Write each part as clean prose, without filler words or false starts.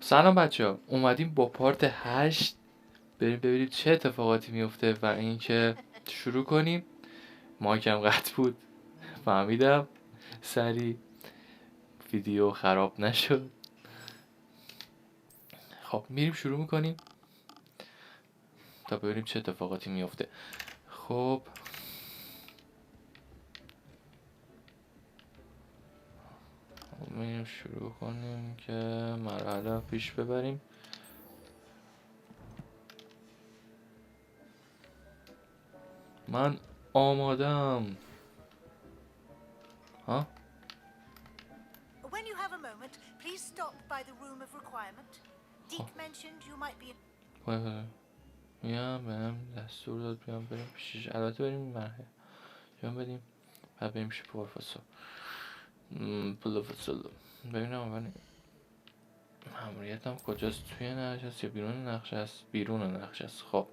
سلام بچه ها، اومدیم با پارت 8 بریم ببینیم چه اتفاقاتی میفته و اینکه شروع کنیم. مایکم قطع بود، فهمیدم سری ویدیو خراب نشد. خب میریم شروع میکنیم تا ببینیم چه اتفاقاتی میفته. خب میریم شروع کنیم که مرحله پیش ببریم. من آمادم. ها؟ When you have a moment, please stop by the room of requirement. Deke mentioned you might be. میام بهم دستور داد بیام بریم پیشش. البته بریم مرحله بیام بریم بعد بریم پیش پروفسور. ببینم اول ماموریتم کجاست، توی نقشه است یا بیرون نقشه است؟ بیرون نقشه است. خب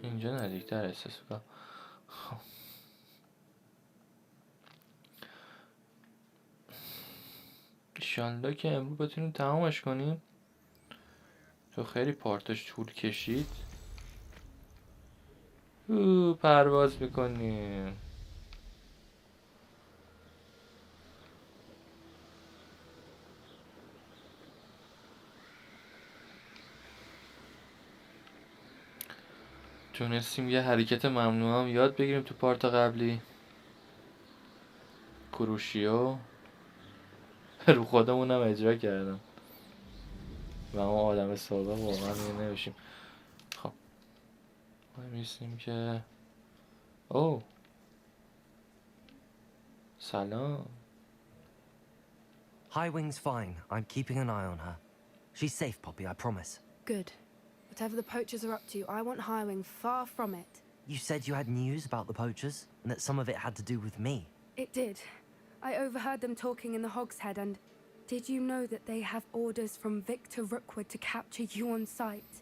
اینجا نزدیکتر احساس میکنم. خب ایشالله که امروز بتونیم تمامش کنیم، تو خیلی پارتش طول کشید. پرواز میکنیم. تونستیم یه حرکت ممنوع هم یاد بگیریم تو پارت قبلی. کروشیو رو خودمونم اجرا کردم و ما آدم سابق واقعا نمیشیم. خب ما میستیم که اوه سلام. Highwing's fine. I'm keeping an eye on her. She's safe, Poppy, I promise. Good. Whatever the poachers are up to, I want Highwing far from it. You said you had news about the poachers, and that some of it had to do with me. It did. I overheard them talking in the Hogshead, and did you know that they have orders from Victor Rookwood to capture you on sight?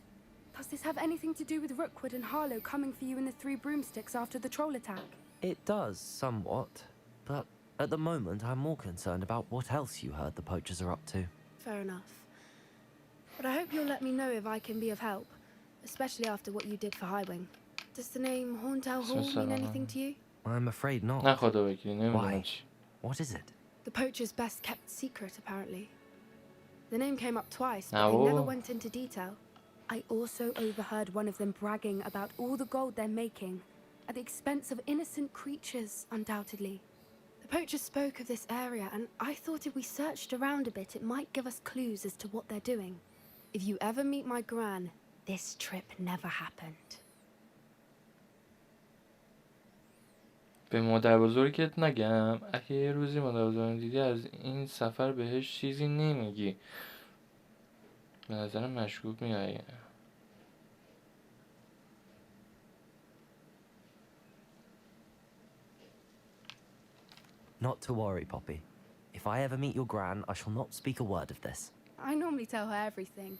Does this have anything to do with Rookwood and Harlow coming for you in the Three Broomsticks after the troll attack? It does, somewhat. But at the moment, I'm more concerned about what else you heard the poachers are up to. Fair enough. But I hope you'll let me know if I can be of help, especially after what you did for Highwing. Does the name Horntail Hall mean anything to you? I'm afraid not. نه خدا وکیلی نمیدونم Why? چی. What is it? The poacher's best kept secret, apparently. The name came up twice, but they never went into detail. I also overheard one of them bragging about all the gold they're making, at the expense of innocent creatures, undoubtedly. The poachers spoke of this area, and I thought if we searched around a bit, it might give us clues as to what they're doing. If you ever meet my gran, this trip never happened. به مادر بزرگت نگم اگه یه روزی مادر بزرگم دیدی از این سفر بهش چیزی نمیگی. به نظرم مشکوک میاد. Not to worry, Poppy. If I ever meet your gran, I shall not speak a word of this. I normally tell her everything.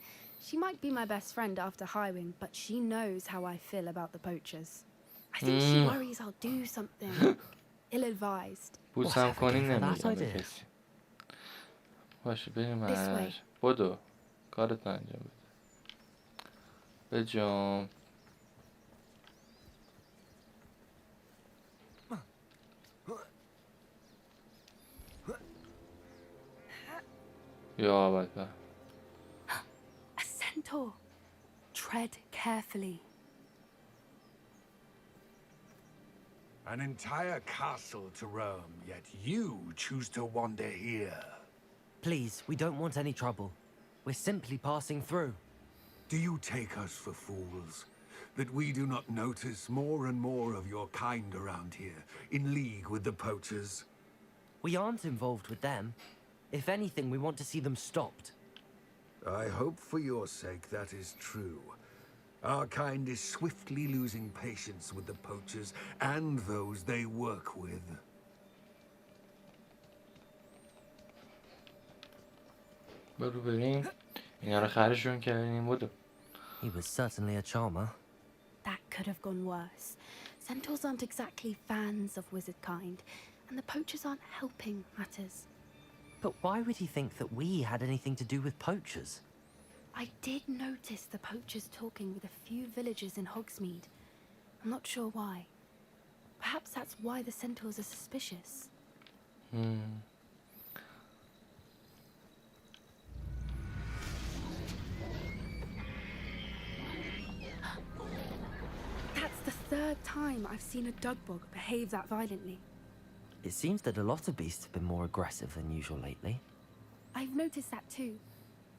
She might be my best friend after Highwing, but she knows how I feel about the poachers. I think she worries I'll do something ill-advised. بوسم کنی that نمیدونم idea? کسی. باشه بریم This way. هش. بدو کارت انجام بده. بجام. یا بابا. A centaur. Tread carefully. An entire castle to roam, yet you choose to wander here. Please, we don't want any trouble. We're simply passing through. Do you take us for fools? That we do not notice more and more of your kind around here, in league with the poachers? We aren't involved with them. If anything, we want to see them stopped. I hope for your sake that is true. Our kind is swiftly losing patience with the poachers and those they work with. برو بریم اینا رو خرشون کردیم. بدو. He was certainly a charmer. That could have gone worse. Centaurs aren't exactly fans of wizard kind, and the poachers aren't helping matters. But why would he think that we had anything to do with poachers? I did notice the poachers talking with a few villagers in Hogsmeade. I'm not sure why. Perhaps that's why the centaurs are suspicious. That's the third time I've seen a dugbog behave that violently. It seems that a lot of beasts have been more aggressive than usual lately. I've noticed that too.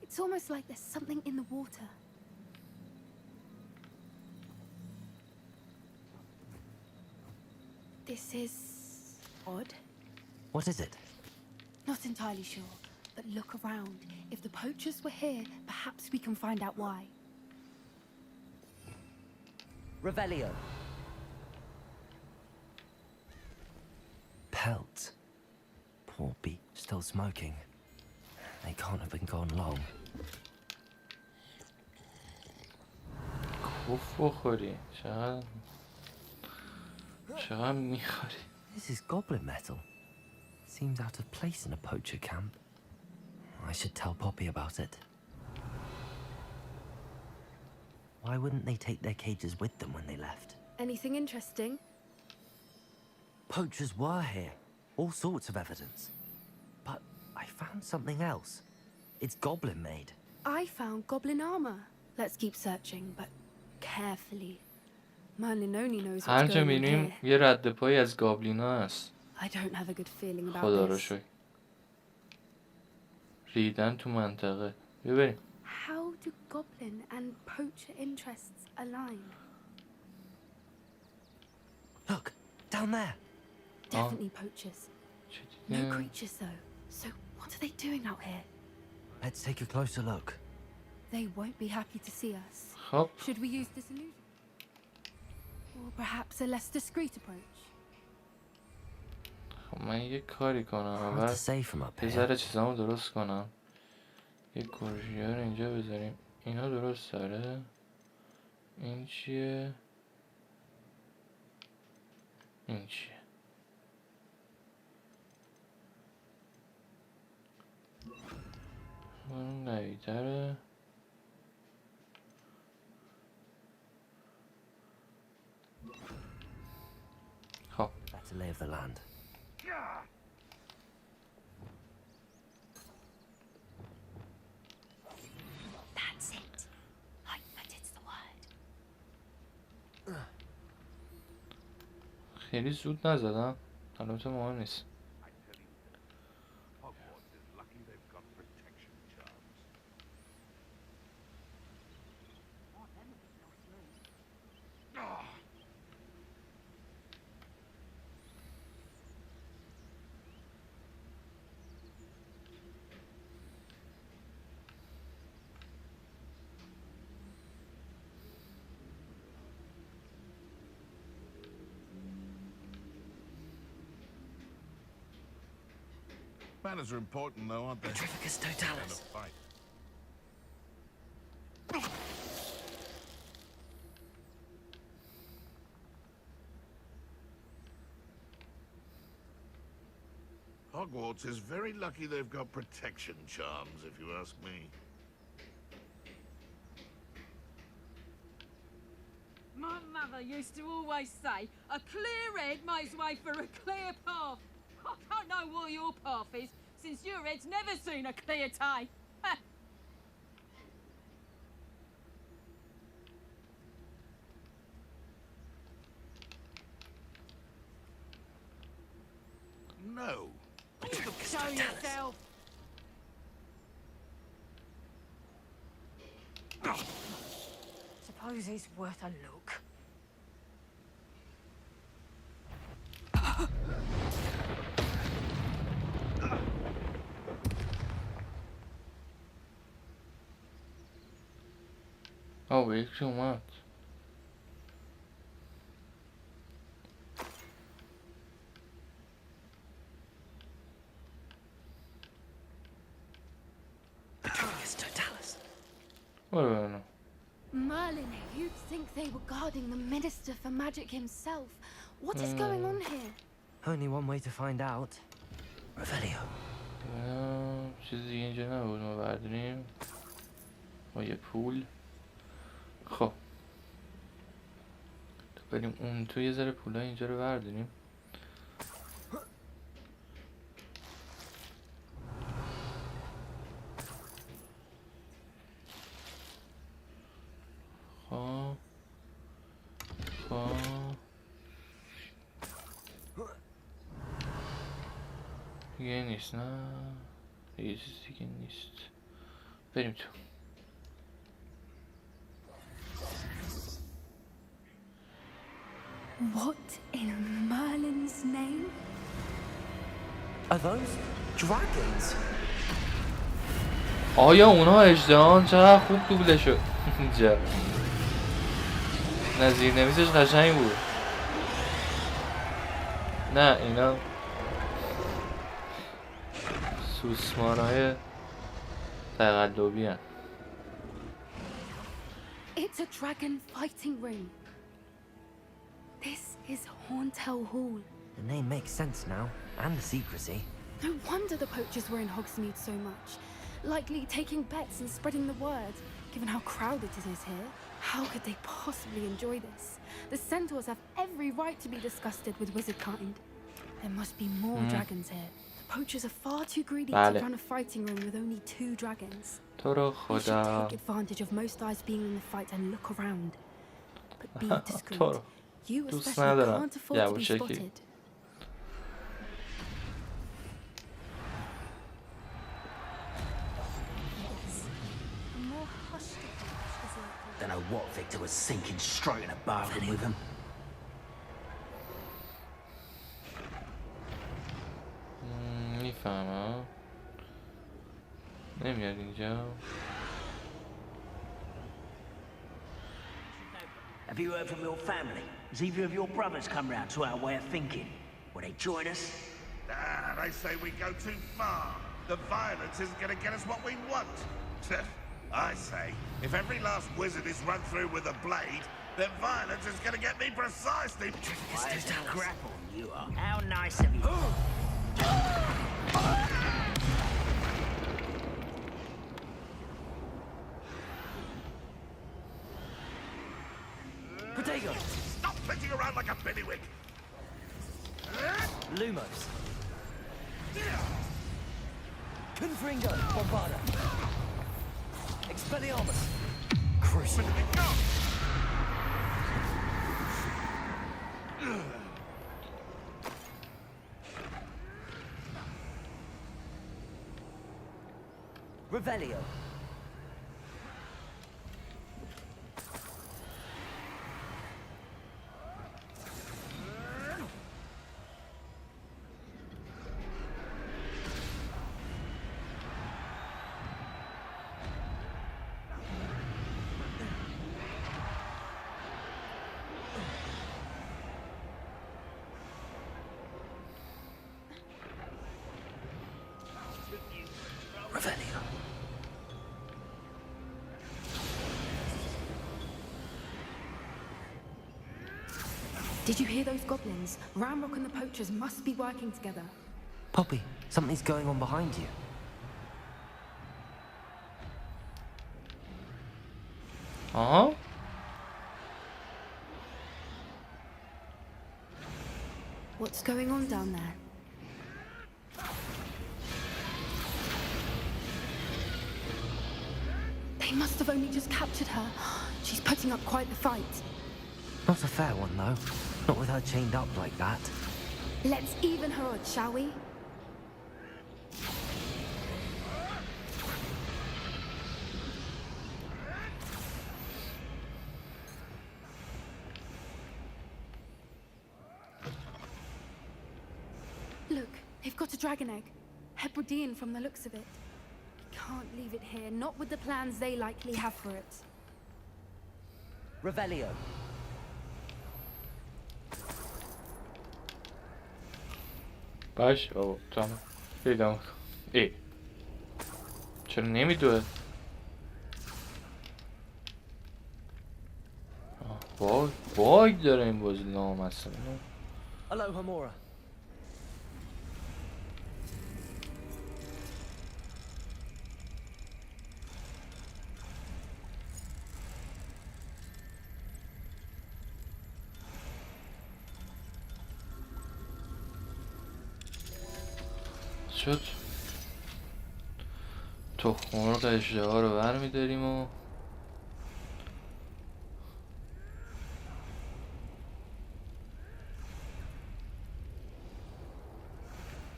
It's almost like there's something in the water. This is odd. What is it? Not entirely sure, but look around. If the poachers were here, perhaps we can find out why. Revelio. Pelt. Poor beast, still smoking. They can't have been gone long. کوف بخوری چقدر میخوری. This is goblin metal. Seems out of place in a poacher camp. I should tell Poppy about it. Why wouldn't they take their cages with them when they left? Anything interesting? Poachers were here. All sorts of evidence. But I found something else. It's goblin made. I found goblin armor. Let's keep searching, but carefully. Merlin only knows هر what's جا going on میریم here. یه رد پای از گابلینا هست. I don't have a good feeling about خدا رو this. شکر. ریدن تو منطقه. ببریم. How do goblin and poacher interests align? Look, down there. Definitely poachers. چه No دیگه؟ creatures though. So what are they doing out here? Let's take a closer look. They won't be happy to see us. خب Should we use this illusion? Or perhaps a less discreet approach? خب من یه کاری کنم Hard اول to say from up یه here. ذره چیزامو درست کنم. یه گرژیه رو اینجا بذاریم. اینا درست داره. این چیه؟ این چیه؟ اون قوی‌تره. خب Better lay of the land. That's it. I bet it's the word. خیلی زود نزدم. البته مهم نیست. I tell you, Hogwarts is lucky they've got protection charms. Manners are important, though, aren't they? Petrificus In a totalis. fight. Hogwarts is very lucky they've got protection charms, if you ask me. My mother used to always say, a clear head makes way for a clear path. I don't know what your path is, since your head's never seen a clear day. No. Show yourself. Suppose it's worth a look. آه یکی اومد. Petrificus totalis. برو ببینم. Merlin, you'd think they were guarding the Minister for Magic himself. What is going on here? Only one way to find out. Revelio. چیز دیگه اینجا نبود ما برداریم با یه پول. خب بریم اون تو یه ذره پولای اینجا رو برداریم. دیگه نیست نه یه چیز دیگه نیست. بریم تو. What in Merlin's name? Are those dragons? آیا اونا اژدهان؟ چقدر خوب دوبله شد اینجا. نه زیرنویسش قشنگ بود. نه اینا سوسمارهای تقلبی هن. It's a dragon fighting ring. This is Horntail Hall. The name makes sense now, and the secrecy. No wonder the poachers were in Hogsmeade so much. Likely taking bets and spreading the word, given how crowded it is here. How could they possibly enjoy this? The centaurs have every right to be disgusted with wizard kind. There must be more dragons here. The poachers are far too greedy to run a fighting ring with only 2 dragons. We should take advantage of most eyes being in the fight and look around. But be discreet. You especially can't afford to be spotted. Don't know what Victor was thinking, striking a bargain with him. میفهمم نمیاد اینجا. Have you heard from your family? Has either of your brothers come round to our way of thinking? Will they join us? Nah, they say we go too far. The violence isn't going to get us what we want. I say, if every last wizard is run through with a blade, then violence is going to get me precisely. Why is that grapple you are? How nice of you. Protego! Stop flitting around like a billywig. Lumos. Confringo, Bombarda. Expelliarmus. Crucible. Revelio. Revelio. Did you hear those goblins? Ramrock and the poachers must be working together. Poppy, something's going on behind you. Huh? What's going on down there? They must have only just captured her. She's putting up quite the fight. Not a fair one, though. Not with her chained up like that. Let's even her odds, shall we? Look, they've got a dragon egg. Hebridean from the looks of it. Can't leave it here, not with the plans they likely have for it. Revelio. باش بابا تمام پیدا کن. ای چرا نمیدوه؟ باگ داره این بازی لامصب. Aloha, Mora. شد تخم مرغ اژدها رو برمی‌داریم و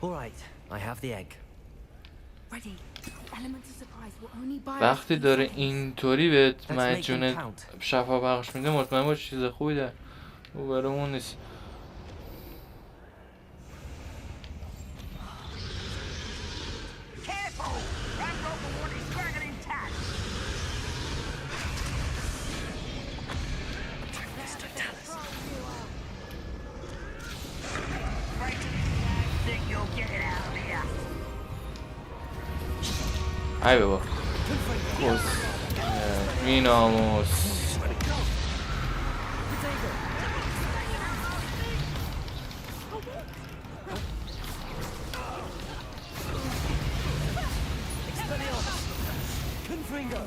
All right, I have the egg. Ready. Elemental surprise will only buy us وقتی 3 داره seconds. اینطوری به Let's make them مجون count. شفا بخش میده مطمئن باش چیز خوبی داره. او برامون نیست. Careful! That rope award is dragging intact! Think you'll get it out of here? ای بابا کس بیناموس. Confringo.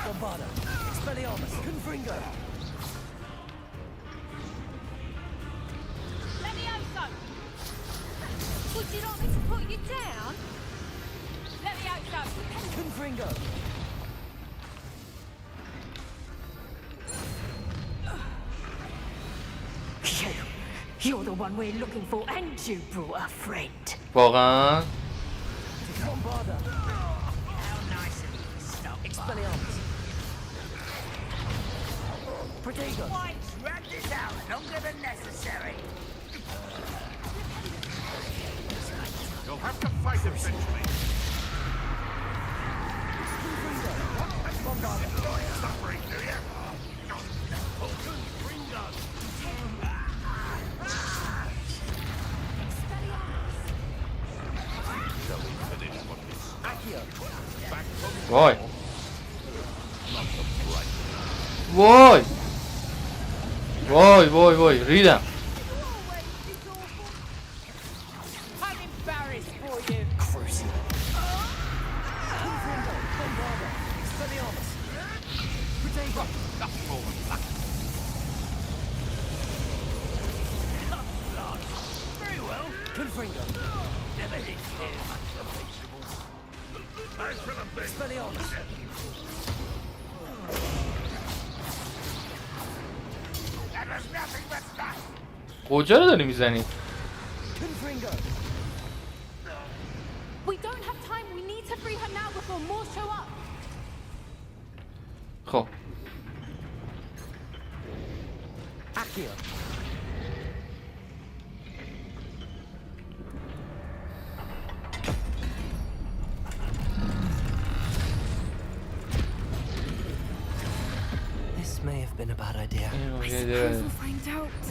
Bombarda. Expelliarmus. Confringo. Levioso! Would you like me to put you down? Levioso! Confringo. You're the one we're looking for, and you brought a friend. واقعا Bombarda. How nice of you to stop by. Expelliarmus. Protego. Why drag this out longer than necessary? You'll have to fight eventually. Suffering, do you? وای وای وای وای وای ریدم. I'm embarrassed for you. Crucial. Confringo. Bombarda. Expelliarmus. Protego. Very well. Confringo. Never hit here. Expelliarmus. That was nothing but that. کجا رو داری میزنی؟ Confringo. We don't have time. We need to free her now before more show up. خب Accio. This may have been a bad idea. I suppose we'll find out.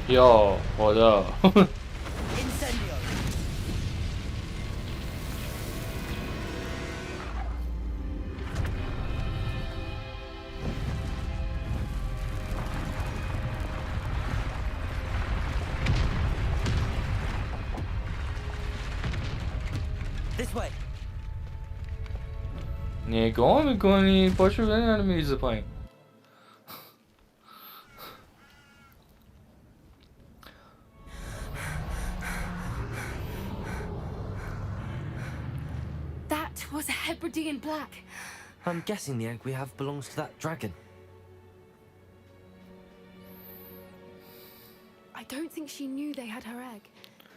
یا خدا. Incendio. This way. نگاه میکنی پاشو بزنی منو میریزه پایین. was a Hebridean black. I'm guessing the egg we have belongs to that dragon. I don't think she knew they had her egg.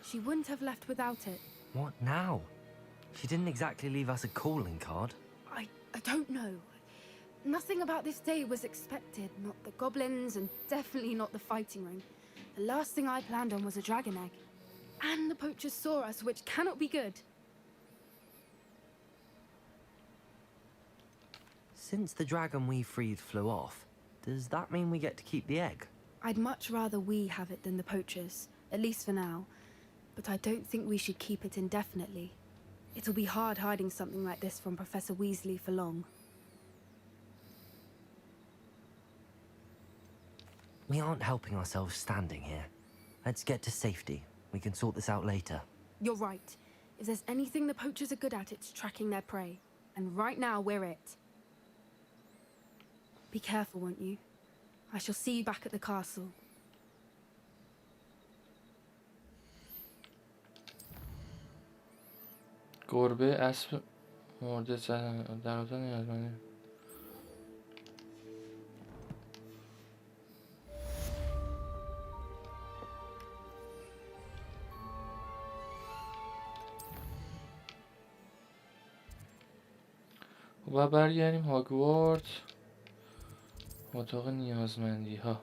She wouldn't have left without it. What now? She didn't exactly leave us a calling card. I don't know. Nothing about this day was expected. Not the goblins, and definitely not the fighting ring. The last thing I planned on was a dragon egg. And the poachers saw us, which cannot be good. Since the dragon we freed flew off, does that mean we get to keep the egg? I'd much rather we have it than the poachers, at least for now. But I don't think we should keep it indefinitely. It'll be hard hiding something like this from Professor Weasley for long. We aren't helping ourselves standing here. Let's get to safety. We can sort this out later. You're right. If there's anything the poachers are good at, it's tracking their prey. And right now, we're it. Be careful, won't you? I shall see you back at the castle. گربه اسب مرده زدن در اتاق نیازمندی. و برگردیم هاگوارت. اتاق نیازمندی ها.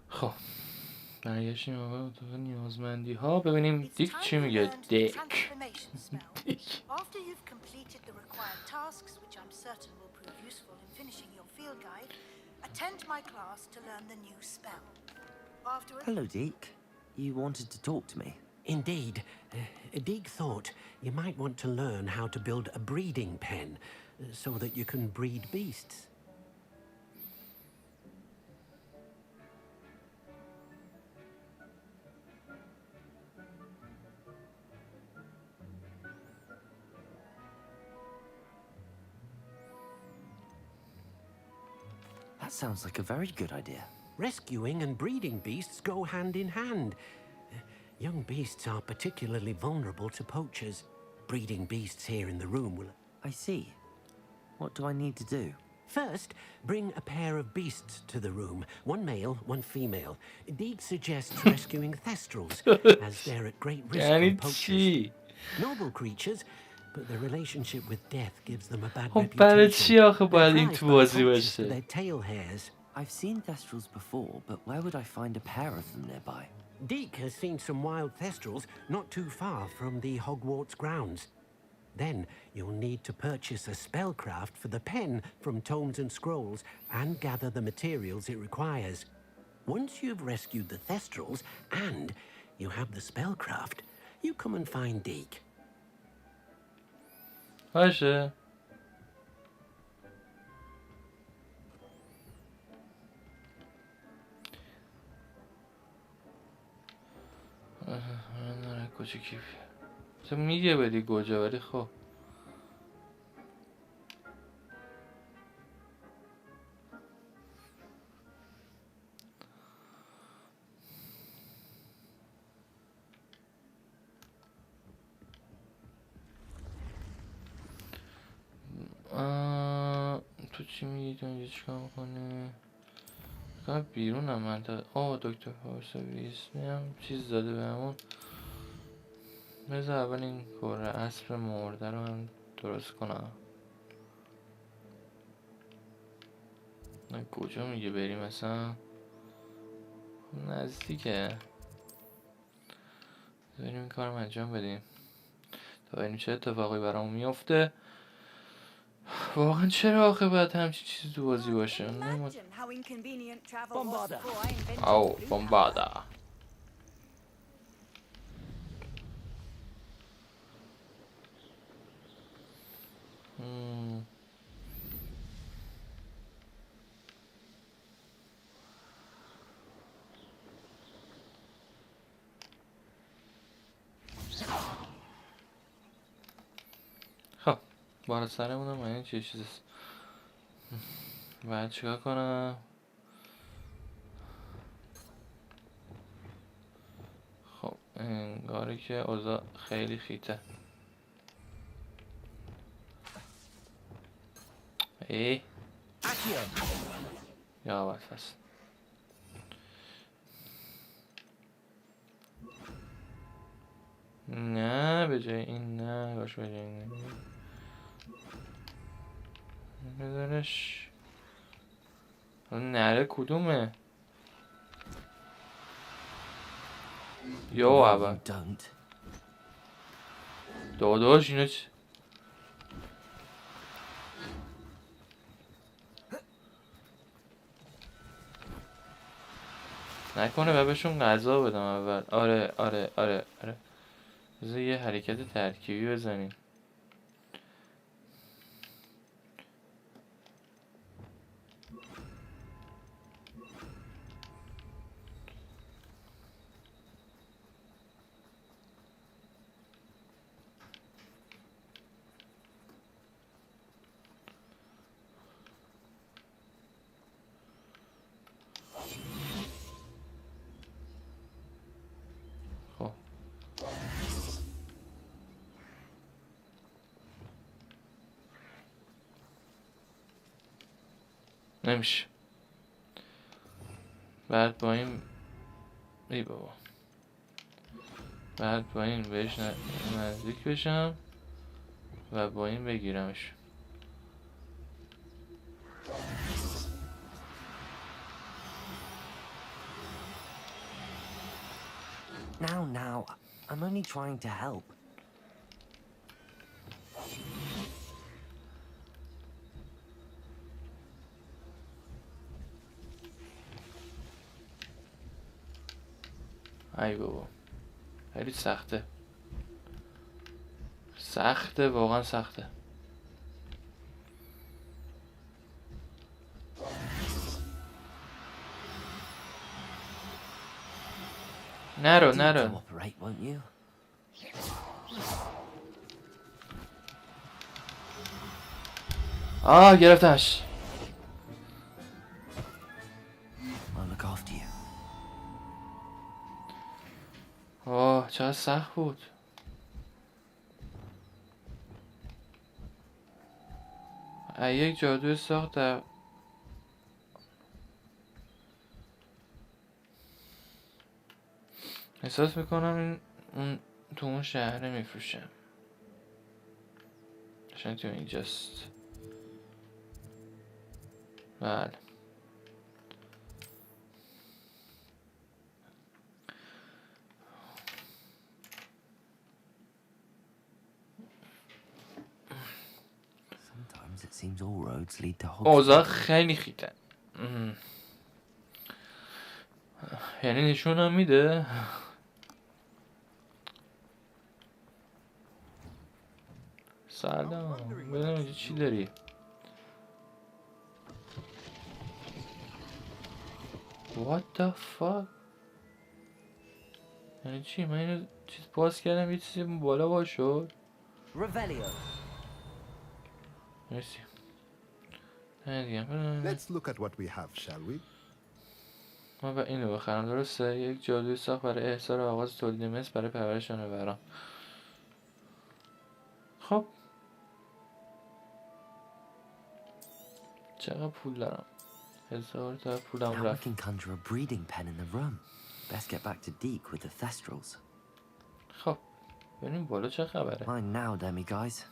خب برگشتیم اتاق نیازمندی ها. ببینیم دیک چی میگه. دیک After you've completed the required tasks, which I'm certain will prove useful in finishing your field guide, attend my class to learn the new spell. Afterwards... Hello, Deke. You wanted to talk to me? Indeed. Deke thought you might want to learn how to build a breeding pen so that you can breed beasts. That sounds like a very good idea. Rescuing and breeding beasts go hand in hand. Young beasts are particularly vulnerable to poachers. Breeding beasts here in the room will... I see. What do I need to do? First, bring a pair of beasts to the room. One male, one female. Deke suggests rescuing thestrals, as they're at great risk from poachers. Noble creatures, but their relationship with death gives them a bad reputation. They're prized by their tail hairs. I've seen thestrals before, but where would I find a pair of them nearby? Deke has seen some wild thestrals not too far from the Hogwarts grounds. Then you'll need to purchase a spellcraft for the pen from tomes and scrolls and gather the materials it requires. Once you've rescued the thestrals and you have the spellcraft, you come and find Deke. باشه. من کجا کیف تو میگه بدی کجا ولی خب تو چی میگی تو اینجا چیکار میکنه بیرون هم منطقه دکتر فارسی هم چیز داده به همون بذار اول این کره اسب مرده رو هم درست کنم کجا میگه بریم مثلا نزدیکه بریم این کارم انجام بدیم تا ببینیم چه اتفاقی برامون میفته واقعا چرا آخه باید همچین چیزی تو بازی باشه بمبادا خب بالا سرمونم این چه چیزست باید چیکار کنم خب انگاره که اوضاع خیلی خیته ای یا اول فصل نه به جای این نه باش به جای این بذارش نره کدومه یا اول داداش اینو چی نکنه و بهشون غذا بدم اول آره بذار یه حرکت ترکیبی بزنیم نمیشه بعد با این ای بابا بعد با این بهش نزدیک بشم و با این بگیرمش Now, I'm only trying to help. ای بابا خیلی سخته واقعا سخته نرو Cooperate, won't you? گرفتمش I'll look after you. چقدر سخت بود یک جادوی ساخت در احساس میکنم این اون تو اون شهره میفروشم شاید تو اینجاست بله Sometimes it seems all roads lead to اوضاع Hogwarts. خیلی خیته یعنی نشون هم میده سلام ببینم اینجا چی داری What the fuck یعنی چی من اینو چیز باز کردم یه چیزی بالا باز شد Revelio. مرسی Let's look at what we have, shall we? ما با اینو بخرم درسته یک جادوی ساخت برای احضار آغاز تولید مثل برای پرورش جانوران خب چقدر پول دارم 1000 تا پولم Now we رفت can conjure a breeding pen in the room. Best get back to Deke with the Thestrals. خب ببینیم بالا چه خبره Mine now, demi guys.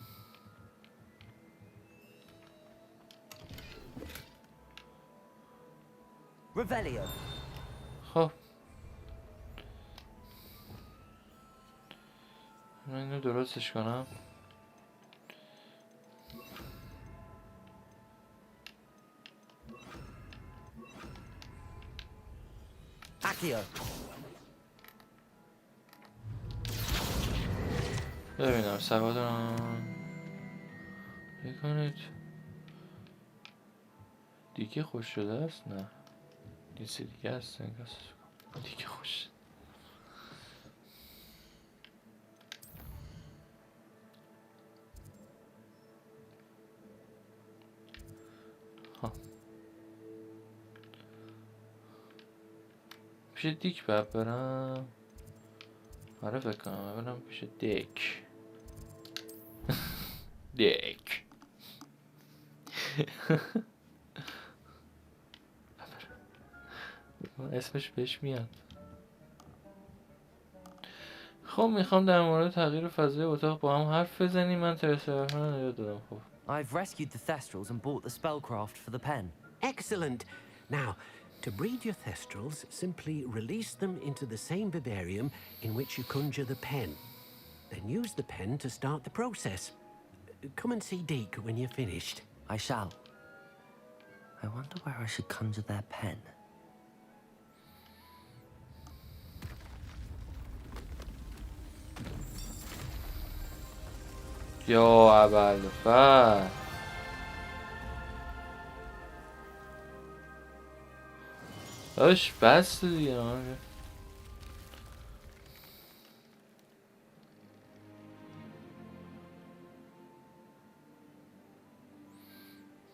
Revelio. خب من اینو درستش کنم Accio. ببینم سوادم بکنید دیگه خوش شده است نه دیگه دیگه است دیگه خوش پیش دیک باید برم آره فکر کنم برم پیش دیک دیک اسمش بهش میاد. خب میخوام در مورد تغییر فضای اتاق با هم حرف بزنیم. من ترسرها رو یاد دادم. خب I've rescued the Thestrals and bought the spellcraft for the pen. Excellent. Now, to breed your Thestrals, simply release them into the same vivarium in which you conjure the pen. Then use the pen to start the process. Come and see Deke when you're finished. I shall. I wonder where I should conjure their pen. یا ابوالفضل داش بس دیگه.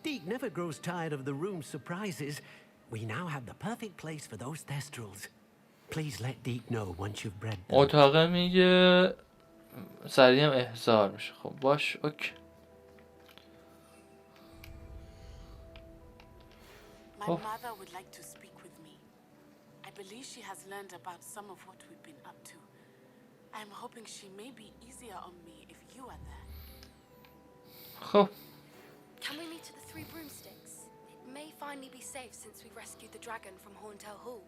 Deke never grows tired of the room's surprises. We now have the perfect place for those Thestrals. Please let Deke know once you've bred them. اتاق میگه سریع هم احضار میشه. خب باش اوکی. My Oh. mother would like to speak with me. I believe she has learned about some of what we've been up to. I'm hoping she may be easier on me if you are there. خب Can we meet at the Three Broomsticks? It may finally be safe since we rescued the dragon from Horntail Hall.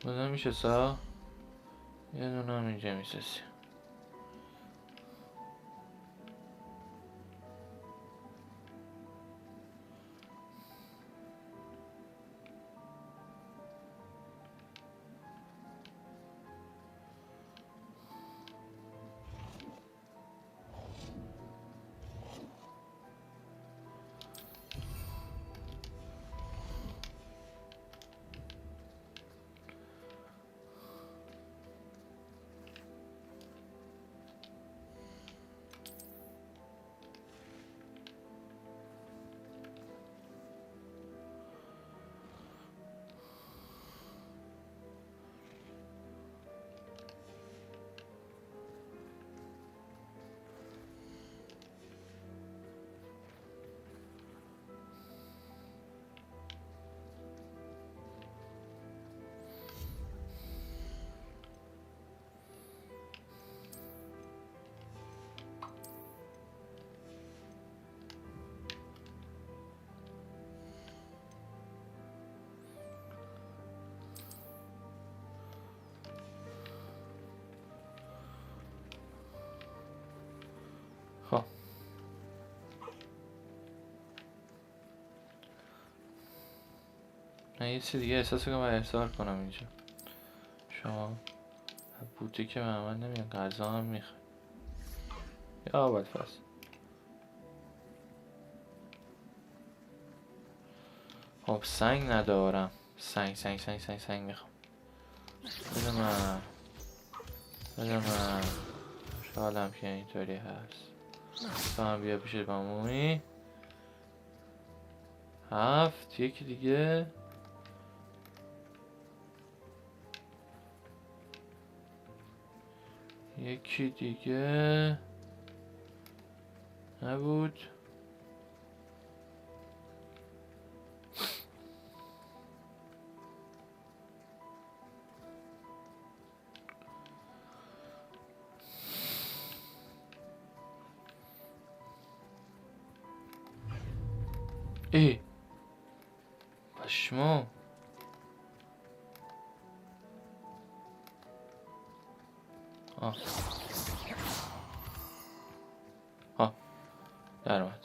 بودم میشه سا یه دونه هم اینجا میسسی. خب من یه چیز دیگه احساس کنم و احضار کنم اینجا. شما بوتی که من نمیان غذا هم میخوای یا ابوالفضل. خب سنگ ندارم. سنگ میخوام. بده من شالم که اینطوری هست. تو هم بیا پیش بامونی. 7 یکی دیگه. یکی دیگه نبود. ای پشمام. در اومد.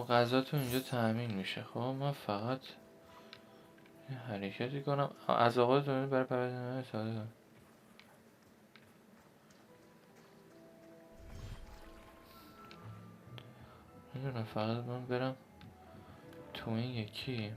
خب غذاتون اینجا تأمین میشه. خب من فقط یه حرکتی کنم از آغاز دونه برای پرورش ساده کنم. میدونم فقط من برم تو این یکی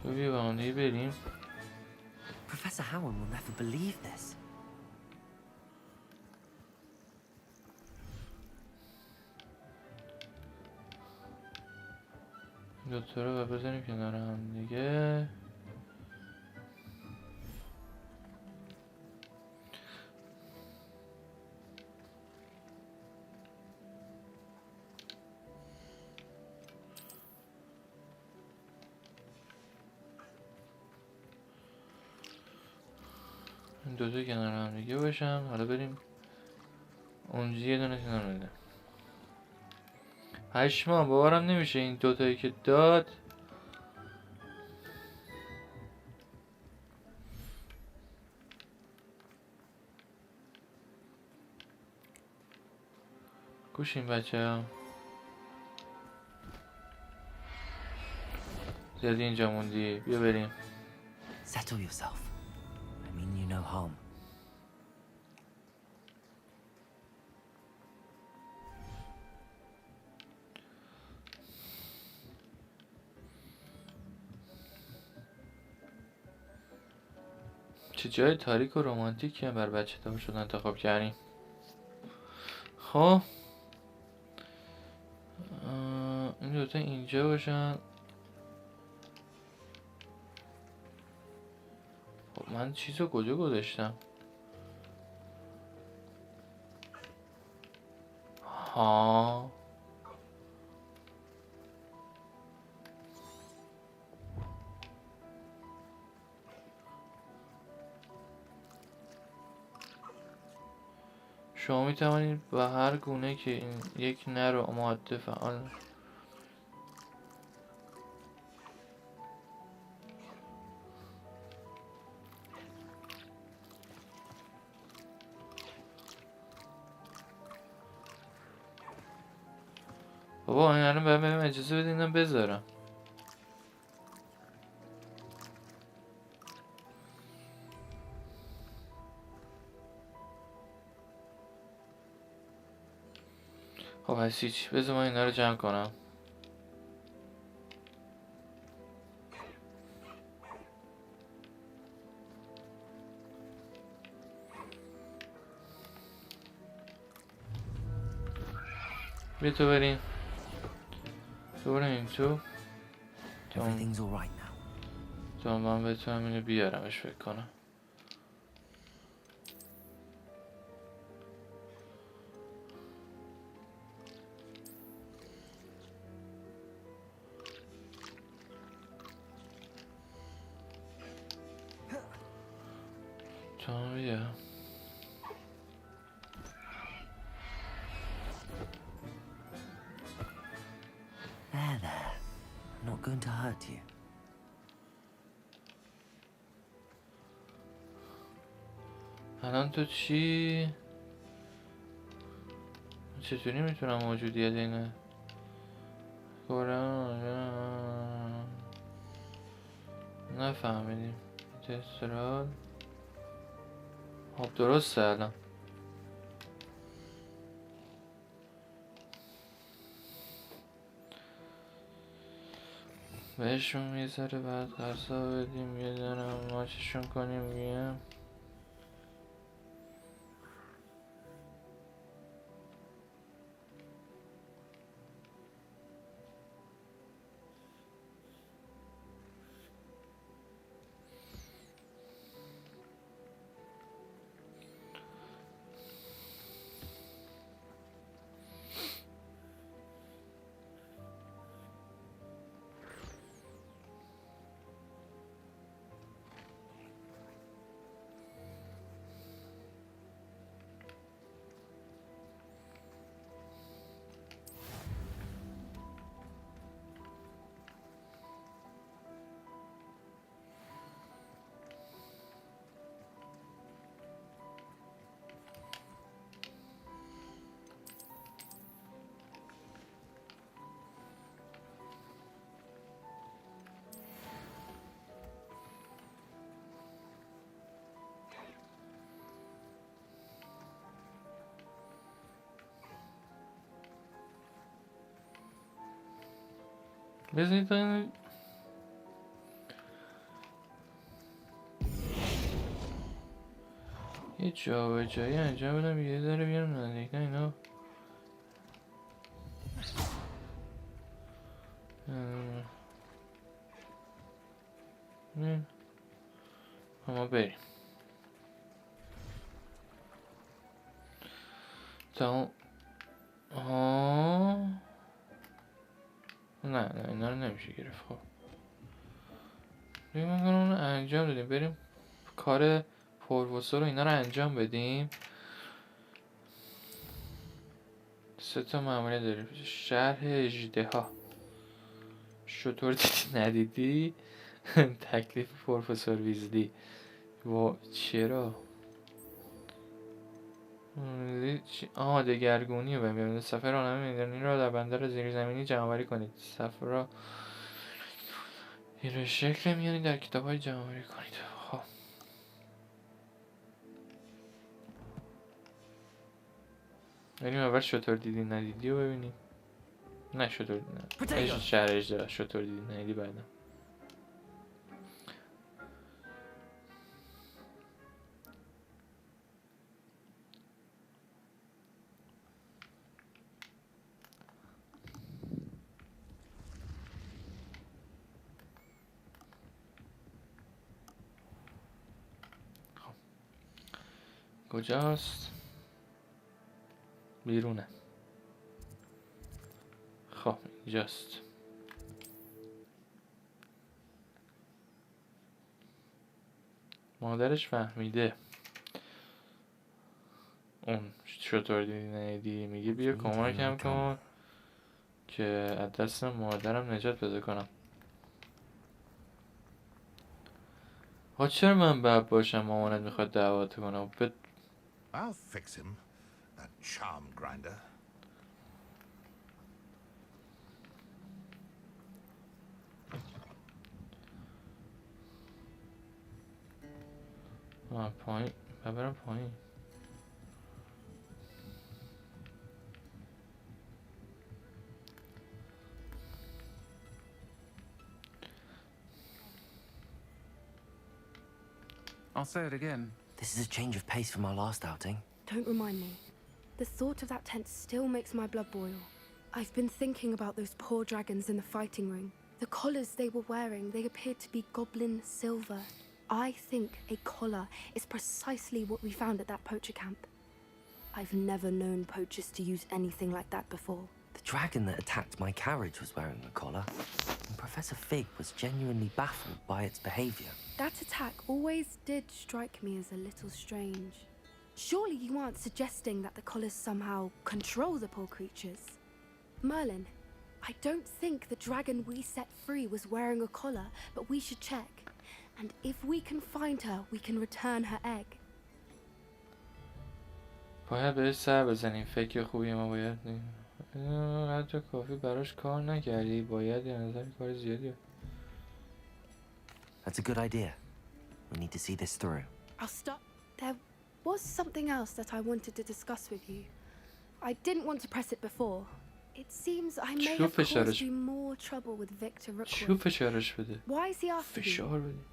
تو بیا با هم بریم. Professor Howard will never believe this. دوتا رو بزنیم کنار هم دیگه. این دوتا کنار هم دیگه باشن. حالا بریم اونجا یه دونه کنار بده. هشمان باورم نمیشه این دوتایی که داد گوشیم بچه ها زیادی اینجا موندی. بیا بریم. Settle yourself. I mean you no harm. چه جای تاریک و رومانتیکی هم بر بچه تا شد انتخاب کردیم. خب این دوتا اینجا باشن. خب من چیزو کجا گذاشتم؟ ها شما می توانید با هر گونه که این یک نر و ماده فعال بابا این الان باید بهم اجازه بدینم بذارم. خب پس هیچ بذار من اینا رو جمع کنم. بیا تو بریم. تو بریم تو Everything's all right now. تو من بتونم اینو بیارمش فکر کنم. تو بیا. There. I'm not going to hurt you. الان تو چی؟ چطوری میتونم موجودیت اینه نفهمیدیم. تسترال خب درسته. الان بهشون میذاره بعد غذا بدیم یه دارم ماچشون کنیم بیم. بزنید یه جایی انجام بدم یه ذره بیارم نزدیک. نه اینا اما بریم تا نه اینا رو نمیشه گرفت. خب بریم اونو انجام دادیم. بریم کار پروفسور رو اینا رو انجام بدیم. 3 تا ماموریت داریم. شرح اژدها شطور دیدی ندیدی. تکلیف پروفسور ویزلی و چرا دگرگونی رو ببینید. سفر راهنمای میدانی را در بندر زیرزمینی جمع‌آوری کنید. سفر را این شکل میانی در کتاب‌های جمع‌آوری کنید. خب بریم اول شطور دیدی ندیدی رو ببینیم. نه شطور نه شهر اجده شطور دیدی ندیدی بعدم. کجاست؟ بیرونه. خب اینجاست. مادرش فهمیده اون چطور دیدی ندیدی. میگه بیا کمکم کن که از دست مادرم نجات پیدا کنم. چرا من باب باشم مامانت میخواد دعوت کنم؟ I'll fix him, that charm grinder. پایین ببرم پایین. I'll say it again. This is a change of pace from our last outing. Don't remind me. The thought of that tent still makes my blood boil. I've been thinking about those poor dragons in the fighting ring. The collars they were wearing, they appeared to be goblin silver. I think a collar is precisely what we found at that poacher camp. I've never known poachers to use anything like that before. The dragon that attacked my carriage was wearing a collar, and Professor Fig was genuinely baffled by its behavior. That attack always did strike me as a little strange. Surely you aren't suggesting that the collars somehow control the poor creatures? Merlin, I don't think the dragon we set free was wearing a collar, but we should check. And if we can find her, we can return her egg. باید بهش سر بزنیم. فکر خوبی ما باید حتی کافی براش کار نکردی. باید یه نظر کار زیادی. That's a good idea. We need to see this through. I'll stop. There was something else that I wanted to discuss with you. I didn't want to press it before. It seems I may have caused you more trouble with Victor Rookwood. چو فشارش بده. Why is he after you? فشار بده.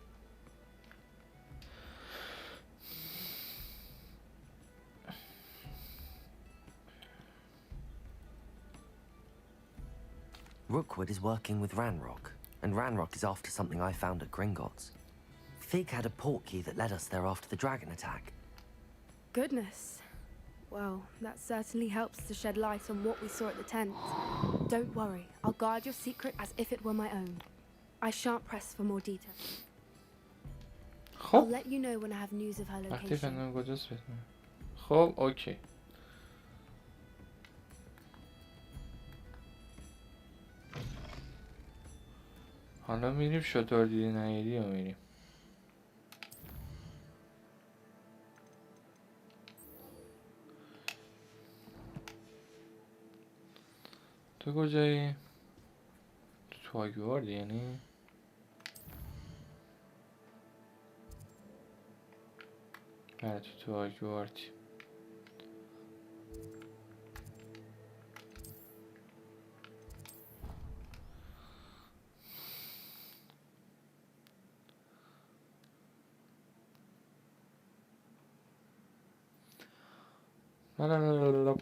Rookwood is working with Ranrock, and Ranrock is after something I found at Gringotts. Fig had a portkey that led us there after the dragon attack. Goodness. Well, that certainly helps to shed light on what we saw at the tent. Don't worry, I'll guard your secret as if it were my own. I shan't press for more details. I'll let you know when I have news of her location. خب اوکی. حالا میریم شطور دیدی ندیدی و میریم. تو کجایی؟ تو هاگواردی یعنی؟ بله تو هاگواردی. اون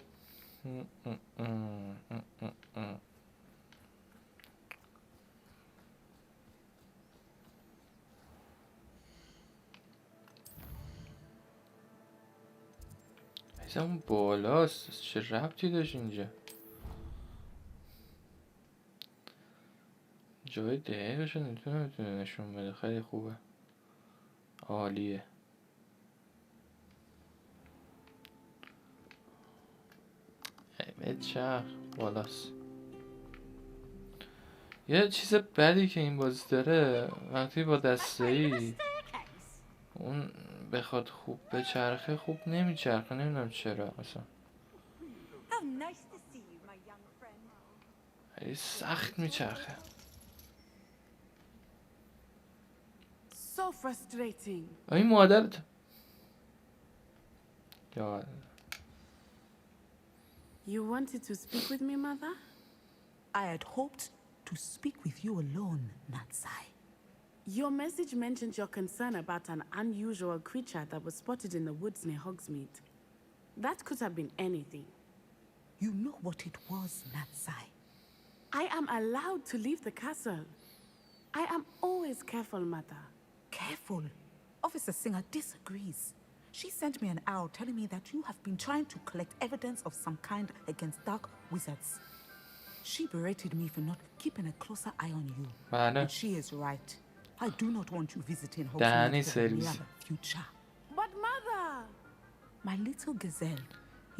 بالاست، چه ربطی داشت اینجا؟ جای دقیقش میتونه نشون بده. خیلی خوبه، عالیه. چرخ بالاست. یه چیز بدی که این بازی داره، وقتی با دسته‌ای اون بخواد خوب به چرخه خوب نمیچرخه، نمیدونم چرا اصلا. خیلی سخت میچرخه. So frustrating. این مادرت یا You wanted to speak with me, Mother? I had hoped to speak with you alone, Natsai. Your message mentioned your concern about an unusual creature that was spotted in the woods near Hogsmeade. That could have been anything. You know what it was, Natsai. I am allowed to leave the castle. I am always careful, Mother. Careful? Officer Singer disagrees. She sent me an owl telling me that you have been trying to collect evidence of some kind against dark wizards. She berated me for not keeping a closer eye on you. And she is right. I do not want you visiting Hogsmeade for the near future. But Mother! My little gazelle,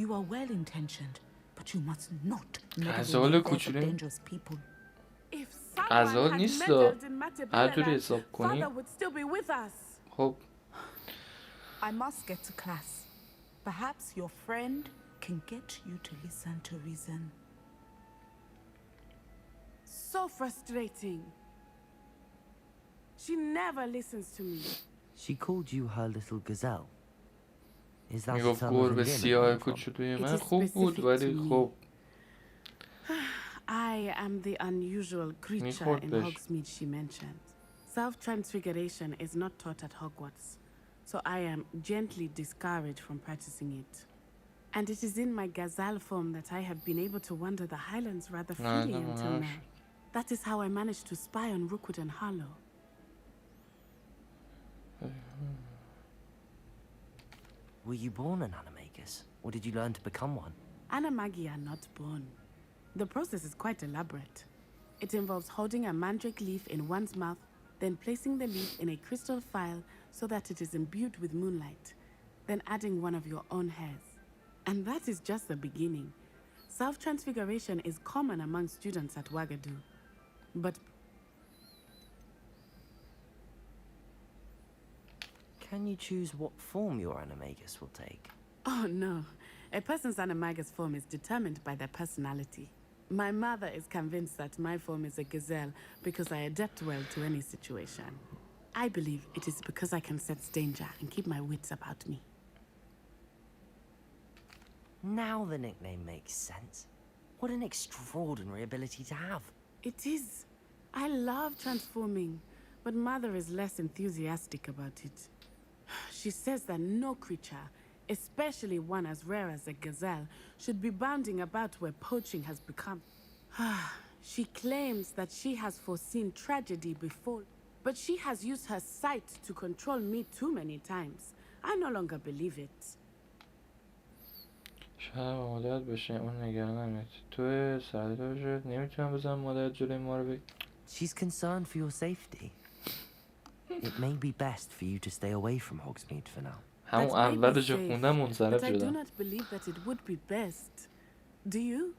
you are well-intentioned, but you must not meddle غزال in the affairs of کوچولو dangerous people. If someone غزال had نیست، meddled in هر جوری Matabeleland, حساب کنی. Father would still be with us. خب I must get to class. Perhaps your friend can get you to listen to reason. So frustrating. She never listens to me. She called you her little gazelle. Is that میگفت گربه سیاه کوچولوی من. خوب بود ولی خب I am the unusual creature in Hogsmeade she mentioned. Self-transfiguration is not taught at Hogwarts, so I am gently discouraged from practicing it. And it is in my gazelle form that I have been able to wander the Highlands rather freely until now. That is how I managed to spy on Rookwood and Harlow. Were you born an animagus, or did you learn to become one? Animagi are not born. The process is quite elaborate. It involves holding a mandrake leaf in one's mouth, then placing the leaf in a crystal phial so that it is imbued with moonlight, then adding one of your own hairs. And that is just the beginning. Self-transfiguration is common among students at Wagadu. But can you choose what form your animagus will take? oh no, a person's animagus form is determined by their personality. My mother is convinced that my form is a gazelle because I adapt well to any situation. I believe it is because I can sense danger and keep my wits about me. Now the nickname makes sense. What an extraordinary ability to have. It is. I love transforming, but Mother is less enthusiastic about it. She says that no creature, especially one as rare as a gazelle, should be bounding about where poaching has become. She claims that she has foreseen tragedy before, but she has used her sight to control me too many times. I no longer believe it. شاید مادرت بشه، اون نگران نمیاد. تو سردار شد نمیتونم بزنم مادرت جلوی ما رو She's concerned for your safety. It may be best for you to stay away from Hogsmeade for now. همون اولش خوندم منصرف But I do شدم. not believe that it would be best. Do you?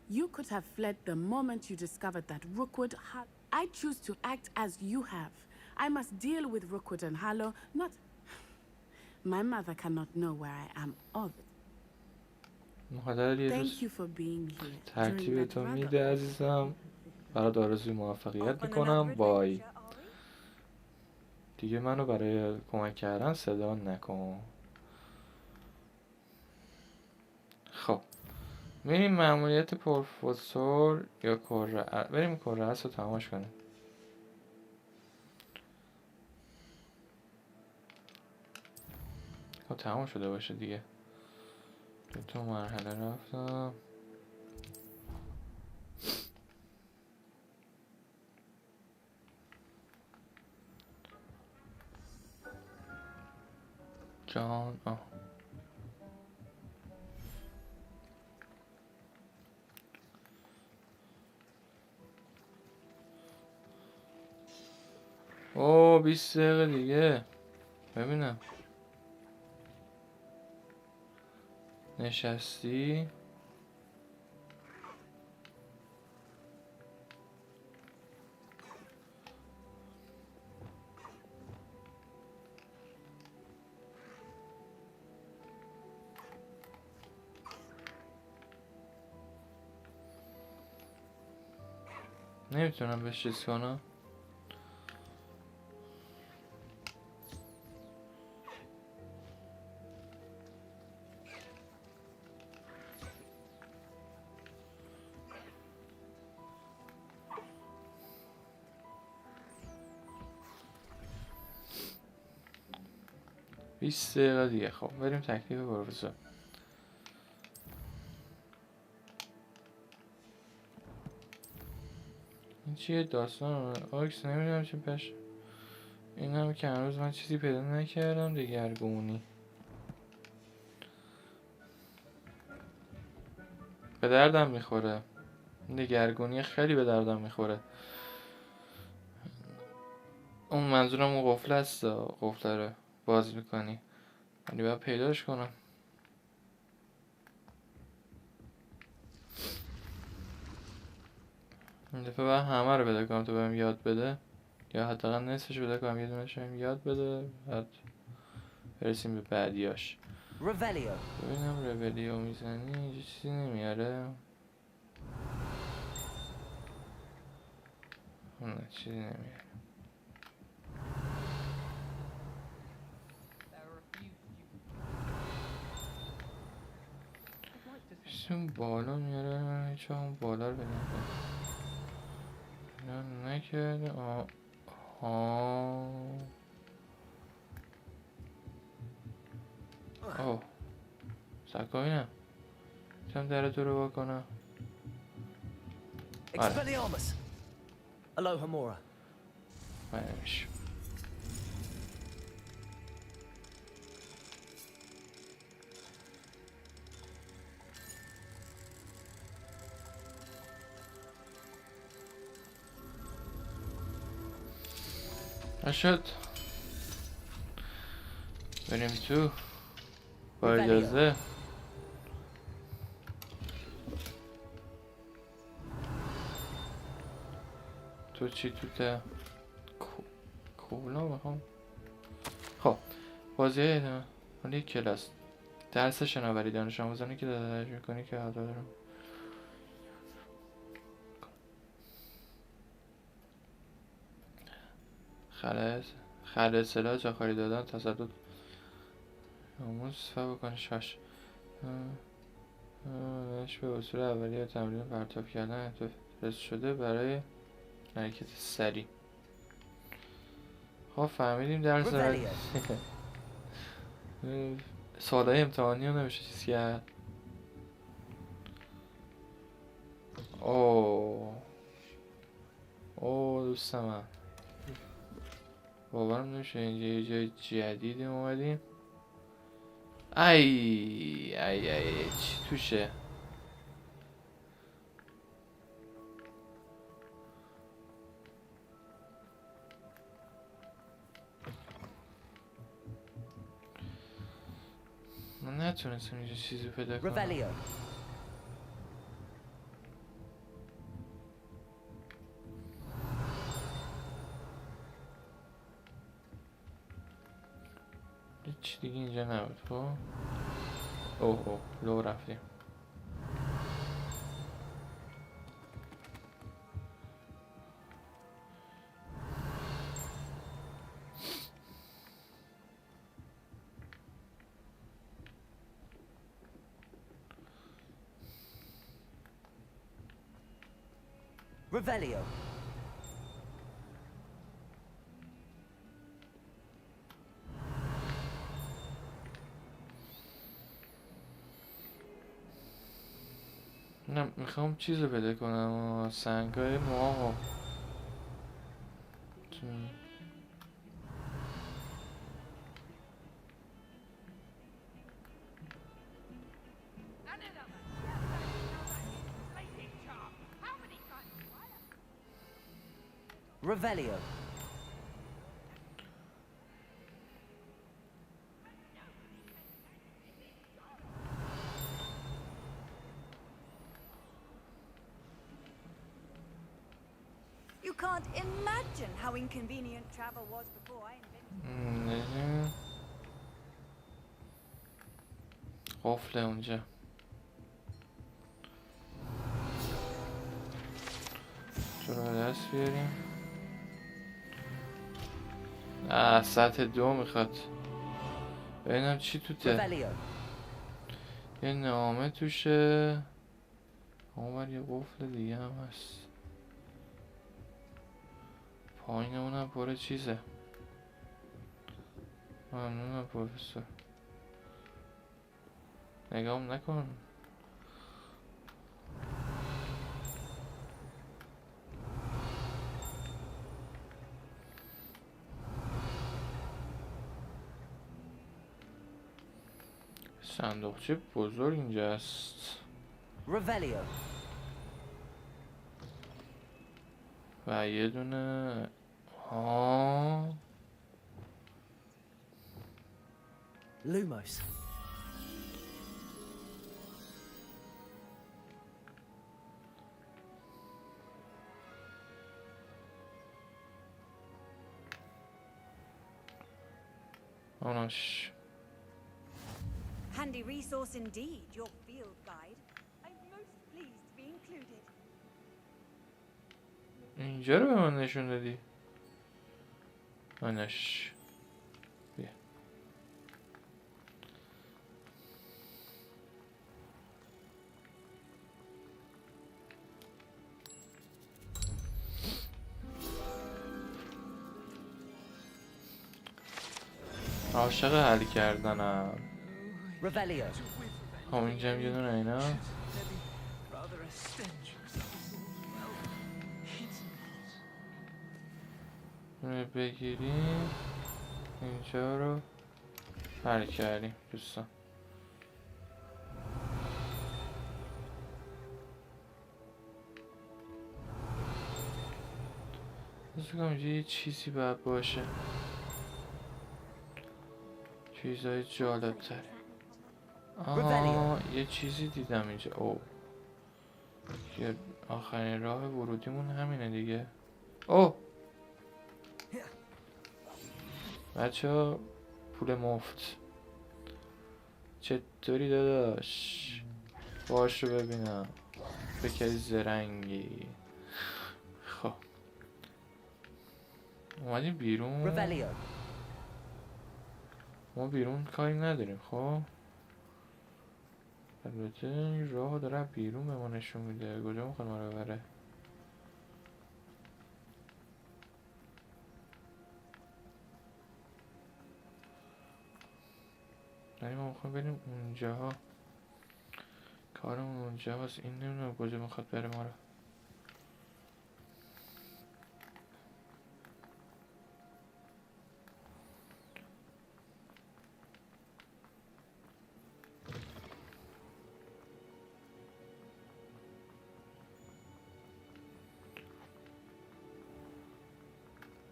You could have fled the moment you discovered that Rookwood had... I choose to act as you have. I must deal with Rookwood and Harlow, not... My mother cannot know where I am all the... مادر یه روز Thank you for being here. ترتیب تو میده عزیزم. برات آرزوی موفقیت میکنم. بای. دیگه منو برای کمک کردن صدا نکن. خب بریم مأموریت پروفسور یا بریم کره رو تماش کنیم. خب تمام شده باشه دیگه. تو مرحله رفتم. جان اوه 20 دقیقه دیگه. ببینم نشستی نمیتونم بهش چیز کنم. بیست دقیقه دیگه. خب بریم تکلیف پروفسور. این چیه داستان آکس نمیدونم چه پش. این هم که هنوز من چیزی پیدا نکردم. دگرگونی به دردم میخوره. دگرگونی خیلی به دردم میخوره. اون منظورم اون قفله است. قفله رو باز میکنی ولی باید پیداش کنم. این دفعه باید همه رو بده کنم تو بهم یاد بده یا حداقل نصفش بده کنم یه دونش بهم یاد بده بعد برسیم به بعدیاش. ببینم ربلیو میزنی اینجا چیزی نمیاره. نه چیزی نمیاره. اون بالا میاره. من هیچ اون بالا رو بگم نه نکرده. اوه سکایینم میتونم در تو رو بکنم. نمیشه. نشد. بریم تو با اجازه. تو چی توته؟ کولا میخوام. خب بازی ادامه. ولی کلاس درس شناوری دانش آموزانی که دادرش میکنی که حالا دارم خل اصطلاح جاخاری دادن تصدد آموز صفحه بکنه شاش به اصول اولیه تمرین پرتاب کردن رس شده برای حرکت سریع. خب فهمیدیم درس سوالای امتحانی رو نمیشه چیز کرد. اوه دوست من باورم نمیشه اینجا یه جای جدیدی اومدیم. ای چی توشه؟ من نتونستم اینجا چیزی پیدا کنم. هیچ دیگه اینجا نبود. خب اوه لو رفتیم. Revelio. نه میخوام چیز رو پیدا کنم، سنگای ماهو. Revelio. You can't imagine how inconvenient travel was before I invented. قفله اونجا. چرا دست بیاریم؟ سطح 2 میخواد. ببینم چی توته. یه نامه توشه. اونور یه قفل دیگه هم هست. پایین اونم پر چیزه. ممنونم پروفسور. نگام نکن. صندوقچه بزرگ اینجا است. Revelio. و یه دونه Lumos. آناش. Handy resource indeed, your field guide. I'm most pleased to be included. اینجا رو به من نشون دادی. آناش. بیا. عاشق حل کردنم. Revelio. اینجا هم یه دونه اینا. بگیریم اینجا رو حل کردیم دوستان. اینجا یه چیزی باید باشه، چیزای جالب تره. یه چیزی دیدم اینجا. او یه آخرین راه ورودیمون همینه دیگه. بچه ها پول مفت چطوری داداش؟ باش رو ببینم بکری زرنگی. خب اومدیم بیرون. ما بیرون کاری نداریم. خب البته این راه داره بیرون به ما نشون میده. کجا میخواد ما رو ببره؟ یعنی ما میخوایم بریم اونجاها. کارمون اونجا هست. این نمیدونم کجا میخواد بره ما رو.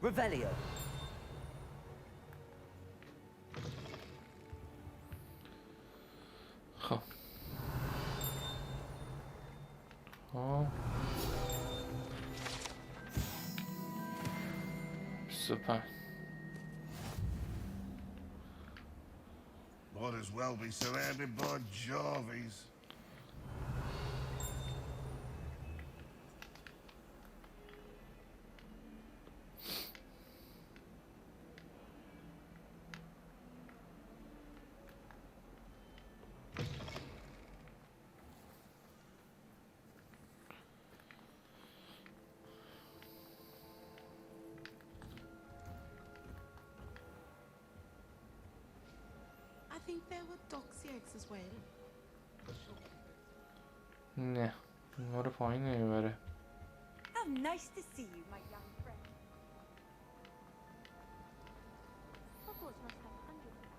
Revelio. خب سوپر. Might as well be surrounded by Jarvies. I think there were doxy eggs as well. نه ما رو پایین نمیبره. How nice to see you, my young friend. Hogwarts must have hundreds of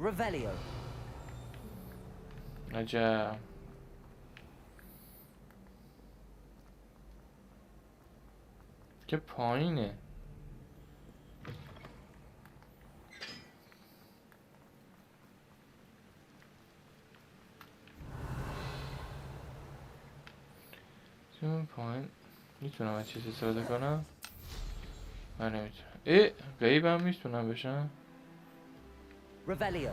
Revelio. عجب. که پایینه. اون پایین میتونم از چیز استفاده کنم؟ من نمیتونم. غیب هم میتونم بشم؟ Revelio.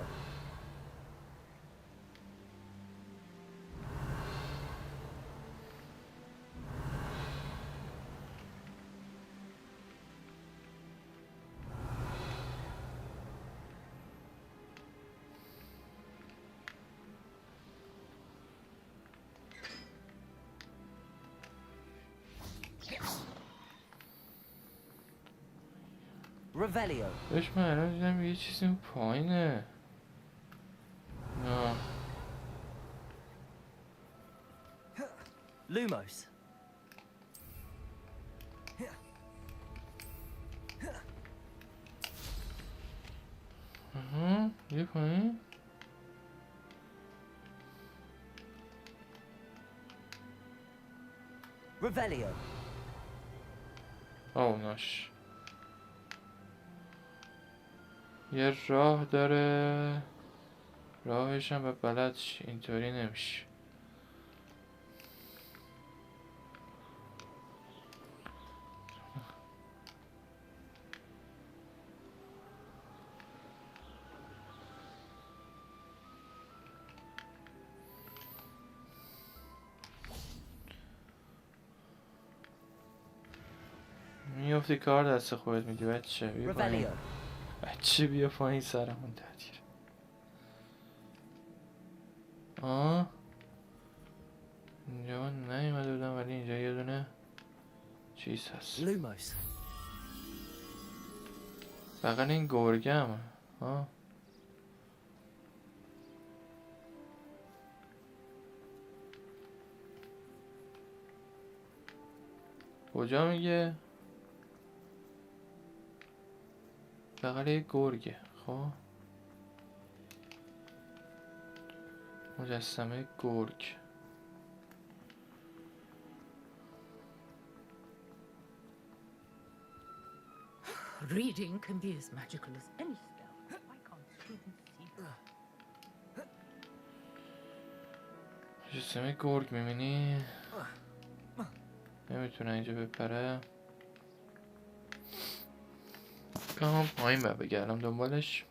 Revelio. بهش من الان دیدم یه چیزی اون پایینه. نه. Lumos. یه پایین. Revelio. ناش. یه راه داره. راهش هم به بلد شی. اینطوری نمیشه. میافتی کار دست خودت میدی بچه. بیا پایین. بچه بیا پایین سرمون درگیر. اینجا من نیومده بودم ولی اینجا یه دونه چیز هست. Lumos. بغل این گرگه همه. کجا میگه؟ بغل یه گرگه. خب مجسمه گرگ. Reading can be as magical as any spell. Why can't students see that? مجسمه گرگ میبینی؟ نمیتونه اینجا بپره. کام پایین بگردم دنبالش.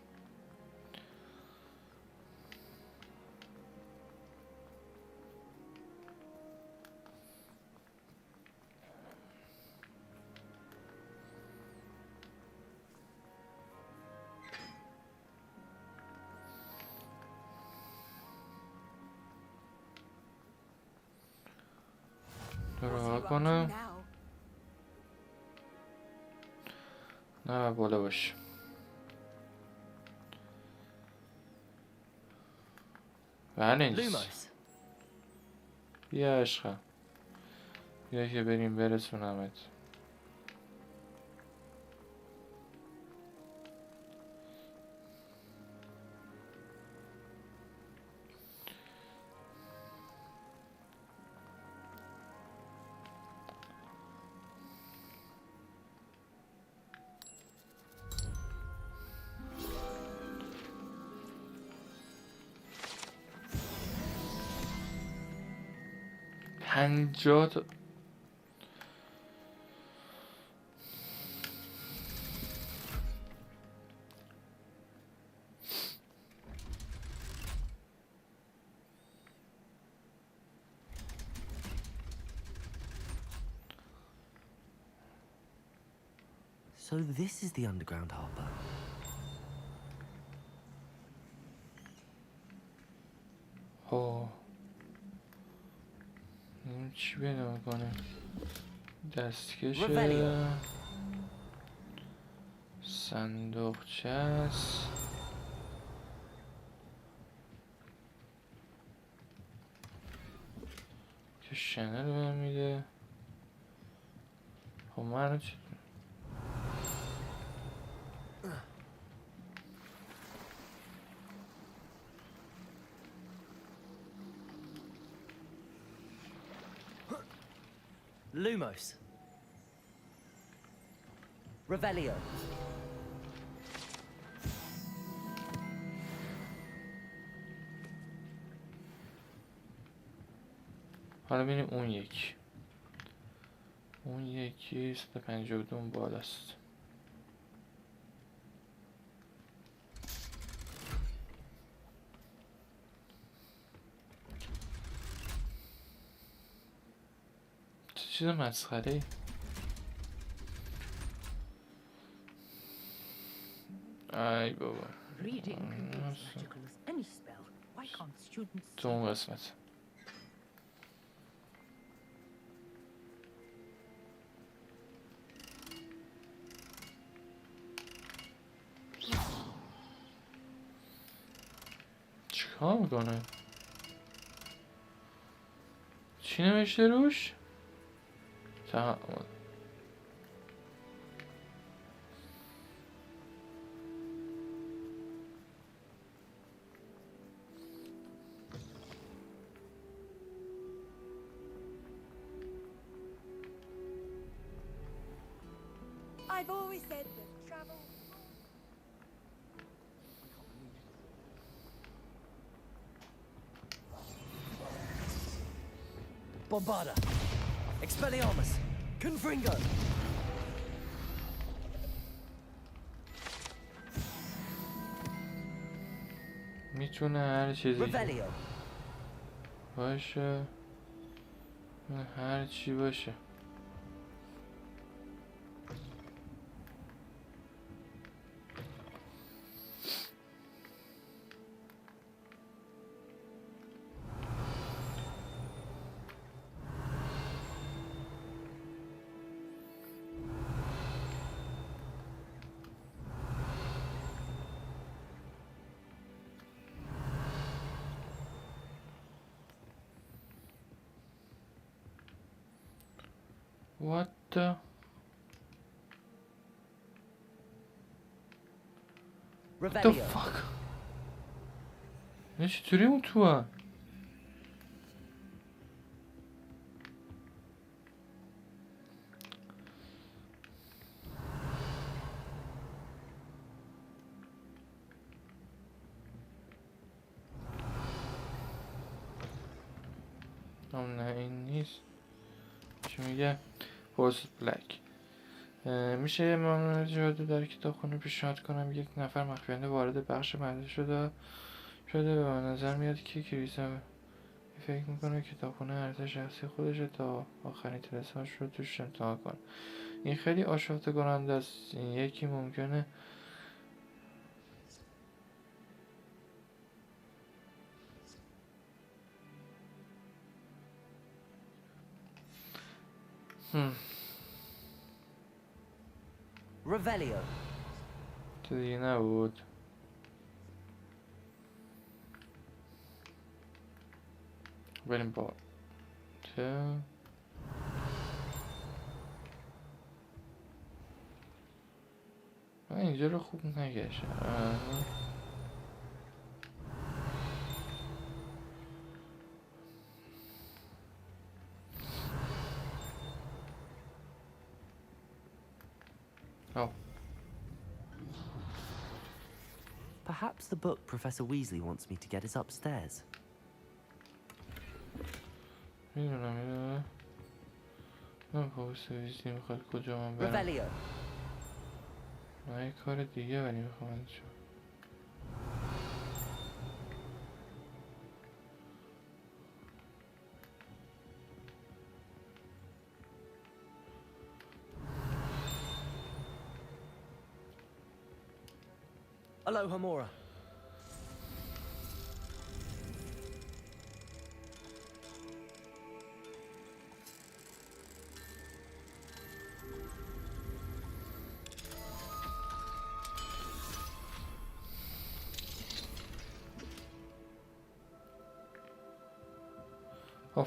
راه کنم. نه بالا باش. بله نیست. بیا عشقم. بیا که بریم برسونمت. پنجاه. So this is the underground harbor. چی پیدا میکنه؟ دستکش صندوقچه است. شنل بهم میده. خب من چی؟ Lumos. Revelio. حالا ببینیم اون یکی. اون یکی 152 اون بالاست. چه چیز مسخره ای. ای بابا. Reading can be as magical as any spell. Why can't students see? تو اون قسمت. چیکار میکنه؟ چی نوشته روش؟ تعامل. I've always said that travel. Bombarda. Expelliarmus. Confringo. میتونه هر چیزی Revelio. باشه. هر چی باشه. What the fuck؟ نه چطوری اون تو هم؟ نه این نیست. چی میگه؟ هورس بلک. میشه یه ممنوع جاده در کتابخونه پیشنهاد کنم. یک نفر مخفیانه وارد بخش مدرسه شده و به نظر میاد که کریسا فکر میکنه کتابخونه ارزش شخصی خودشه تا آخرین تلسماش رو توش امتحان کنه. این خیلی آشفته کننده است. این یکی ممکنه Revelio. تو دیگه نبود. بریم با من اینجا رو خوب نگشتم. Oh. Perhaps the book Professor Weasley wants me to get is upstairs. میدونم من پروفسور ویزلی میخواد کجا من برم. Revelio. من یه کار دیگه ولی میخوام انجام. Alohomora.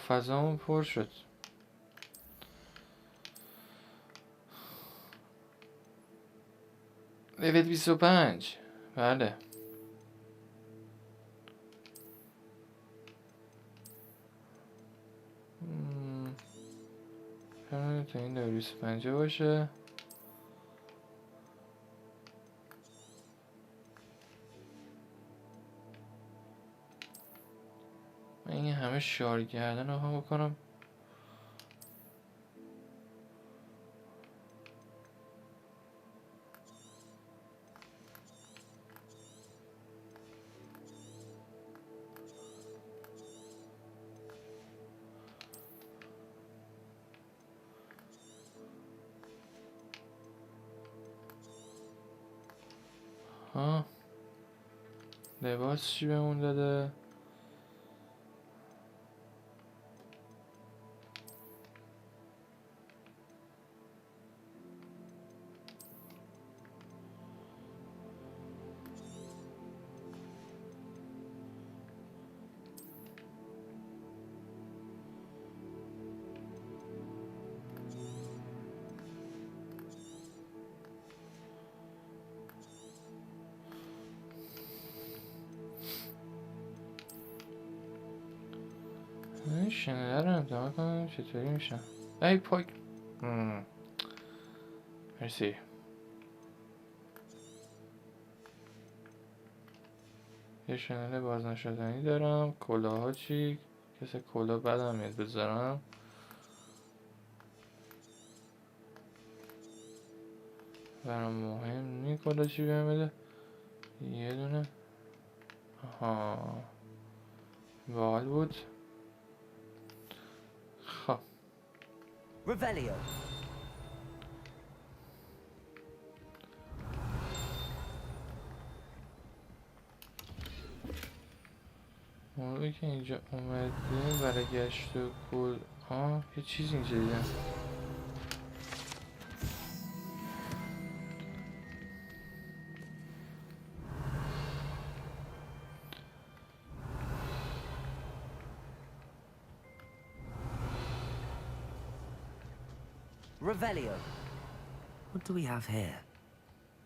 فضامون پر شد. لول 25. بله. تا این لول 25 باشه. من این همه شار گردن رو هم بکنم. لباس چی بهمون داده؟ شنیده رو امتحان کنم چطوری میشن. ای پاک. مرسی. یه شنل بازنشدنی دارم. کلاها چی؟ کسی کلاه بدم میاد بذارم. برام مهم نی کلاه چی بهم بده. یه دونه. آها باحال بود. خب Revelio. موقعی که اینجا اومدیم برای گشت و کل یه چیز اینجا دیدم. Revelio. What do we have here?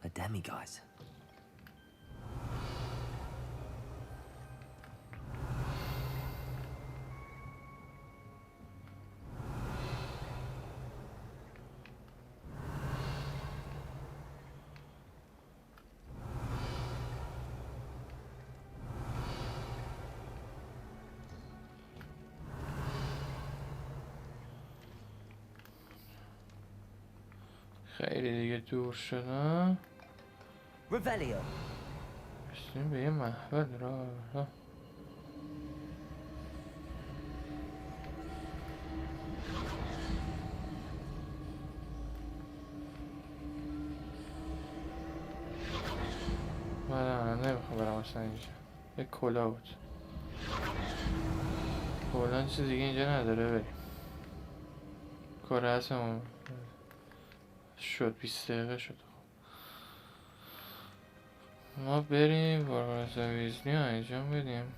A demiguise. خیلی دیگه دور شدم. Revelio. رسیدیم به یه محفل را. من نمیخوام برم اصلا اینجا. یه کلا بود. کلا چیز دیگه اینجا نداره بریم. کار هستمون شد 20 دقیقه شد. ما بریم وارد ویزنی رو انجام بدیم.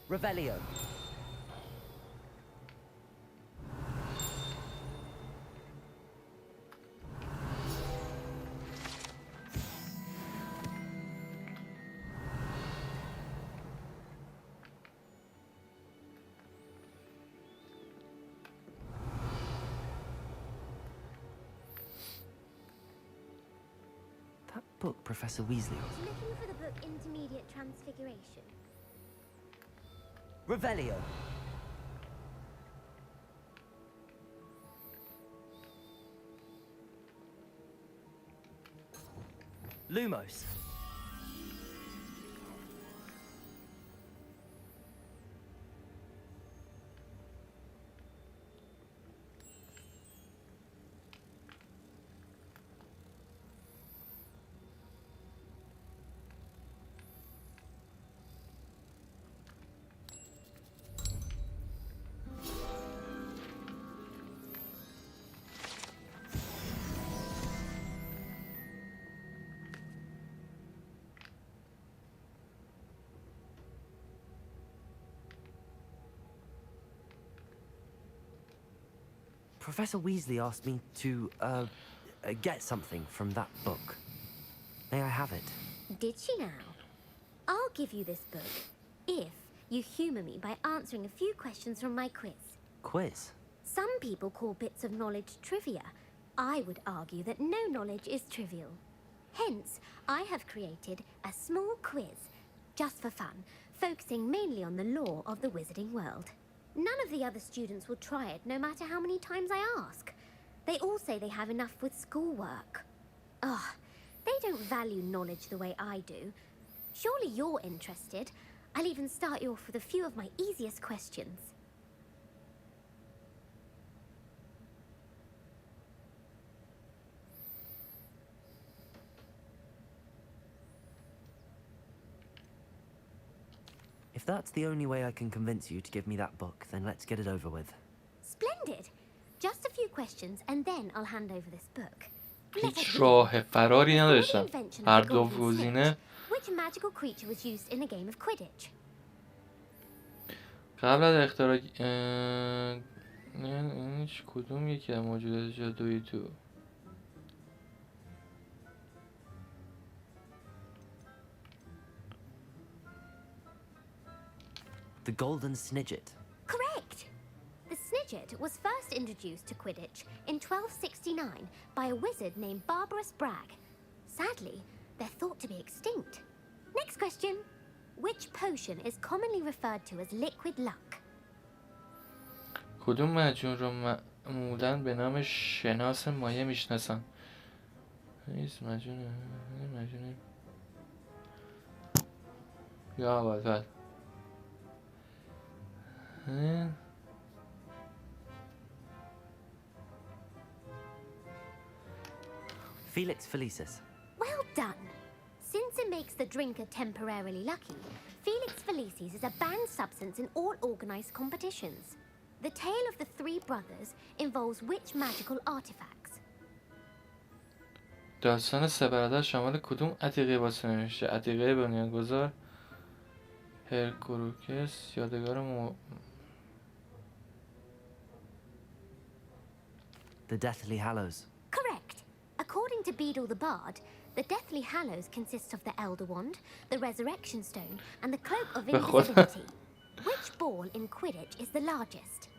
Revelio. That book Professor Weasley was. Looking for the book Intermediate Transfiguration. Revelio. Lumos. Professor Weasley asked me to, get something from that book. May I have it? Did she now? I'll give you this book if you humour me by answering a few questions from my quiz. Quiz? Some people call bits of knowledge trivia. I would argue that no knowledge is trivial. Hence, I have created a small quiz, just for fun, focusing mainly on the lore of the wizarding world. None of the other students will try it, no matter how many times I ask. They all say they have enough with schoolwork. Ugh, they don't value knowledge the way I do. Surely you're interested. I'll even start you off with a few of my easiest questions. If that's the only way I can convince you to give me that book, then let's get it over with. Splendid! Just a few questions and then I'll hand over this book. هیچ راه فراری نداشتم. هر دو گزینه Which magical creature was used in the game of Quidditch? قبل از اختراع این هیچ کدوم یکی از موجودات جادویی تو The Golden Snidget. Correct! The Snidget was first introduced to Quidditch in 1269 by a wizard named Barbarous Bragg. Sadly, they're thought to be extinct. Next question. Which potion is commonly referred to as liquid luck? کدوم مجون رو معمولاً به نام شناس مایه میشناسن؟ نیست مجونه یا اول Felix Felicis. Well done. Since it makes the drinker temporarily lucky, Felix Felicis is a banned substance in all organized competitions. The tale of the three brothers involves which magical artifacts? داستان سه برادر شامل کدوم عتیقه واسه نمیشه؟ عتیقه بنیانگذار، هرکروکس، یادگار The Deathly Hallows. Correct. According to Beedle the Bard, the Deathly Hallows consists of the Elder Wand, the Resurrection Stone, and the Cloak of Invisibility. Which ball in Quidditch is the largest?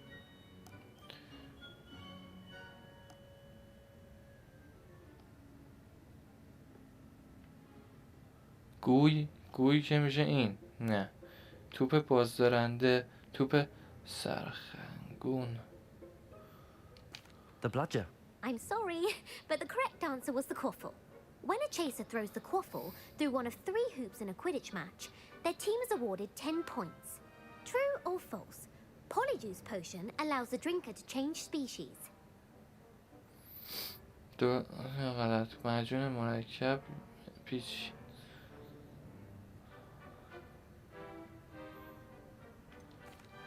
گوی که میشه این. نه. توپ بازدارنده، توپ سرخنگون. The Bludger. I'm sorry, but the correct answer was the quaffle. When a chaser throws the quaffle through one of 3 hoops in a Quidditch match, their team is awarded 10 points. True or false? Polyjuice potion allows the drinker to change species. غلط. مجون مرکب پیچ.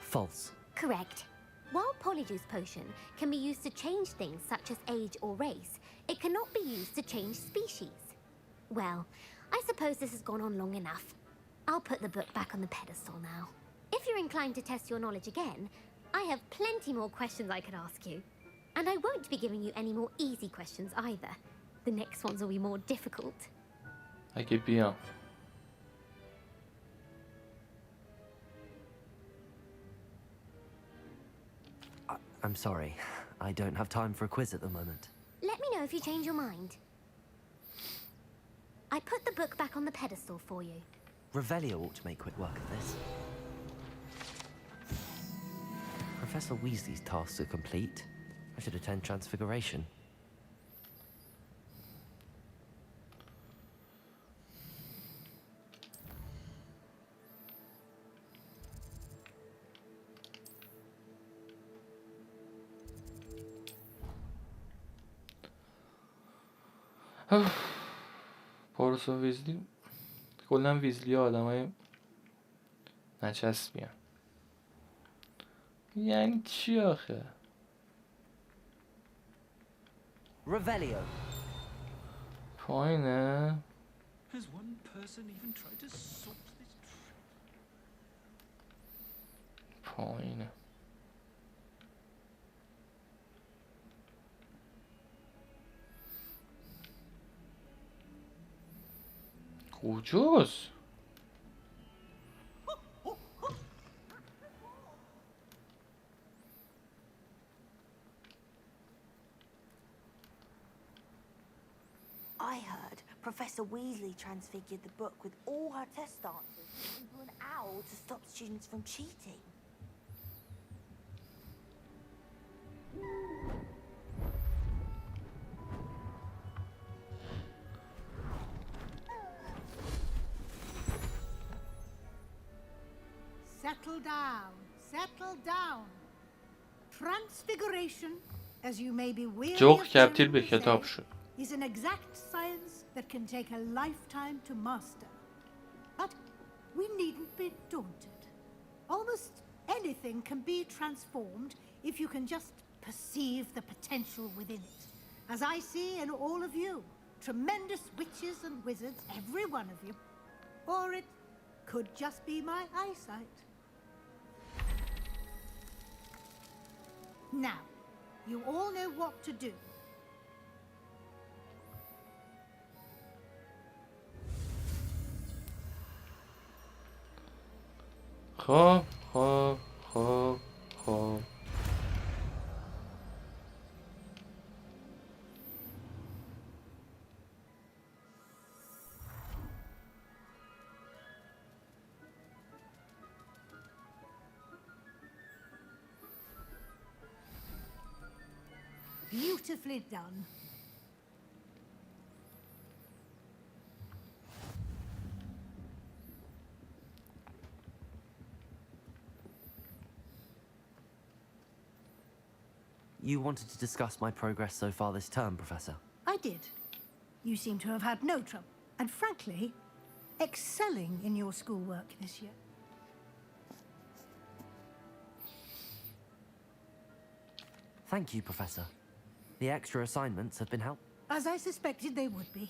False. Correct. While Polyjuice potion can be used to change things such as age or race, it cannot be used to change species. Well, I suppose this has gone on long enough. I'll put the book back on the pedestal now. If you're inclined to test your knowledge again, I have plenty more questions I could ask you. And I won't be giving you any more easy questions either. The next ones will be more difficult. اگه بیام. I'm sorry. I don't have time for a quiz at the moment. Let me know if you change your mind. I put the book back on the pedestal for you. Revelio ought to make quick work of this. Professor Weasley's tasks are complete. I should attend Transfiguration. پارس و ویزلی کلا ویزلی ها آدم های نچسبی هم. یعنی چی آخه؟ Revelio. پایینه؟ Has one person even tried to sort this پایینه. کجاست؟ I heard Professor Weasley transfigured the book with all her test answers into an owl to stop students from cheating. Settle down. Settle down. Transfiguration, as you may be weary جوق of تبدیل به hearing me کتاب say, شد. is an exact science that can take a lifetime to master. But we needn't be daunted. Almost anything can be transformed if you can just perceive the potential within it. As I see in all of you, tremendous witches and wizards, every one of you. Or it could just be my eyesight. Now, you all know what to do. خب. Beautifully done. You wanted to discuss my progress so far this term, Professor? I did. You seem to have had no trouble, and frankly, excelling in your schoolwork this year. Thank you, Professor. The extra assignments have been helpful. As I suspected they would be.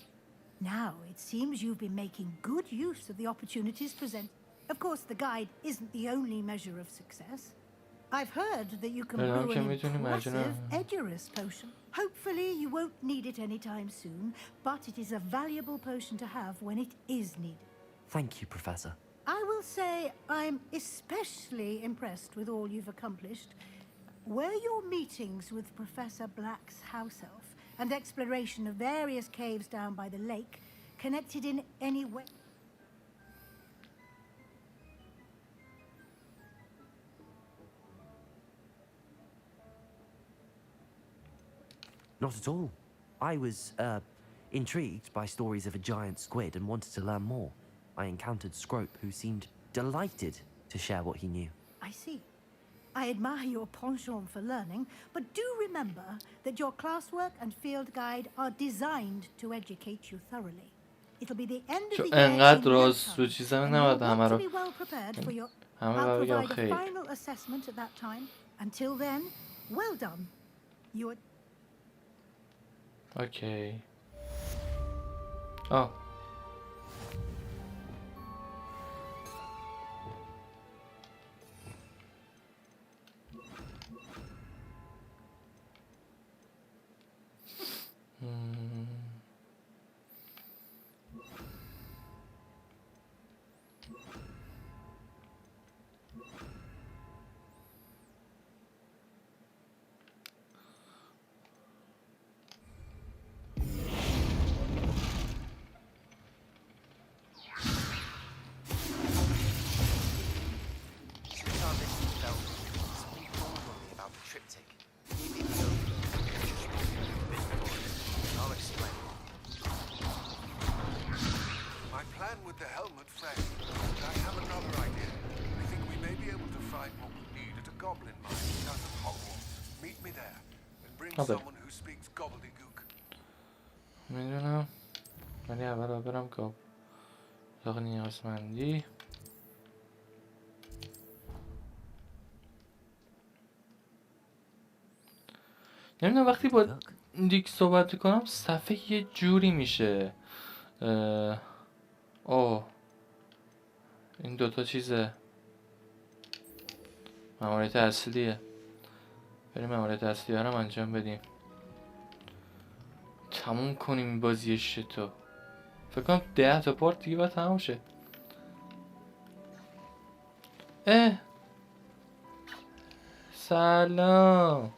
Now, it seems you've been making good use of the opportunities presented. Of course, the guide isn't the only measure of success. I've heard that you can brew an impressive Edurus potion. Hopefully, you won't need it anytime soon, but it is a valuable potion to have when it is needed. Thank you, Professor. I will say I'm especially impressed with all you've accomplished. Were your meetings with Professor Black's house elf and exploration of various caves down by the lake connected in any way? Not at all. I was, intrigued by stories of a giant squid and wanted to learn more. I encountered Scrope, who seemed delighted to share what he knew. I see. I admire your penchant for learning, but do remember that your classwork and field guide are designed to educate you thoroughly. It'll be the end of the year انقدر in no راست time, رو چیزا and نباید you'll همه want to رو be well prepared for your... همه I'll رو بگم provide a خیر. final assessment at that time. Until then, well done. You are... اوکی. آه. میدونم ولی اول باید برم گاب اتاق نیازمندی. نمیدونم وقتی با دیک صحبت کنم صفحه یه جوری میشه. اوه این دوتا چیزه ماموریت اصلیه. بریم ماموریت اصلی ها رو انجام بدیم تموم کنیم این بازی شتو. فکر کنم 10 تا پارت دیگه باید تموم شه. سلام.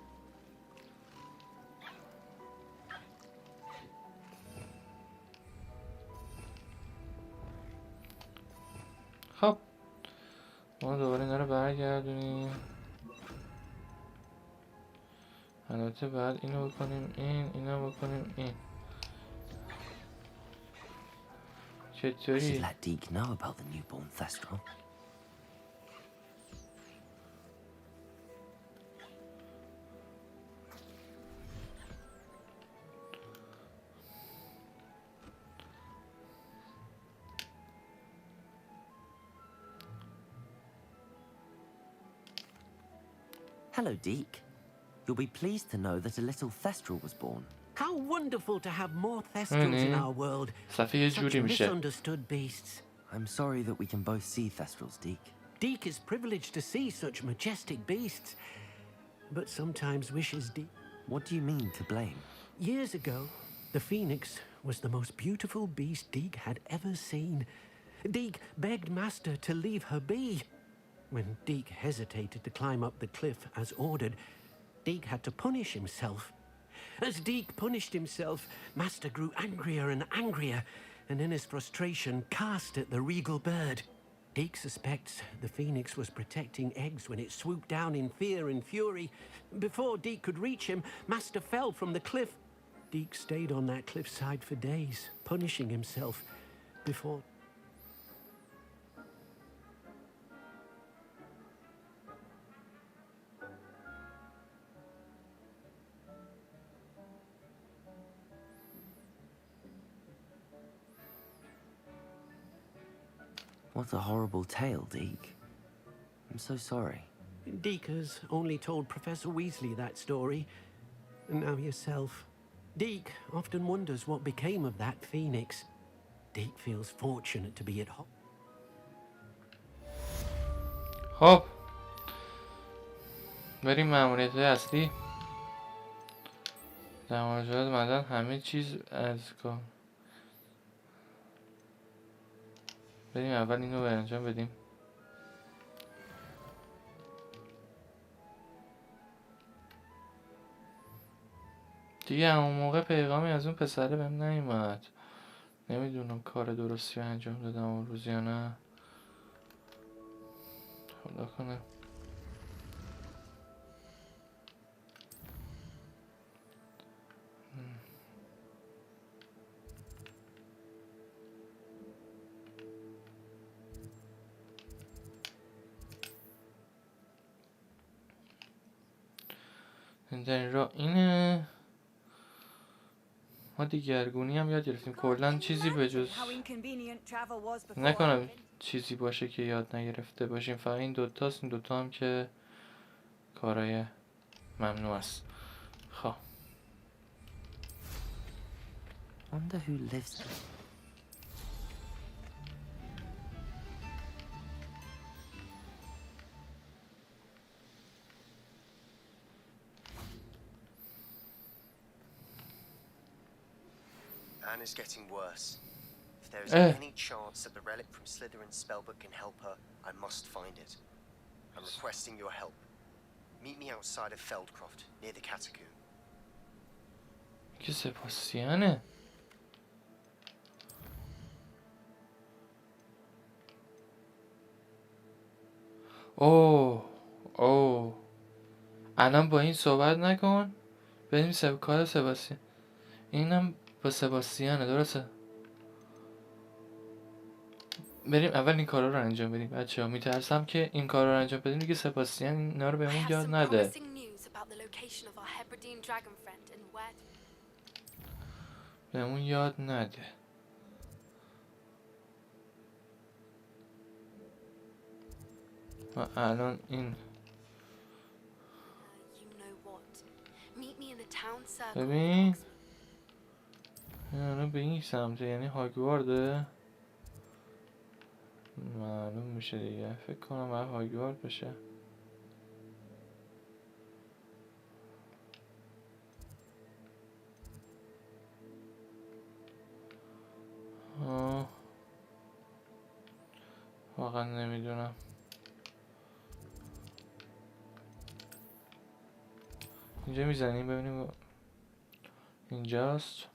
خب ما دوباره اینا رو برگردونیم. البته بعد اینو بکنیم اینو بکنیم این. چطوری؟ Let Deke know about the newborn Thestral. Hello, Deke. You'll be pleased to know that a little Thestral was born. How wonderful to have more Thestrals in our world. Such misunderstood beasts. I'm sorry that we can both see Thestrals, Deke. Deke is privileged to see such majestic beasts, but sometimes wishes Deke... What do you mean to blame? Years ago, the Phoenix was the most beautiful beast Deke had ever seen. Deke begged Master to leave her be. When Deke hesitated to climb up the cliff as ordered, Deke had to punish himself. As Deke punished himself, Master grew angrier and angrier, and in his frustration cast at the regal bird. Deke suspects the Phoenix was protecting eggs when it swooped down in fear and fury. Before Deke could reach him, Master fell from the cliff. Deke stayed on that cliffside for days, punishing himself before... What a horrible tale, Deke. I'm so sorry. Deke has only told Professor Weasley that story, and now yourself. Deke often wonders what became of that Phoenix. Deke feels fortunate to be at home. خب بریم ماموریت اصلی. در مواجهات مدن همه چیز از کار. بریم اول اینو به انجام بدیم. دیگه همون موقع پیغامی از اون پسره بهم نیومد. نمیدونم کار درستی رو انجام دادم اون روز یا نه. خدا کنه. در این راه اینه. ما دیگرگونی هم یاد گرفتیم. کلن چیزی به جز نکنم چیزی باشه که یاد نگرفته باشیم. فقط این دوتاست. این دوتا هم که کارای ممنوع است. خب Wonder who lives there. Anna's getting worse. If there is any chance that the relic from Slytherin's spellbook can help her, I must find it. I'm requesting your help. Meet me outside of Feldcroft, near the catacomb. که سپاسیانه. اوه الان با این صحبت نکن. بریم کار سباسیان. اینم با سباسیانه درسته. بریم اول این کارا رو انجام بدیم بچه‌ها. میترسم که این کارا رو انجام بدیم دیگه سباسیان اینا رو بهمون یاد نده. بهمون یاد نده. و الان این ببین الان به این سمته، یعنی هاگوارده. معلوم میشه دیگه. فکر کنم باید هاگوارد بشه. واقعا نمیدونم. اینجا میزنیم ببینیم. اینجاست.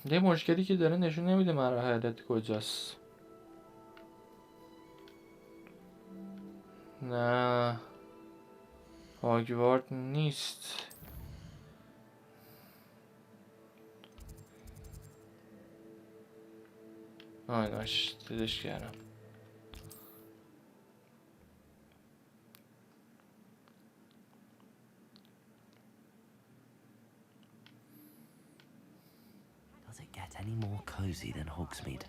یه مشکلی که داره نشون نمیده مراحلت کجاست. نه هاگوارد نیست. ناش دیدش کردم. Does it get any more cozy than Hogsmeade?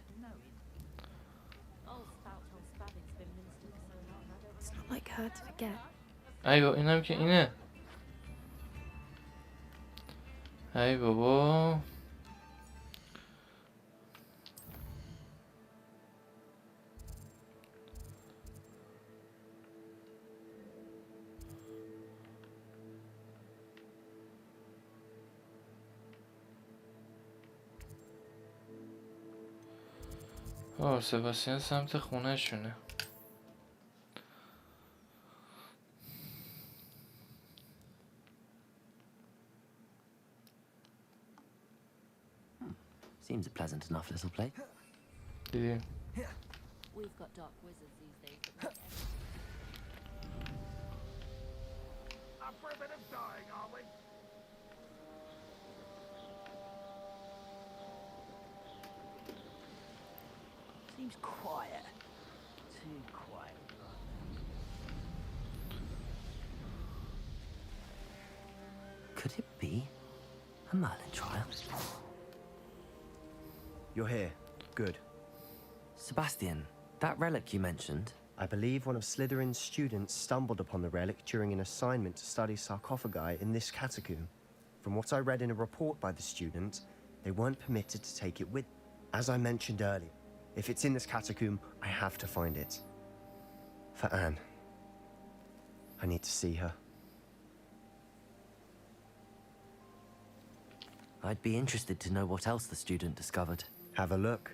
It's not like her to forget. ایوه اینم که اینه. ای بابا سباسیان سمت خونه شونه. Seems a pleasant enough little place. دیدیم. We've got dark wizards these days. Up for a bit of dying, are we? Seems quiet. Too quiet. Could it be a Merlin trial? You're here. Good. Sebastian, that relic you mentioned. I believe one of Slytherin's students stumbled upon the relic during an assignment to study sarcophagi in this catacomb. From what I read in a report by the student, they weren't permitted to take it with. As I mentioned earlier, if it's in this catacomb, I have to find it. For Anne. I need to see her. I'd be interested to know what else the student discovered. Have a look.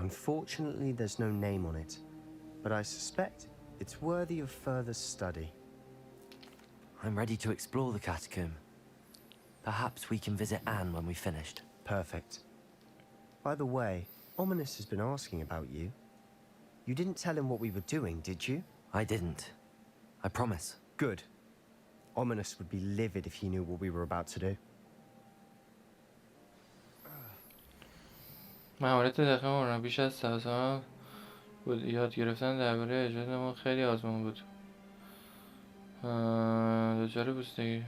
Unfortunately, there's no name on it, but I suspect it's worthy of further study. I'm ready to explore the catacomb. Perhaps we can visit Anne when we've finished. Perfect. By the way, Ominous has been asking about you. You didn't tell him what we were doing, did you? I didn't. I promise. Good. Ominous would be livid if he knew what we were about to do. مهارت دقیق ما بیش از 100 بود. یاد گرفتن درباره ایجاد ما خیلی آزمون بود. دچار پوستگی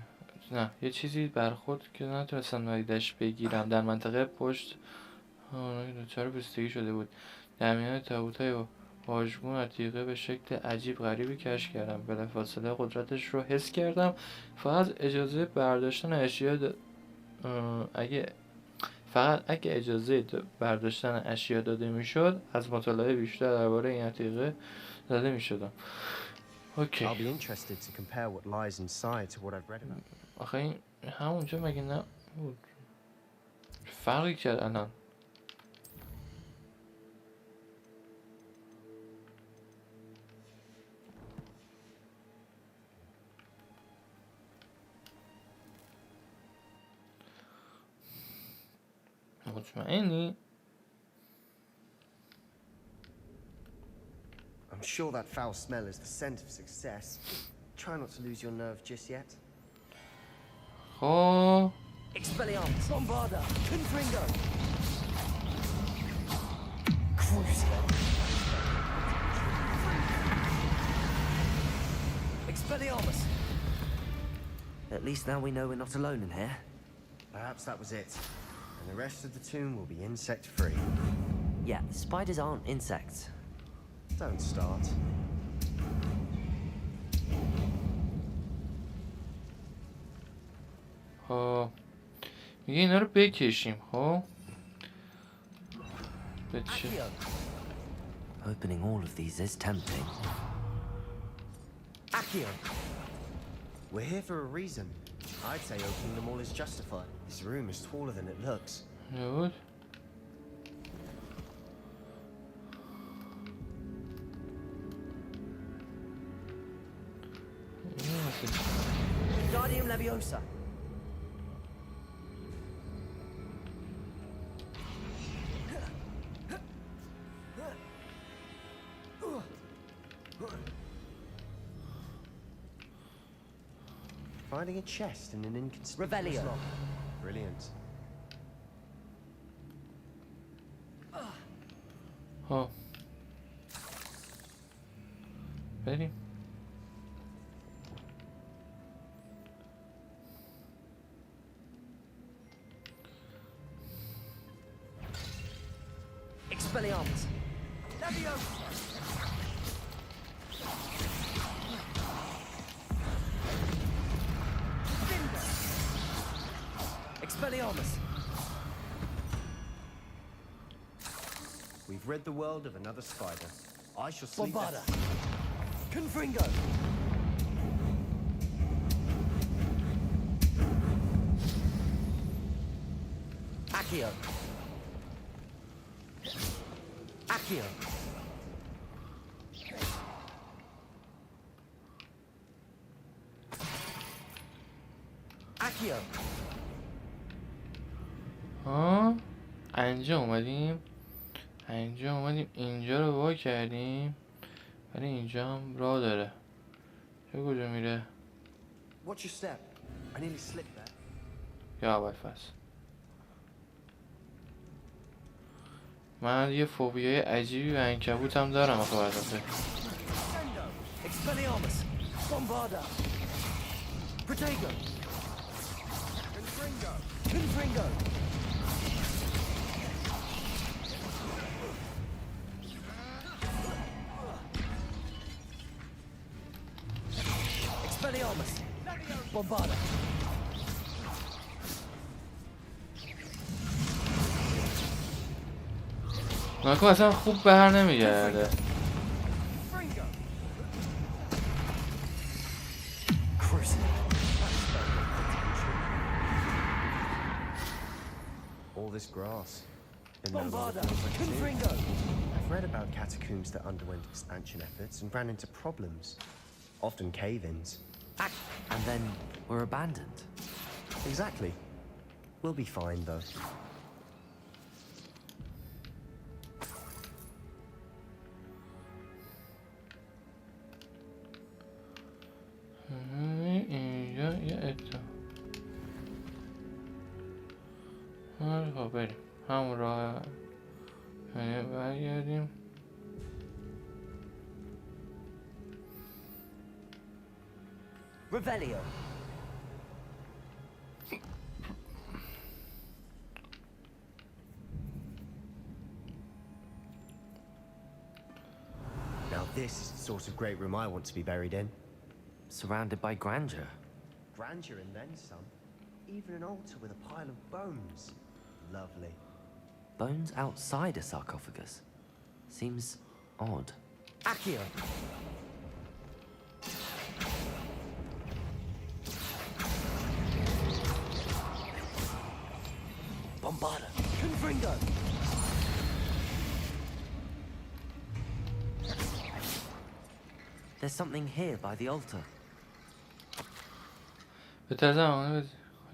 نه یه چیزی برخورد که نتونستم نادیدش بگیرم در منطقه پشت دچار پوستگی شده بود. در میان تابوت‌های واژگون و تیغه به شکل عجیب غریبی کشف کردم. بلافاصله قدرتش رو حس کردم. فقط اجازه برداشتن اشیا داده میشد از مطالعه بیشتر درباره این تیغه زده میشدم. اوکی. I'll be interested to compare what lies inside to what I've read about. آخه این همونجا مگه نه بود؟ فرقی کرد الان. مطمئنی؟ I'm sure that foul smell is the scent of success. Try not to lose your nerve just yet. خب Expelliarmus, Bombarda, Confringo. Crucio. Expelliarmus. At least now we know we're not alone in here. Perhaps that was it. And the rest of the tomb will be insect-free. Yeah, the spiders aren't insects. Don't start. خب میگه اینا رو بکشیم. خب به چه؟ Opening all of these is tempting. Accio! We're here for a reason. I'd say opening them all is justified. This room is taller than it looks. Ne بود؟ Guardium Leviosa. Finding a chest in an inconspicuous Revelio. lock. Brilliant. خب بریم. Expelliarmus. Leviosa. Expelliarmus. We've rid the world of another spider. I shall sleep. Bombarda. Confringo. Accio. Accio. Accio. ها اینجا اومدیم. اینجا رو وا کردیم، ولی اینجا هم راه داره. چه کجا میره؟ Watch your step. I nearly slipped there. یا اول فصل. من یه فوبیای عجیبی به عنکبوت هم دارم آخه البته. Expelliarmus. Bombarda. Protego. Confringo. Expelliarmus. Bombarda. ناکو اصلا خوب به هر نمیگرده. All this grass. Bombarda. Confringo. I've read about catacombs that underwent expansion efforts and ran into problems. Often cave-ins. And then were abandoned. Exactly. We'll be fine, though. اینجا یه اتفاق. خب بریم همون راه برگردیم. Revelio. Now this is the sort of great room I want to be buried in. Surrounded by grandeur. Grandeur and then some. Even an altar with a pile of bones. Lovely. Bones outside a sarcophagus. Seems odd. Accio. Bombarda. Confringo. There's something here by the altar. به طرز زمانه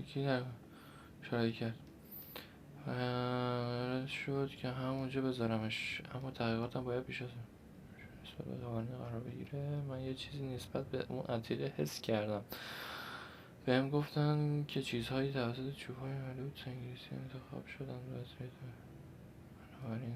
کی در اشاره کرد شد که همونجا بذارمش، اما تحقیقاتم باید پیش از نسبت به قوانین قرار بگیره. من یه چیزی نسبت به اون عتیقه حس کردم. بهم گفتن که چیزهایی توسط چوب‌های ملوت انگلیسی انتخاب شدن و از بنابراین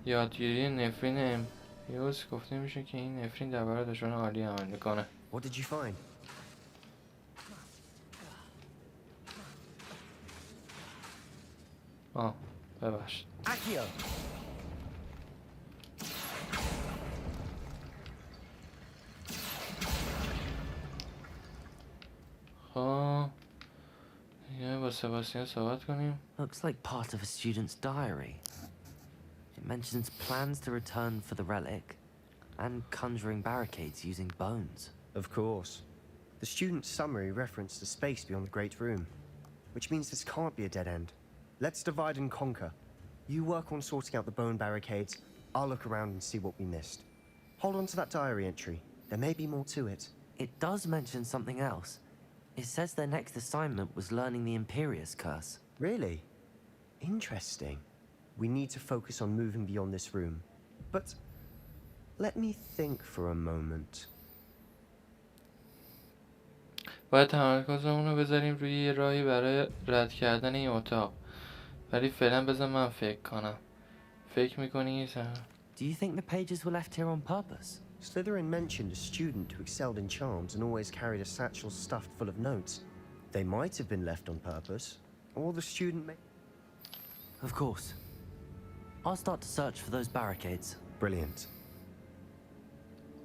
یادگیری نفرین امیوس گفته میشه که این نفرین در برابر دشمن عالی عمل میکنه. What did you find? ببخشید. Accio! یه با سباستین صحبت کنیم. Looks like part of a student's diary. It mentions plans to return for the relic and conjuring barricades using bones. Of course. The student's summary referenced a space beyond the Great Room, which means this can't be a dead end. Let's divide and conquer. You work on sorting out the bone barricades. I'll look around and see what we missed. Hold on to that diary entry. There may be more to it. It does mention something else. It says their next assignment was learning the Imperius curse. Really? Interesting. We need to focus on moving beyond this room. But let me think for a moment. باید تمرکزمون رو بذاریم روی یه راهی برای رد کردن این اتاق. ولی فعلا بذار من فکر کنم. فکر میکنی؟ Do you think the pages were left here on purpose? Slytherin mentioned a student who excelled in charms and always carried a satchel stuffed full of notes. They might have been left on purpose, or the student may... Of course. I'll start to search for those barricades. Brilliant.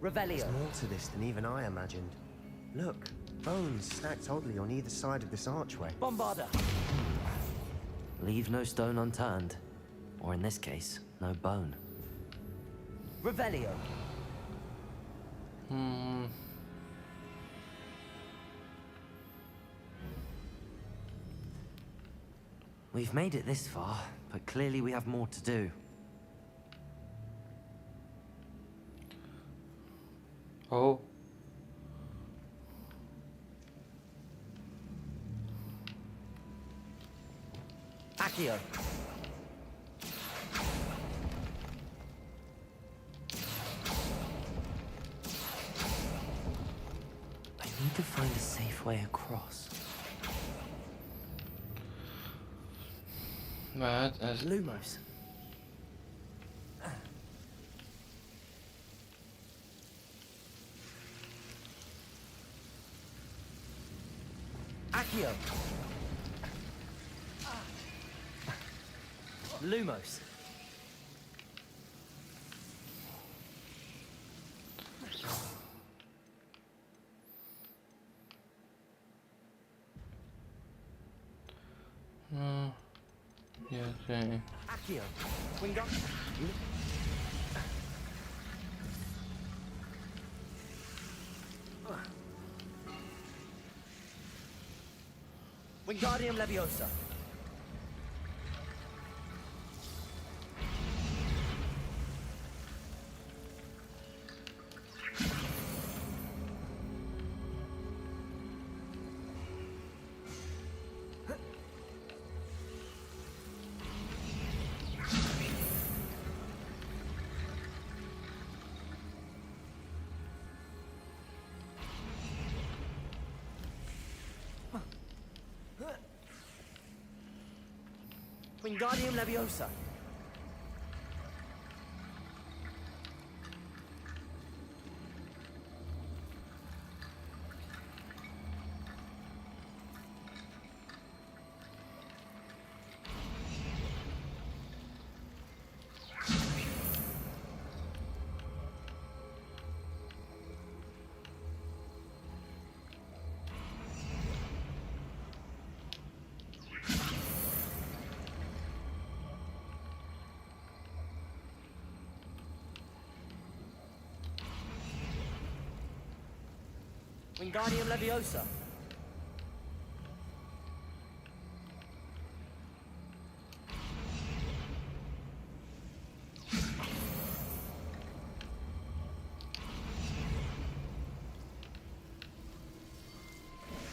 Revelio. There's more to this than even I imagined. Look, bones stacked oddly on either side of this archway. Bombarda! Leave no stone unturned. Or in this case, no bone. Revelio. We've made it this far, but clearly we have more to do. Oh. Accio. I need to find a safe way across. بعد از Lumos. Accio. Lumos. Okay. Accio. Wingardium. Wingardium Leviosa. Wingardium Leviosa. Wingardium Leviosa.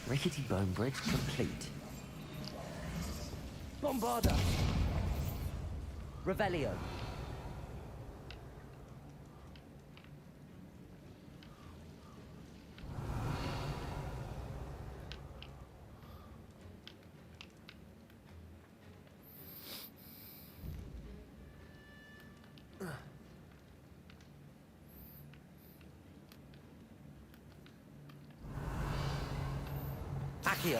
Rickety bone bridge complete. Bombarda. Revelio. Accio.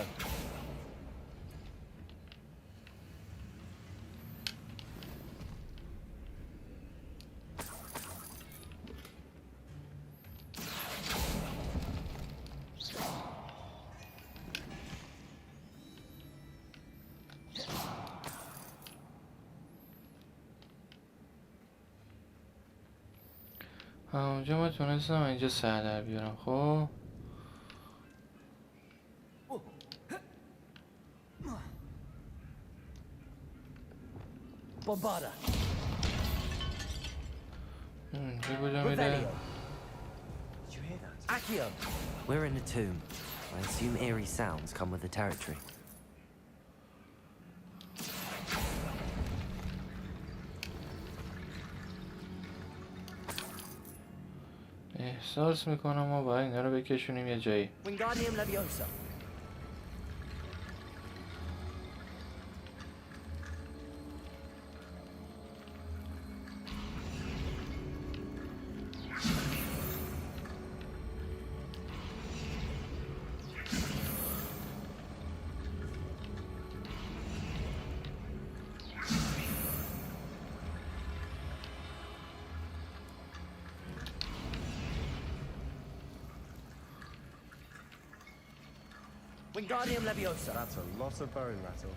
اونجا ما تونستم اینجا سر در بیارم. خب Bombarda. اینجا کجا میره؟ Accio. We're in a tomb. I assume eerie sounds come with the territory. احساس میکنم ما باید اینا رو بکشونیم یه جایی. Wingardium Leviosa. Wingardium Leviosa. That's a lot of bone rattle.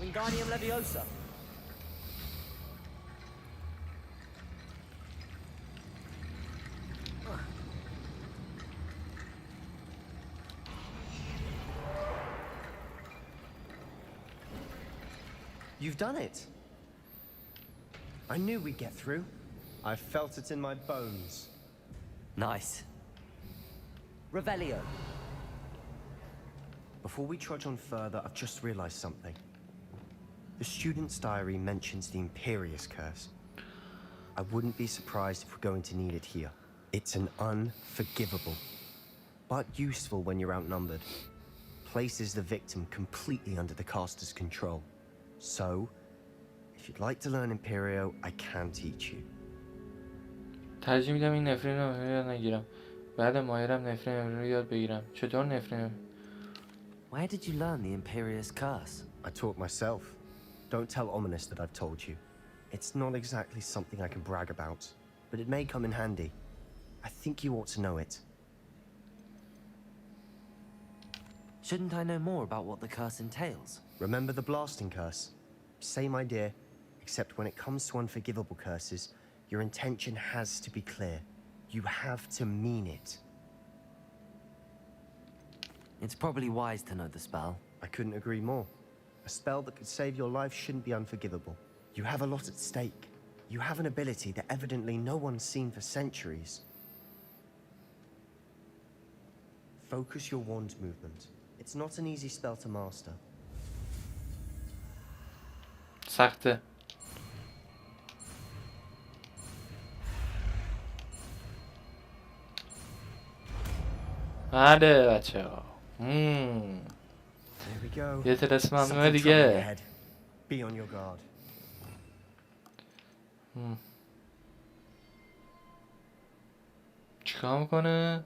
Wingardium Leviosa. You've done it. I knew we'd get through. I felt it in my bones. Nice. Revelio. Before we trudge on further, I've just realized something. The student's diary mentions the Imperious Curse. I wouldn't be surprised if we're going to need it here. It's an unforgivable, but useful when you're outnumbered. Places the victim completely under the caster's control. So, if you'd like to learn Imperio, I can teach you. ترجیح میدم این نفرین رو یاد نگیرم. بعد ماهرم نفرین رو یاد بگیرم. چطور نفرین؟ Where did you learn the Imperious Curse? I taught myself. Don't tell Ominous that I've told you. It's not exactly something I can brag about, but it may come in handy. I think you ought to know it. Shouldn't I know more about what the curse entails? Remember the blasting curse? Same idea, except when it comes to unforgivable curses, your intention has to be clear. You have to mean it. It's probably wise to know the spell. I couldn't agree more. A spell that could save your life shouldn't be unforgivable. You have a lot at stake. You have an ability that evidently no one's seen for centuries. Focus your wand movement. It's not an easy spell to master. سخته. بله بچه ها. There we go. یه تلسم ممنوعه Something troubling دیگه. ahead. Be on your guard. چیکار میکنه؟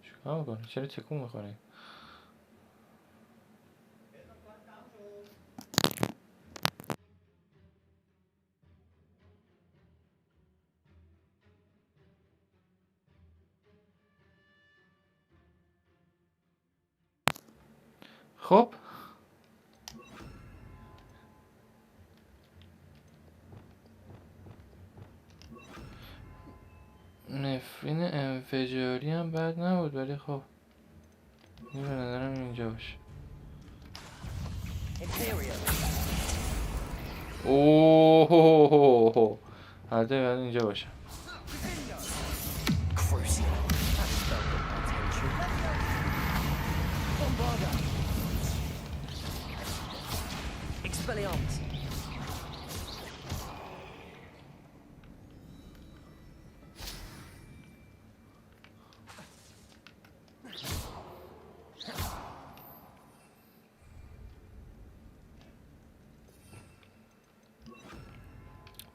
چیکار میکنه؟ چرا تکون میخوره؟ خب نفرین انفجاری هم بد نبود ولی خب این به نظرم اینجا باشه. اوه حتی باید اینجا باشه. Expelliarmus.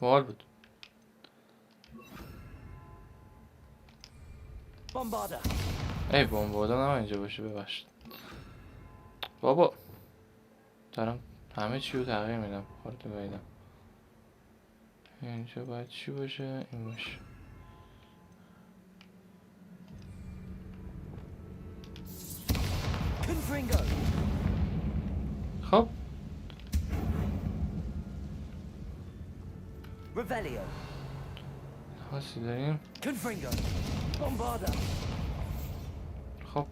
باحال بود. Bombarda. ای بمباردا نه اینجا باشه، ببخشید بابا، دارم همه چی رو تغییر میدم. خودتو ببینم اینجا باید چی باشه، این باشه. Confringo. خب Revelio. خاصی داریم. Confringo. Bombarda. خب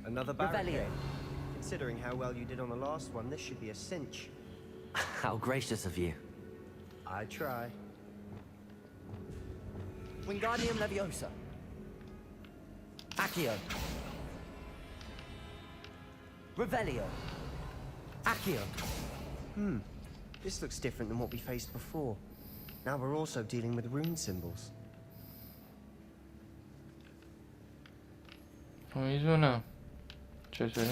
Another Revelio. barricade. Considering how well you did on the last one, this should be a cinch. How gracious of you. I try. Wingardium Leviosa. Accio. Revelio. Accio. This looks different than what we faced before. Now we're also dealing with rune symbols. میدونم چطوری.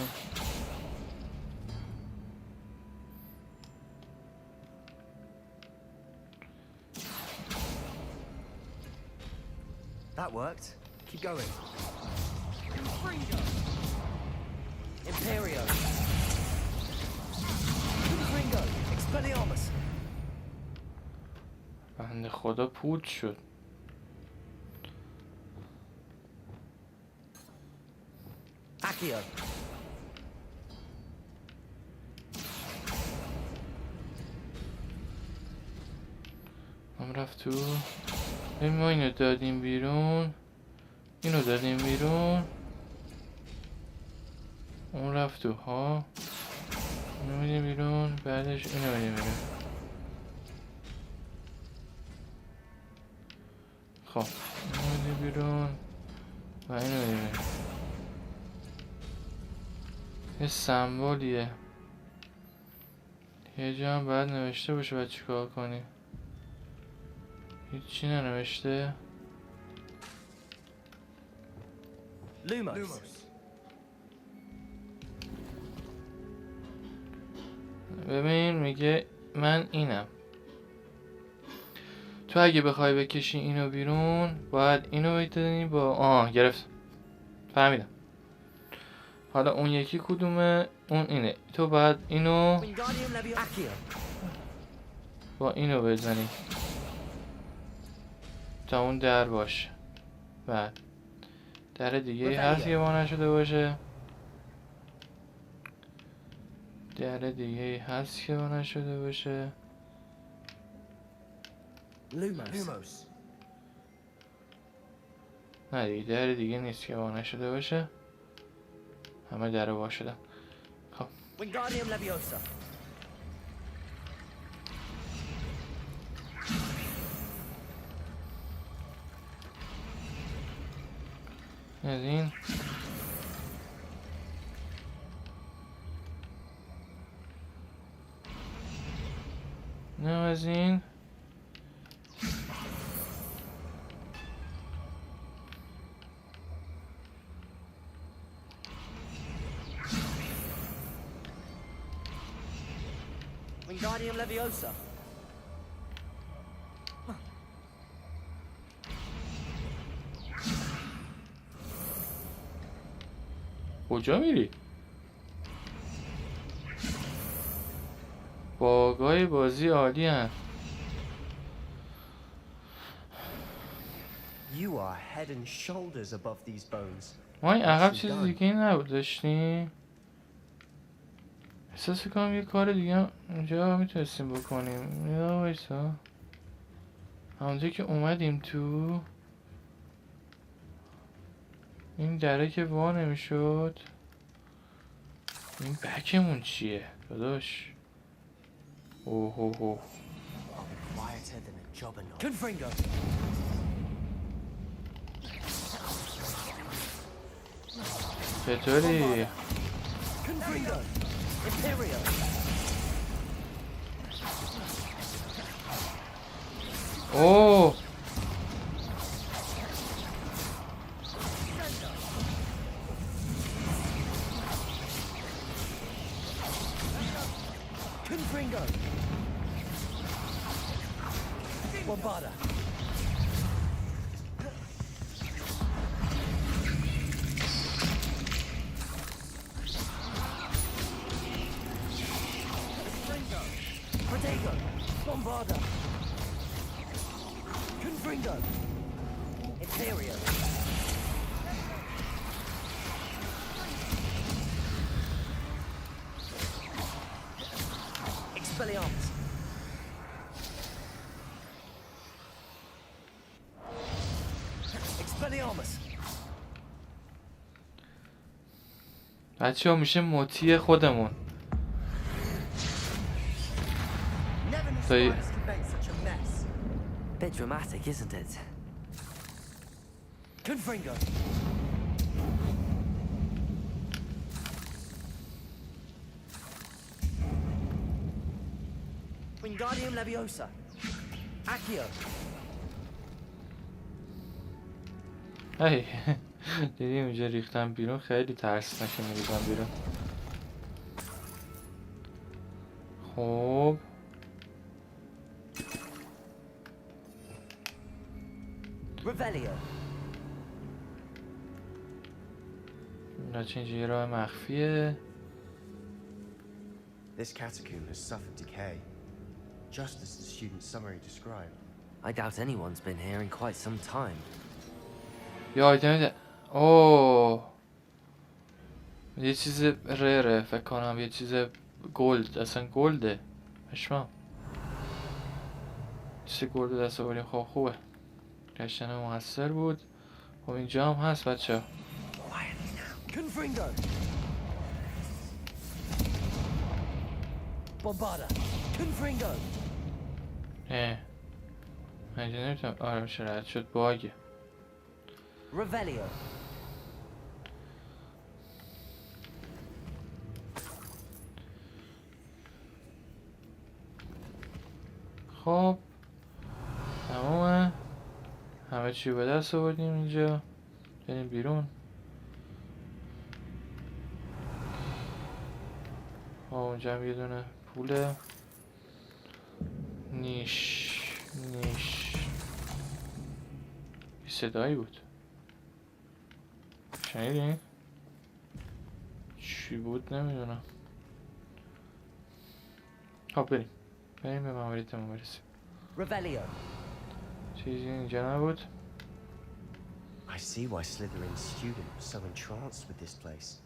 That worked. Keep going. Imperio. Confringo. Expelliarmus. بنده خدا پود شد. Accio. هم رفت تو. این ما اینو دادیم بیرون، اینو دادیم بیرون، اون رفت تو ها، اینو میدیم بیرون، بعدش اینو میدیم بیرون. خب اینو میدیم بیرون و اینو میدیم بیرون. یه سمبولیه، یه جا هم باید نوشته باشه. باید چیکار کنی؟ هیچی ننوشته. Lumos. ببین میگه من اینم. تو اگه بخوای بکشی اینو بیرون باید اینو بگذاری با گرفت. فهمیدم. حالا اون یکی کدومه؟ اون اینه. تو باید اینو با اینو بزنی تا اون در باشه. بعد در دیگه هست که وا نشده باشه. در دیگه هست که وا نشده باشه. Lumos. نه دیگه در دیگه نیست که وا نشده باشه. همه در وا شدن. خب Wingardium Leviosa. از این نه از این Wingardium Leviosa. کجا میری؟ باگای بازی عالی هن. You are head and shoulders above these bones. ما این عقب چیز دیگه ای نبود داشتیم؟ احساس کنم یه کار دیگه هم اینجا میتونستیم بکنیم. یا وایسا همونجا که اومدیم تو این دره که وا نمیشد. این بکمون چیه داداش؟ اوه اوه اوه Confringo. چطوری؟ Confringo. Imperio. اوه Confringo. Bombarda. Protego. Bombarda. Confringo. Imperio. Expelliarmus. Expelliarmus. بچه ها میشه موتی خودمون Never such a mess. Bit dramatic, isn't it? Confringo. Wingardium Leviosa. Accio. هی دیدیم اینجا ریختم بیرون خیلی ترسناکه میریزم بیرون خب Revelio. اینا چه اینجا یه راه مخفیه This catacomb has suffered decay, just as the student's summary described. I doubt anyone's been here in quite some time. یه آیتم اوه یه چیز ریره فکر کنم یه چیز گلد اصلا گلده پشمام چیز گلد دست آوریم خب خوبه گشتن موثر بود خب اینجا هم هست بچه ها Confringo. Bombarda. Confringo. من اینجا نمیتونم آره میشه رد شد باگه Revelio. خب تمامه همه چی به دست آوردیم اینجا بریم بیرون خب اونجا هم یه دونه پوله نیش یه صدایی بود شنیدین؟ چی بود نمیدونم خب بریم به ماموریتمون برسیم Revelio. چیزی اینجا نبود I see why Slytherin's student was so entranced with this place.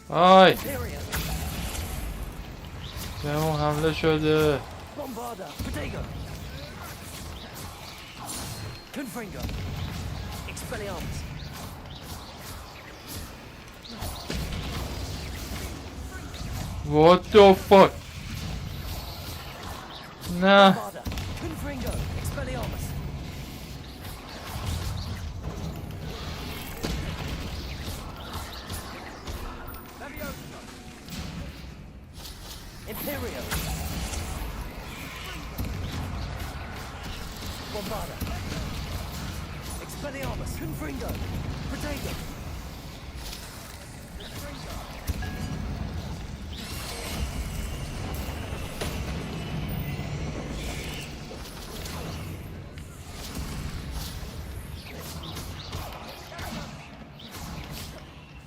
آی به اون حمله شده Bombarda. Protego. Confringo. Expelliarmus. What the fuck نه Bombarda. Confringo. Expelliarmus. Imperio. Bombarda. Expelliarmus. Confringo. Protego.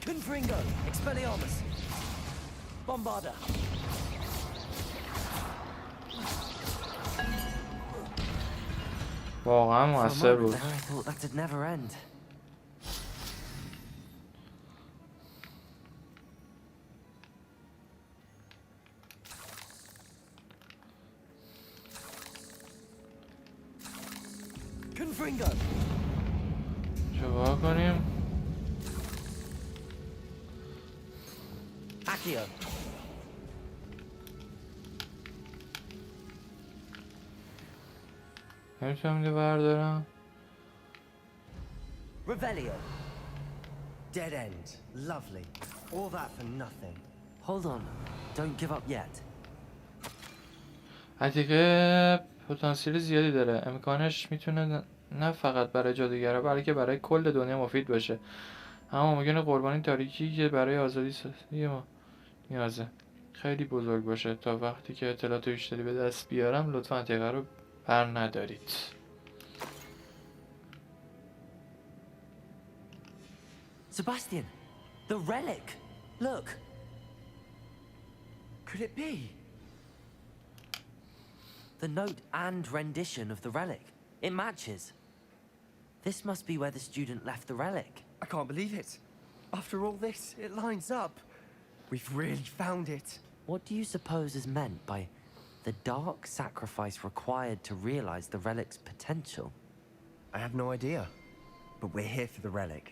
Confringo. Expelliarmus. Bombarda. واقعا موثر بود I thought that'd never end. Confringo. چه کنیم Accio. نمیتونم اینو بردارم Revelio. Dead end. Lovely. All that for nothing. Hold on. Don't give up yet. عتیقه پتانسیل زیادی داره. امکانش میتونه نه فقط برای جادوگرا بلکه برای کل دنیا مفید باشه. اما ممکنه قربانی تاریکی که برای آزادی سازی ما نیازه خیلی بزرگ باشه. تا وقتی که اطلاعات بیشتری به دست بیارم لطفا عتیقه رو بر ندارید. Sebastian, the relic. Look. Could it be? The note and rendition of the relic. It matches. This must be where the student left the relic. I can't believe it. After all this, it lines up. We've really found it. What do you suppose is meant by the dark sacrifice required to realize the relic's potential? I have no idea. But we're here for the relic.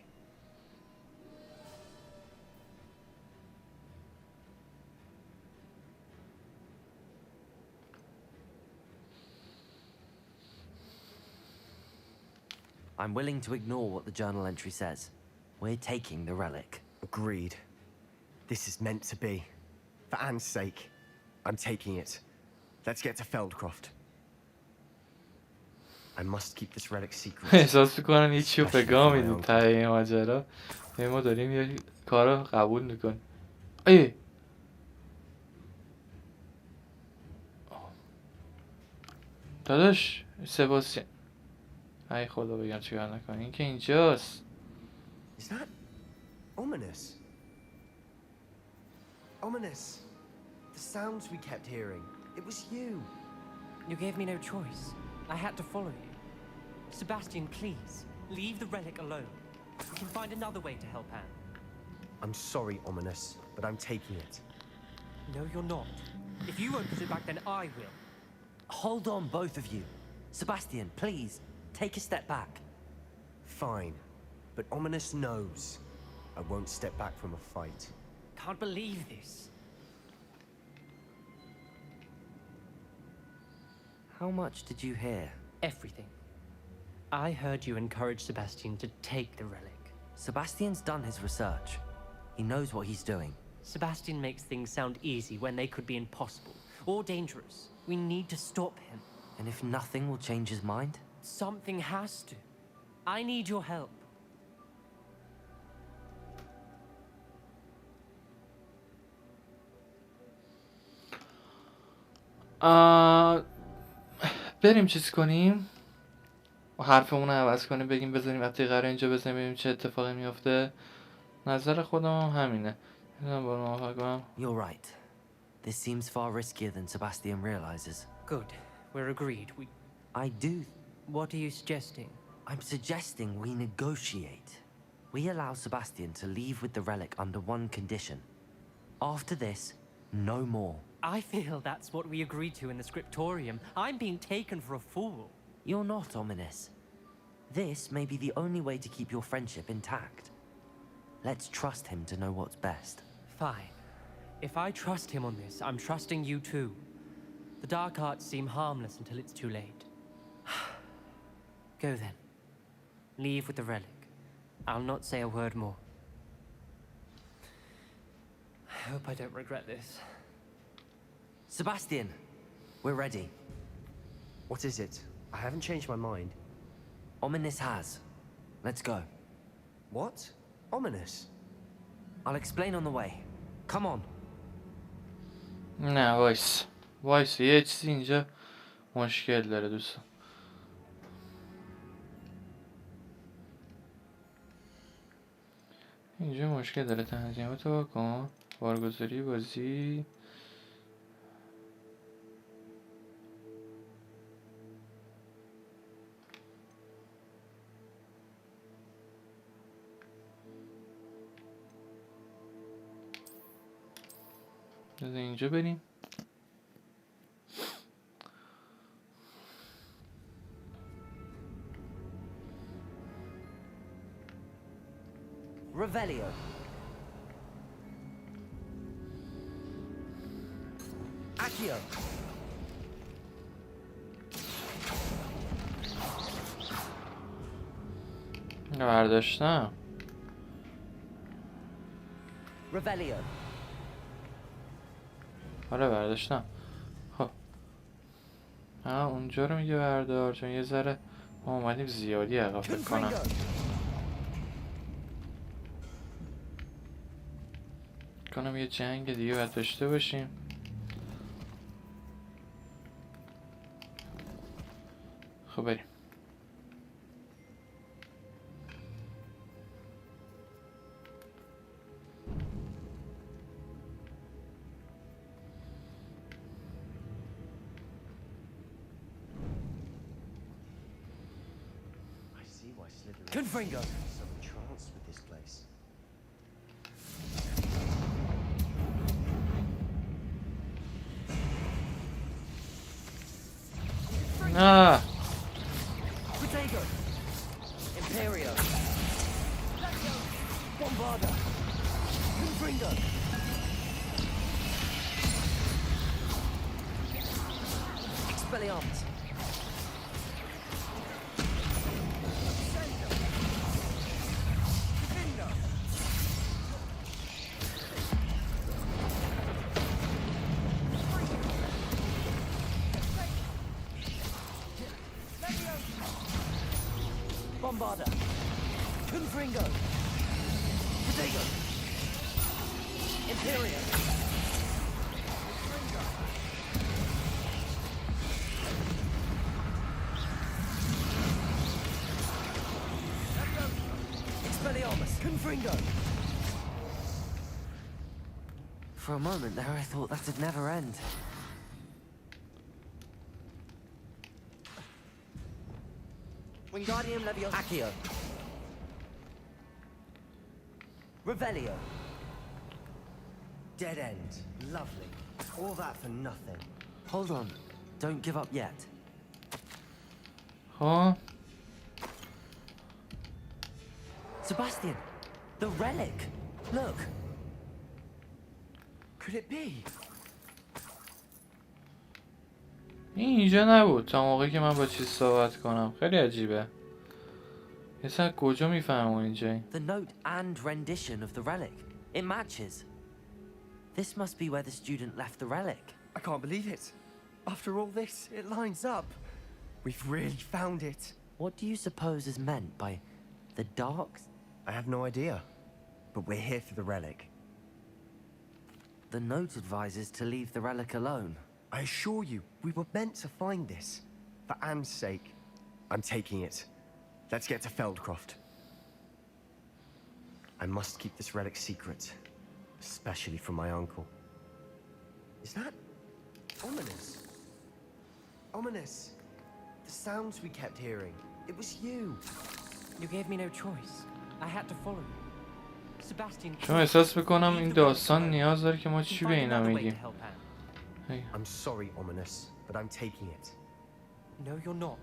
I'm willing to ignore what the journal entry says. We're taking the relic. Agreed. This is meant to be. For Anne's sake, I'm taking it. Let's get to Feldcroft. I must keep this relic secret. احساس میکنم یه چیو پگاه میدیم ته این ماجرا. ما داریم یه کارو قبول میکنیم. ای داداش سباسیان ای خدا بگم چیکار نکنی. این که اینجاست. Is that ominous? Ominous. The sounds we kept hearing. It was you. You gave me no choice. I had to follow you. Sebastian, please, leave the relic alone. We can find another way to help Anne. I'm sorry, Ominous, but I'm taking it. No, you're not. If you won't put it back, then I will. Hold on, both of you. Sebastian, please, take a step back. Fine, but Ominous knows I won't step back from a fight. Can't believe this. How much did you hear? Everything. I heard you encourage Sebastian to take the relic. Sebastian's done his research. He knows what he's doing. Sebastian makes things sound easy when they could be impossible or dangerous. We need to stop him. And if nothing will change his mind? Something has to. I need your help. بریم چیز کنیم و حرفمون رو عوض کنیم بگیم بذاریم عتیقه رو اینجا بزنیم ببینیم چه اتفاقی میفته. نظر خودم هم همینه. You're right. This seems far riskier than Sebastian realizes. Good. We're agreed. I do. What are you suggesting? I'm suggesting we negotiate. We allow Sebastian to leave with the relic under one condition. After this, no more. I feel that's what we agreed to in the scriptorium. I'm being taken for a fool. You're not, Ominous. This may be the only way to keep your friendship intact. Let's trust him to know what's best. Fine. If I trust him on this, I'm trusting you too. The dark arts seem harmless until it's too late. Go then. Leave with the relic. I'll not say a word more. I hope I don't regret this. Sebastian, we're ready. What is it? I haven't changed my mind. Ominous has. Let's go. What? Ominous? I'll explain on the way. Come on. نه وایس یه چیزی اینجا مشکل داره دوستان. اینجا مشکل داره. تنظیمات رو بکن. بارگذاری بازی از اینجا بریم. Revelio. Accio. برداشتم. Revelio. آره برداشتم. خب اونجا رو میگه بردار، چون یه ذره ما اومدیم زیادی عقب فکر کنم. کنم یه جنگ دیگه باید داشته باشیم. خب بریم. Confringo. So entranced with this place. Ah. Protego. Imperio. Bombarda. Confringo. Expelliarmus. Bombarda. Confringo. Protego. Imperio. Expelliarmus. Confringo. For a moment there, I thought that'd never end. Wingardium Leviosa. Accio. Revelio. Dead end. Lovely. All that for nothing. Hold on. Don't give up yet. Huh? Sebastian, the relic. Look. Could it be? این اینجا نبود تا موقعی که من با چیز صحبت کنم. خیلی عجیبه. مثلا کجا میفهمم اینجا؟ The note and rendition of the relic. It matches. This must be where the student left the relic. I can't believe it. After all this, it lines up. We've really found it. What do you suppose is meant by the dark? I have no idea. But we're here for the relic. The note advises to leave the relic alone. I assure you, we were meant to find this. For Anne's sake. I'm taking it. Let's get to Feldcroft. I must keep this relic secret. Especially from my uncle. Is that ominous? Ominous. The sounds we kept hearing. It was you. You gave me no choice. I had to follow you. Sebastian. چون احساس میکنم این داستان نیاز داره که ما چی به اینا میگیم. I'm sorry, Ominous, but I'm taking it. No, you're not.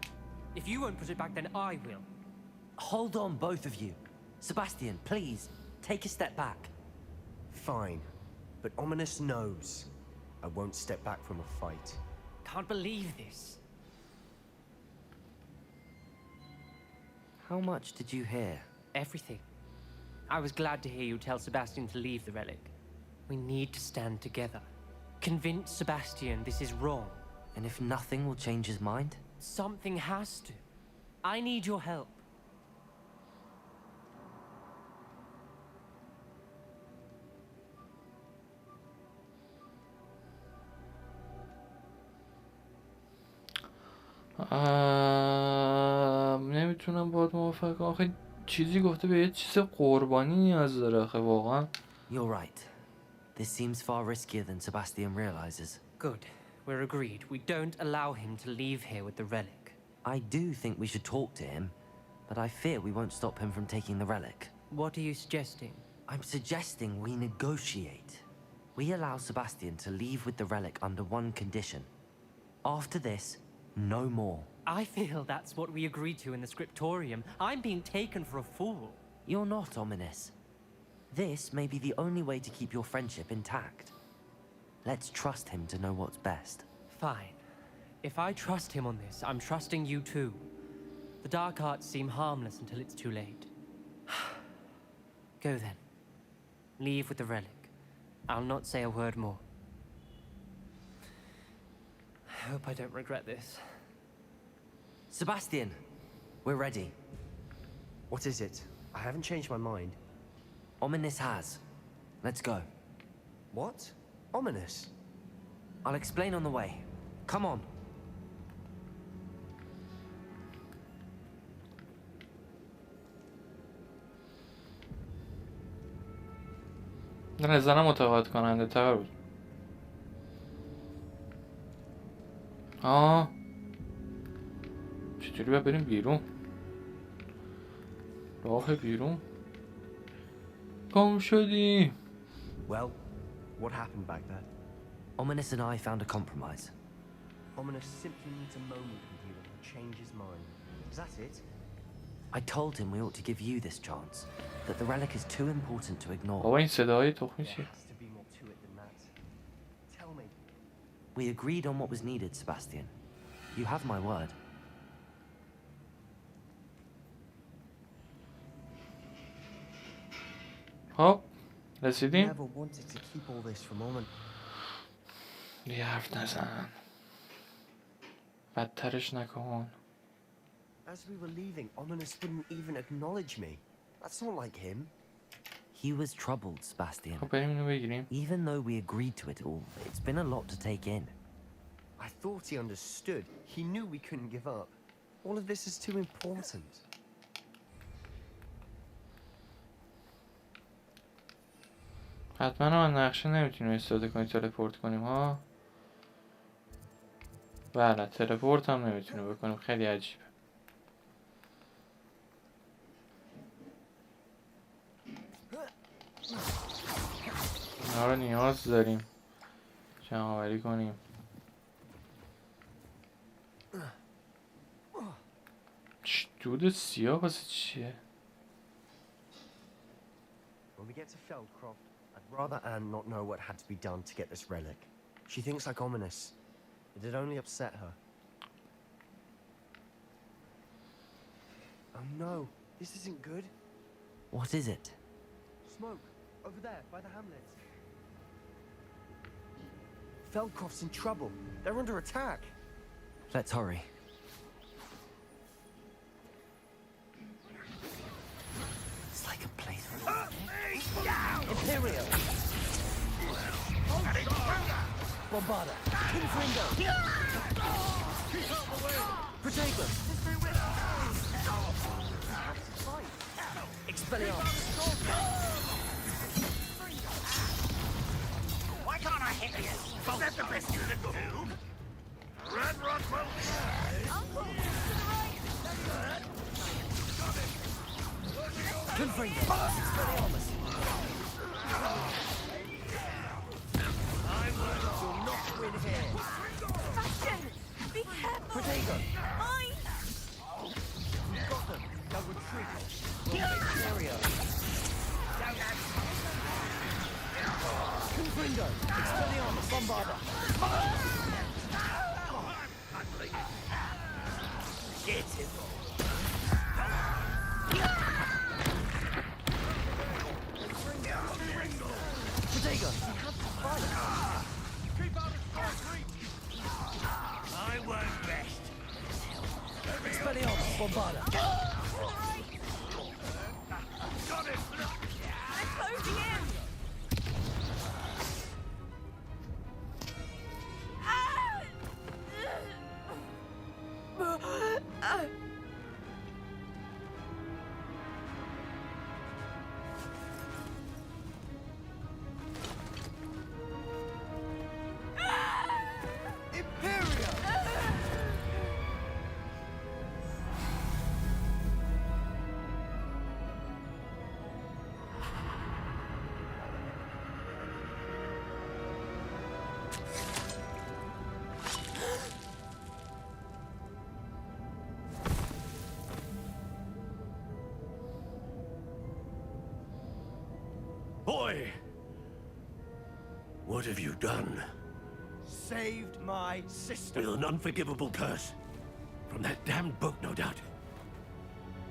If you won't put it back, then I will. Hold on, both of you. Sebastian, please, take a step back. Fine, but Ominous knows I won't step back from a fight. Can't believe this. How much did you hear? Everything. I was glad to hear you tell Sebastian to leave the relic. We need to stand together. Convince Sebastian this is wrong. And if nothing will change his mind? Something has to. I need your help. نمیتونم باهات موافقم. آخه چیزی گفته به یه چیز قربانی نیاز داره. آخه واقعا. You're right. This seems far riskier than Sebastian realizes. Good. We're agreed. We don't allow him to leave here with the relic. I do think we should talk to him, but I fear we won't stop him from taking the relic. What are you suggesting? I'm suggesting we negotiate. We allow Sebastian to leave with the relic under one condition. After this, no more. I feel that's what we agreed to in the scriptorium. I'm being taken for a fool. You're not, Ominous. This may be the only way to keep your friendship intact. Let's trust him to know what's best. Fine. If I trust him on this, I'm trusting you too. The dark arts seem harmless until it's too late. Go then. Leave with the relic. I'll not say a word more. hope I don't regret this. Sebastian, we're ready. What is it? I haven't changed my mind. Ominous has. Let's go. What? Ominous? I'll explain on the way. Come on. نظرم متقاعد کننده تر بود. چطوری باید بریم بیرون؟ راه بیرون؟ گم شدیم. Well, what happened back there? Ominous and I found a compromise. Ominous simply needs a moment with you and he'll change his mind. Is that it? I told him we ought to give you this chance. That the relic is too important to ignore. بابا این صدای تخمی چیه؟ There has to be more to it than that. Tell me. We agreed on what was needed, Sebastian. You have my word. خب I رسیدیم؟ never wanted to keep all this from Omin. یه حرف نزن. بدترش نکن. As we were leaving, Ominous wouldn't even acknowledge me. That's not like him. He was troubled, Sebastian. خب بریم اینو بگیریم. Even though we agreed to it all, it's been a lot to take in. I thought he understood. He knew we couldn't give up. All of this is too important. حتما من نقشه نمیتونیم استفاده کنیم تلپورت کنیم ها. بله تلپورت هم نمیتونیم بکنیم. خیلی عجیبه. اینا رو نیاز داریم جمع آوری کنیم. دود سیاه واسه چیه؟ When we get to Feldcroft, I'd rather Anne not know what had to be done to get this relic. She thinks like Ominous. It'd only upset her. Oh no, this isn't good. What is it? Smoke, over there, by the hamlet. Feldcroft's in trouble. They're under attack. Let's hurry. It's like a place for Imperial! Bombarda! Infringo! Protagon! Expelliarmus! Why can't I hit you? Is that the best you can do? Red Rock will Confringo! Expelliarmus! I will not win here! Sebastian! Be careful! Protagon! Mine! You've got them! They'll retreat! We'll make scenario! Confringo! Expelliarmus! Bombarda! Get him! Protagon! We have to fight! keep out of close reach. I won't rest. Expelliarmus! Bombarda! Got him. They're closing in! Boy! What have you done? Saved my sister! With an unforgivable curse. From that damned book, no doubt.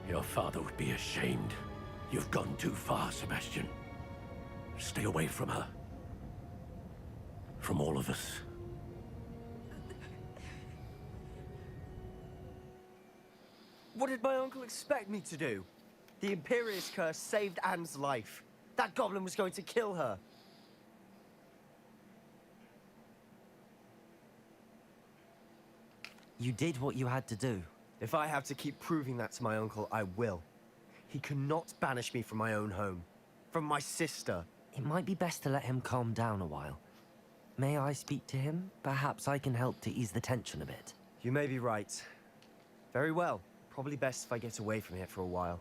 Your father would be ashamed. You've gone too far, Sebastian. Stay away from her. From all of us. What did my uncle expect me to do? The Imperious curse saved Anne's life. That goblin was going to kill her. You did what you had to do. If I have to keep proving that to my uncle, I will. He cannot banish me from my own home. From my sister. It might be best to let him calm down a while. May I speak to him? Perhaps I can help to ease the tension a bit. You may be right. Very well. Probably best if I get away from here for a while.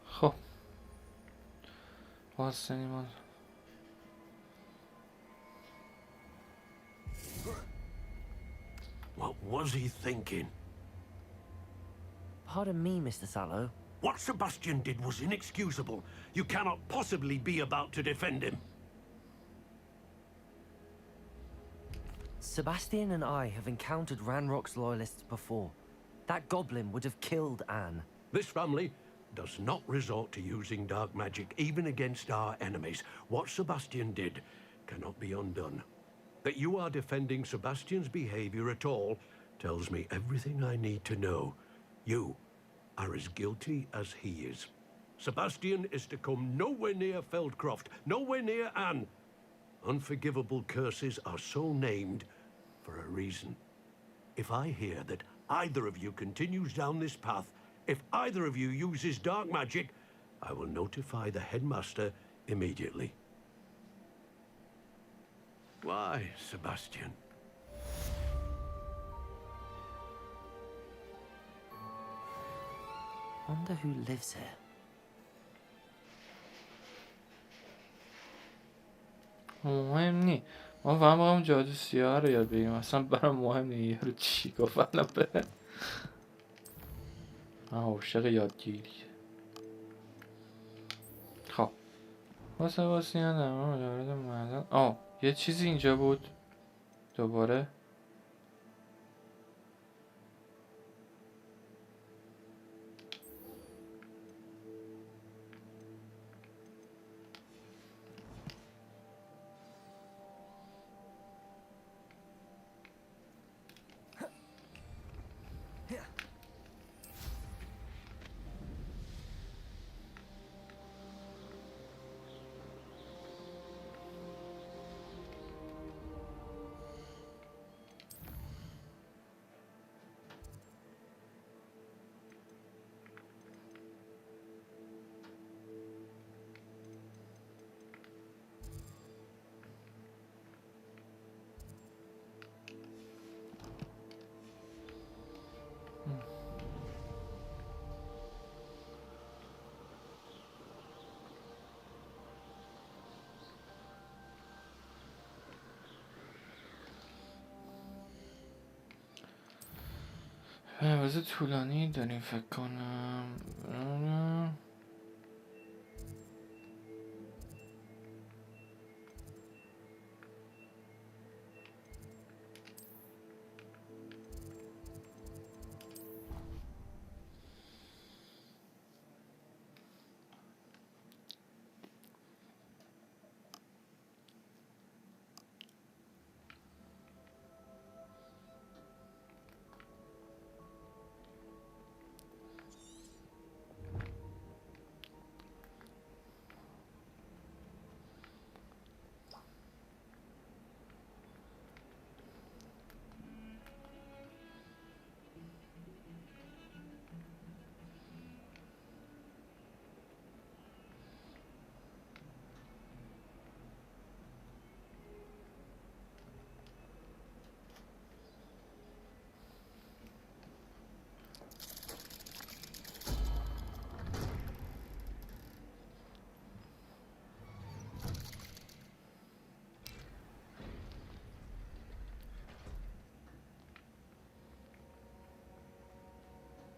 خب واسنی ما What was he thinking? Pardon me, Mr. Sallow. What Sebastian did was inexcusable. You cannot possibly be about to defend him. Sebastian and I have encountered Ranrock's loyalists before. That goblin would have killed Anne. This family does not resort to using dark magic, even against our enemies. What Sebastian did cannot be undone. That you are defending Sebastian's behavior at all tells me everything I need to know. You are as guilty as he is. Sebastian is to come nowhere near Feldcroft, nowhere near Anne. Unforgivable curses are so named for a reason. If I hear that either of you continues down this path, if either of you uses dark magic, I will notify the headmaster immediately. Why, Sebastian? Wonder who lives here. مهم نی ما فهم باید جادو سیاه رو یاد بگیریم اصلا برام مهم نی یه رو چی گفت الان بره من عاشق یادگیری خب واسه در مورد معدن یه چیزی اینجا بود دوباره بازه طولانی داریم فکر کنم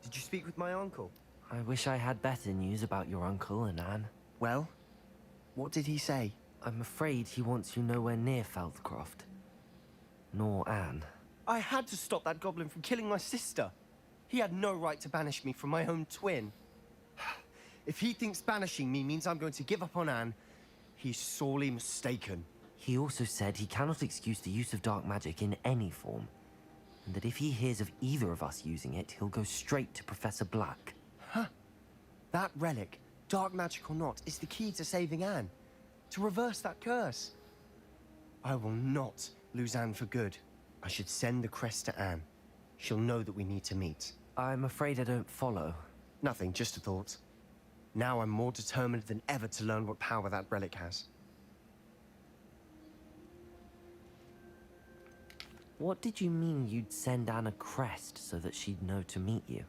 Did you speak with my uncle? I wish I had better news about your uncle and Anne. Well, what did he say? I'm afraid he wants you nowhere near Feldcroft. Nor Anne. I had to stop that goblin from killing my sister. He had no right to banish me from my own twin. If he thinks banishing me means I'm going to give up on Anne, he's sorely mistaken. He also said he cannot excuse the use of dark magic in any form, and that if he hears of either of us using it, he'll go straight to Professor Black. Huh. That relic, dark magic or not, is the key to saving Anne. To reverse that curse. I will not lose Anne for good. I should send the crest to Anne. She'll know that we need to meet. I'm afraid I don't follow. Nothing, just a thought. Now I'm more determined than ever to learn what power that relic has. What did you mean you'd send Anne a crest so that she'd know to meet you?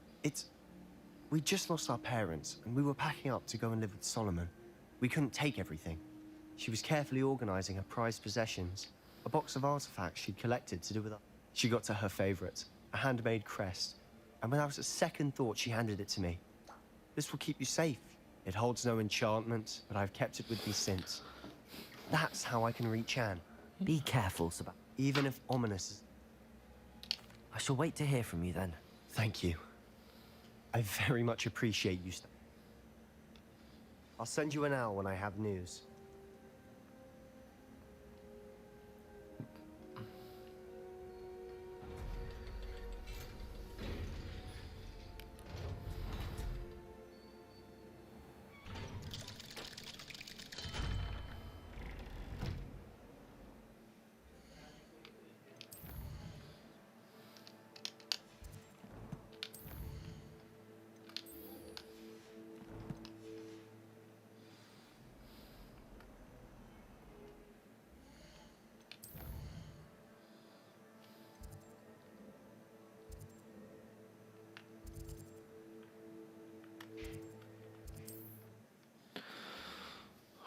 We just lost our parents, and we were packing up to go and live with Solomon. We couldn't take everything. She was carefully organizing her prized possessions, a box of artifacts she'd collected to do with us. She got to her favorite, a handmade crest, and without a second thought, she handed it to me. This will keep you safe. It holds no enchantment, but I've kept it with me since. That's how I can reach Anne. Be careful, Sebastian. Even if ominous is... I shall wait to hear from you then. Thank you. I very much appreciate you. I'll send you an owl when I have news.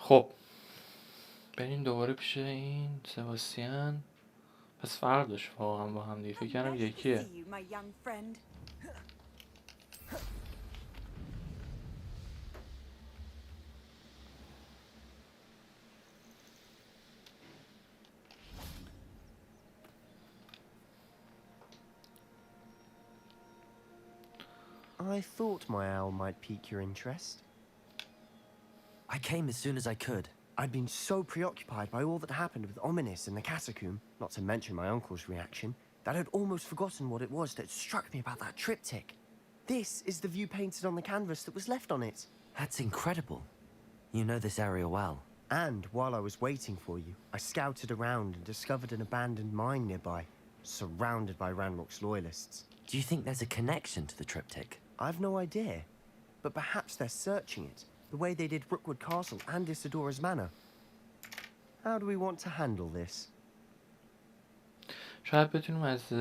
خب بریم دوباره پیش این سباستین. پس فرق داشت واقعا با هم دیگه. فکر کردم یکیه. I thought my owl might pique your interest. I came as soon as I could. I'd been so preoccupied by all that happened with Ominis and the catacomb, not to mention my uncle's reaction, that I'd almost forgotten what it was that struck me about that triptych. This is the view painted on the canvas that was left on it. That's incredible. You know this area well. And while I was waiting for you, I scouted around and discovered an abandoned mine nearby, surrounded by Ranrock's loyalists. Do you think there's a connection to the triptych? I've no idea, but perhaps they're searching it, the way they did Rookwood Castle and Isidora's Manor. How do we want to handle this? شاید بتونیم از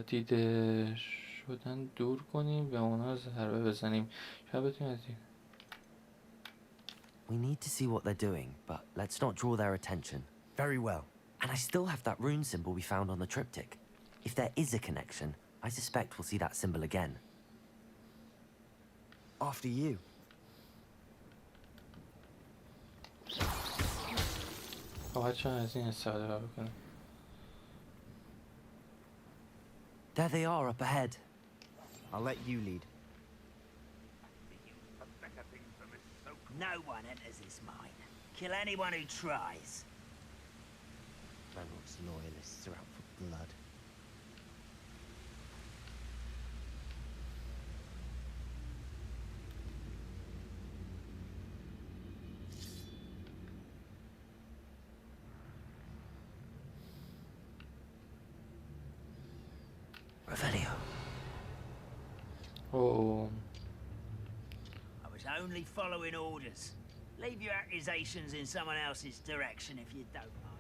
دیده شدن دور کنیم و اونا ضربه بزنیم. شاید بتونیم از دید. We need to see what they're doing, but let's not draw their attention. Very well. And I still have that rune symbol we found on the triptych. If there is a connection, I suspect we'll see that symbol again. After you. There they are up ahead. I'll let you lead. No one enters this mine. Kill anyone who tries. Ranrock's loyalists are out for blood. Revelio. Oh. I was only following orders. Leave your accusations in someone else's direction if you don't mind.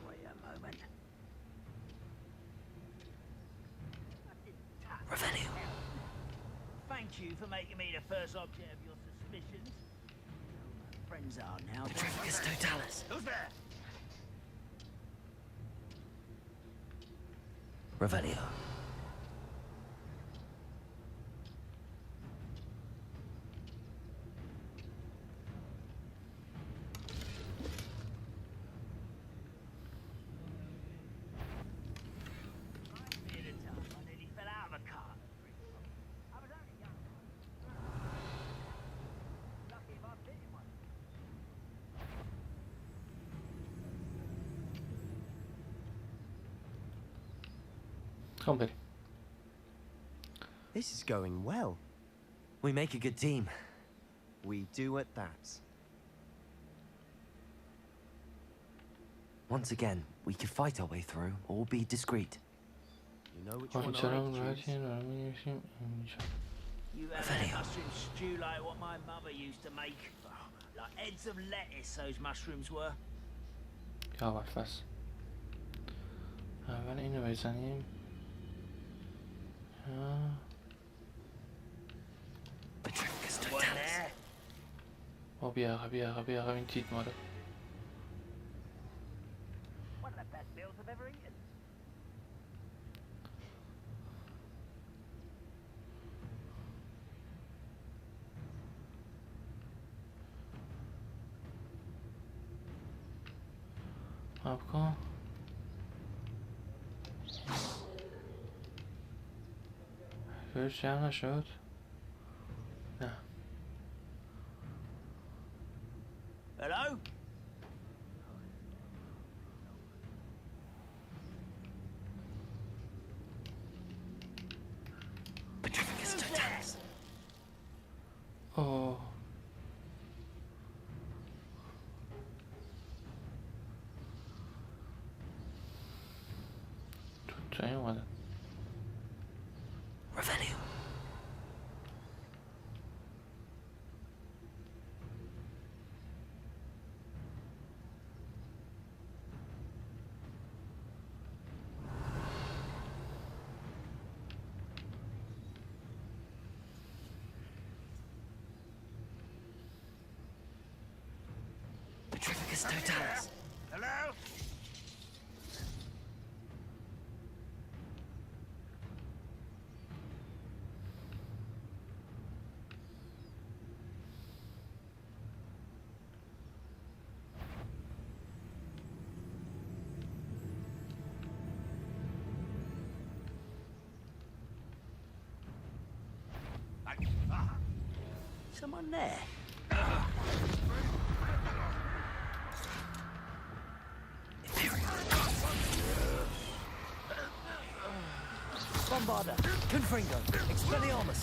Wait a moment. Revelio. Thank you for making me the first object of your suspicions. Friends are now. Petrificus totalis. Who's there? Revelio. خب بریم. This is going well. We make a good team. We do at that. Once again, we could fight our way through or be discreet. You know which one I choose. You have a mushroom stew like what my mother used to make. Oh, like heads of lettuce, those mushrooms were. یا پس اول اینو بزنیم. بیا عقب این دید ما رو. One of the best meals I've ever eaten. آب کن. فرش جمع نشد؟ نه. Hello? اوه. تو این اومدن. Revelio. Petrificus totalis. Hello? Someone there? Bombarda. Confringo. Expelliarmus.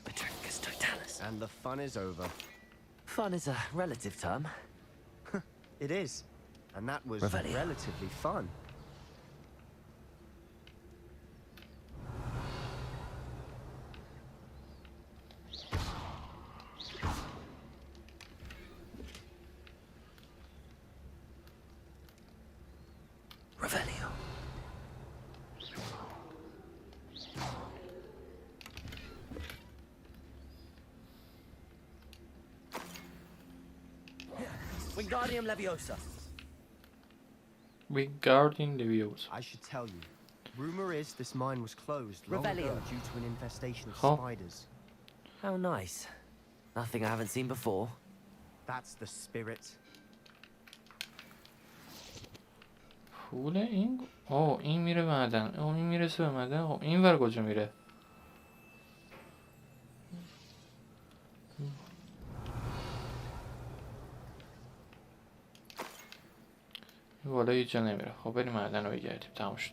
Petrificus totalis. And the fun is over. Fun is a relative term. It is. And that was Revelio. relatively fun. Revelio. Wingardium Leviosa. Wingardium Leviosa. I should tell you. Rumor is this mine was closed long ago Revelio. due to an infestation of Oh. spiders. How nice. Nothing I haven't seen before. That's the spirit. پول این این میره معدن. این میرسه به معدن. این ور کجا میره؟ این بالا هیچ جا نمیره. خب بریم معدن رو بگردیم. تموم شد.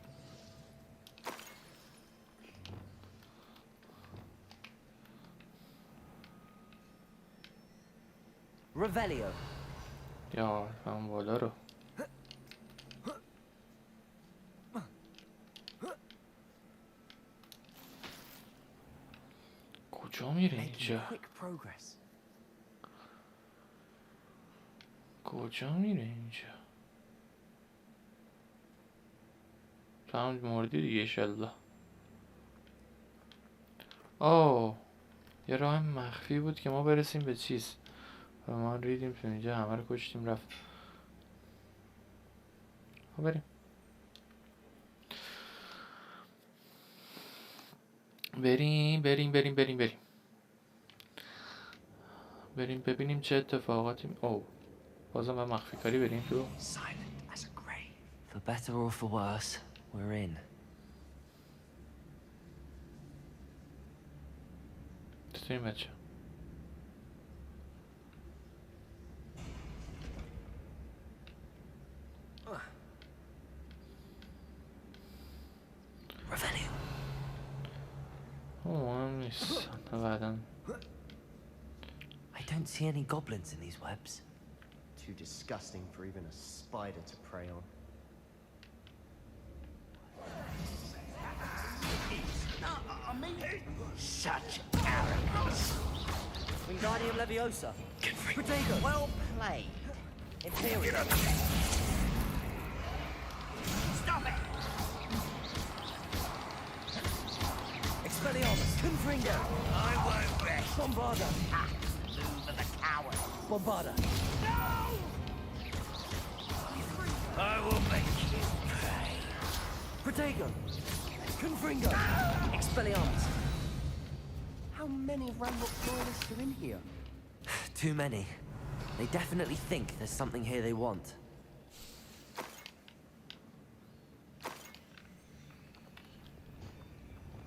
Revelio. یا من بالا رو. کجا میره اینجا؟ کجا میره اینجا؟ تو هم مردی دیگه ایشالله. یه راه مخفی بود که ما برسیم به چیز و ما ریدیم تو اینجا، همه رو کشتیم رفت. خب بریم. بریم ببینیم چه اتفاقاتی بازم با مخفی کاری بریم تو. For better or for worse, we're in. چطوری بچه؟ مهم نیست بعداً. I don't see any goblins in these webs. Too disgusting for even a spider to prey on. Such arrogance. Wingardium Leviosa. Protego. Well played. Imperial. Stop it! Expelliarmus. Confringo. I won't rest. Bombarda. Ah, move of the coward. Bombarda. I will make you pay. Protego. Confringo. Expelliarmus. How many Ranrock loyalists are in here? Too many. They definitely think there's something here they want.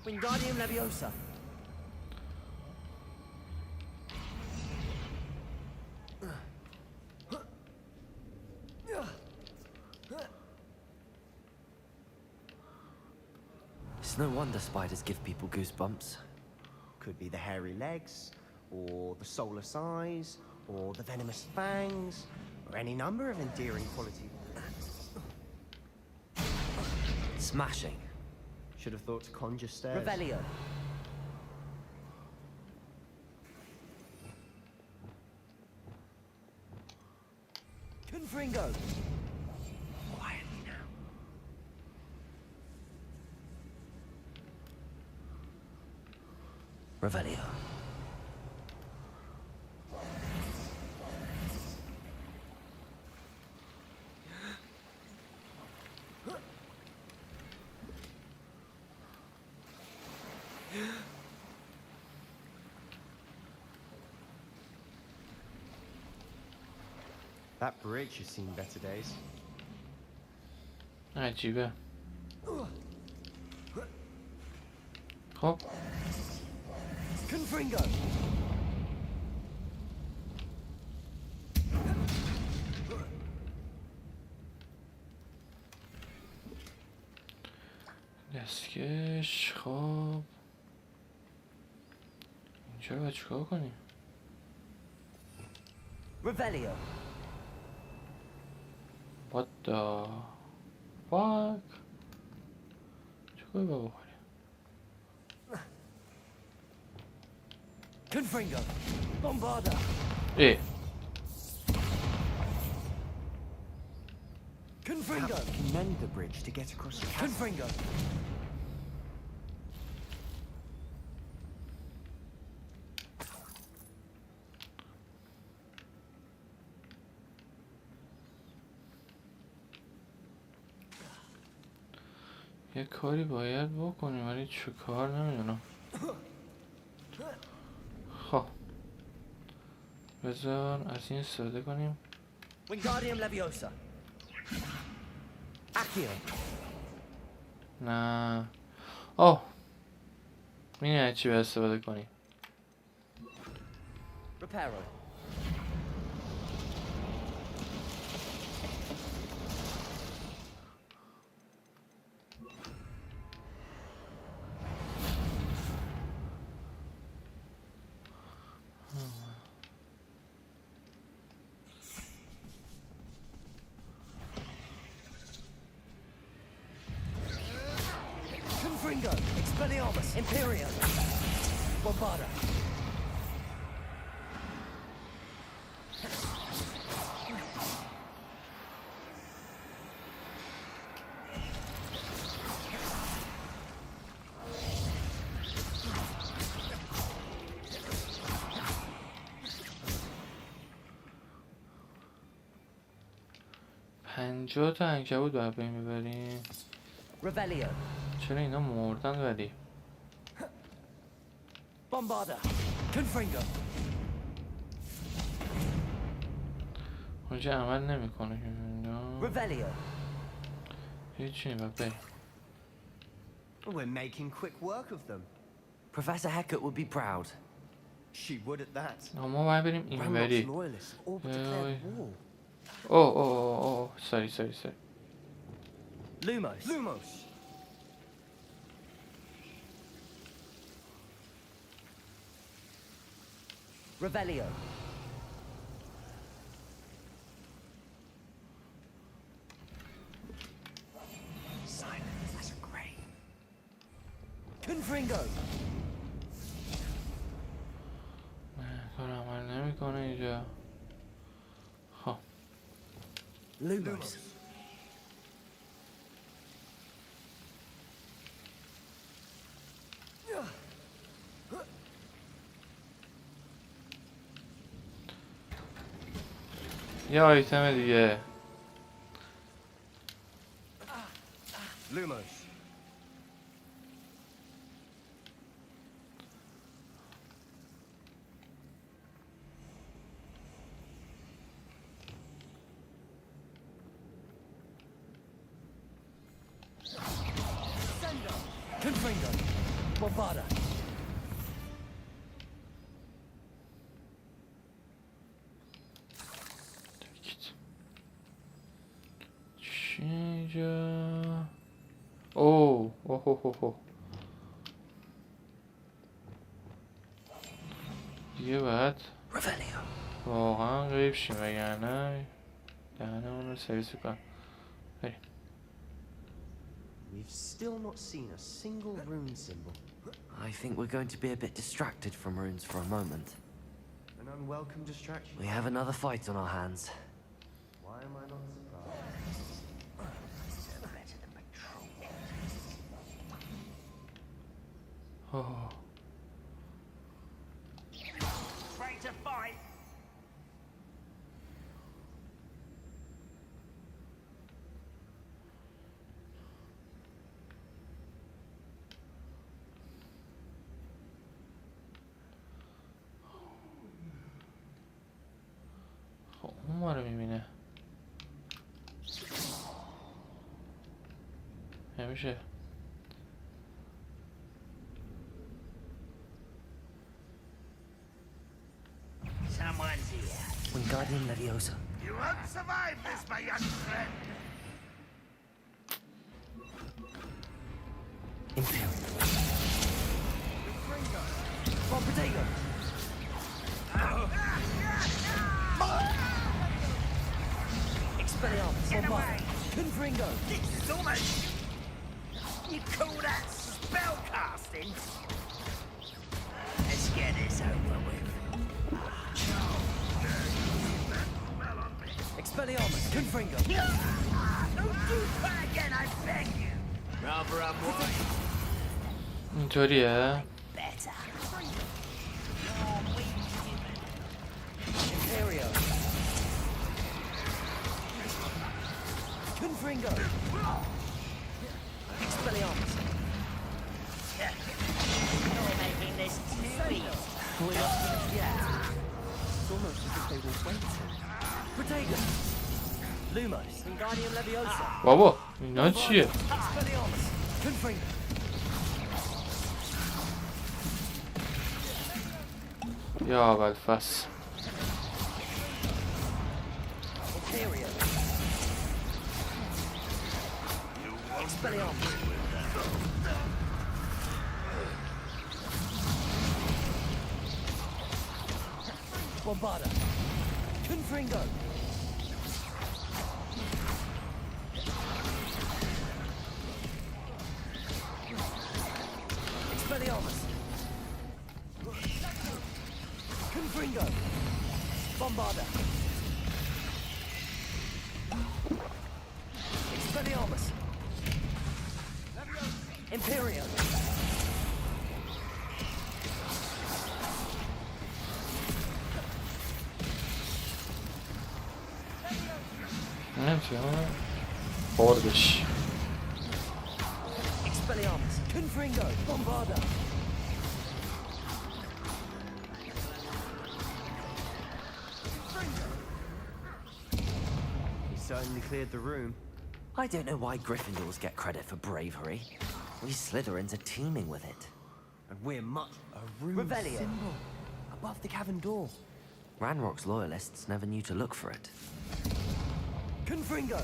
Wingardium Leviosa. It's no wonder spiders give people goosebumps. Could be the hairy legs, or the soulless eyes, or the venomous fangs, or any number of endearing qualities. Smashing. Should have thought to conjure stairs. Revelio. Confringo. Quietly now. Revelio. That bridge has seen better days. عجیبه. خب Confringo. دستکش. خب اینجا رو باید چیکار کنیم؟ Revelio. What the fuck؟ چیکار باید بکنیم؟ Confringo. Bombarda. ای Confringo. Perhaps we can mend the bridge to get across the chasm. Confringo. یه کاری باید بکنیم ولی چه کار نمیدونم. خب بذار از این استفاده کنیم. Wingardium Leviosa. Accio. نه آه می‌دونی چی باید استفاده کنیم؟ Reparo. Confringo. Expelliarmus. Imperium. Bombarda. پنجاه تا عنکبوت باید بین ببریم. Revelio. چرا اینا مردن ولی؟ Bombarda. Confringo. اونجا عمل نمیکنه که اینا. Revelio. هیچی باید بریم. We're making quick work of them. Professor Hecat would be proud. She would at that. ما باید بریم اینوری. Loyalists all but declared war. اوه sorry. Lumos. Revelio. Silence as a grave. Confringo. کار عمل نمیکنه اینجا. خب Lumos. یه آیتم دیگه. Lumos. Confringo. Bombarda. چی اینجا؟ اوه دیگه باید واقعا غیب شیم وگرنه دهنه اون رو سرویس کنم. بریم. We've still not seen a single rune symbol. I think we're going to be a bit distracted from runes for a moment. An unwelcome distraction. We have another fight on our hands. Why am I not surprised? Better than patrol. Oh. Straight to fight. خب اون ما رو میبینه نمیشه. Someone's here. Wingardium Leviosa. You won't survive this, my young friend. Imperial. Bombardego. Expelliarmus. Bombarda. Confringo. This is almost... You call that spell casting? Let's get this over with. Expelliarmus. Confringo. Don't do that again, I beg you. Rather unwise. اینطوریه. Better. Imperio. Confringo. Expelliarmus. You're making this too easy. We're not finished yet. It's almost as if they were waiting. Protego. Lumos. Wingardium Leviosa. بابا اینا چیه؟ Expelliarmus. Confringo. یا ابوالفضل. Imperio. Expelliarmus. Bombarda. Confringo. Expelliarmus. Confringo. Bombarda. Expelliarmus. Imperio. نمیشه خوردش. Expelliarmus. Confringo. Bombarda. He certainly cleared the room. I don't know why Gryffindors get credit for bravery. We Slytherins are teeming with it. And we're much a rune Revelio. symbol. A above the cavern door. Ranrock's loyalists never knew to look for it. Confringo!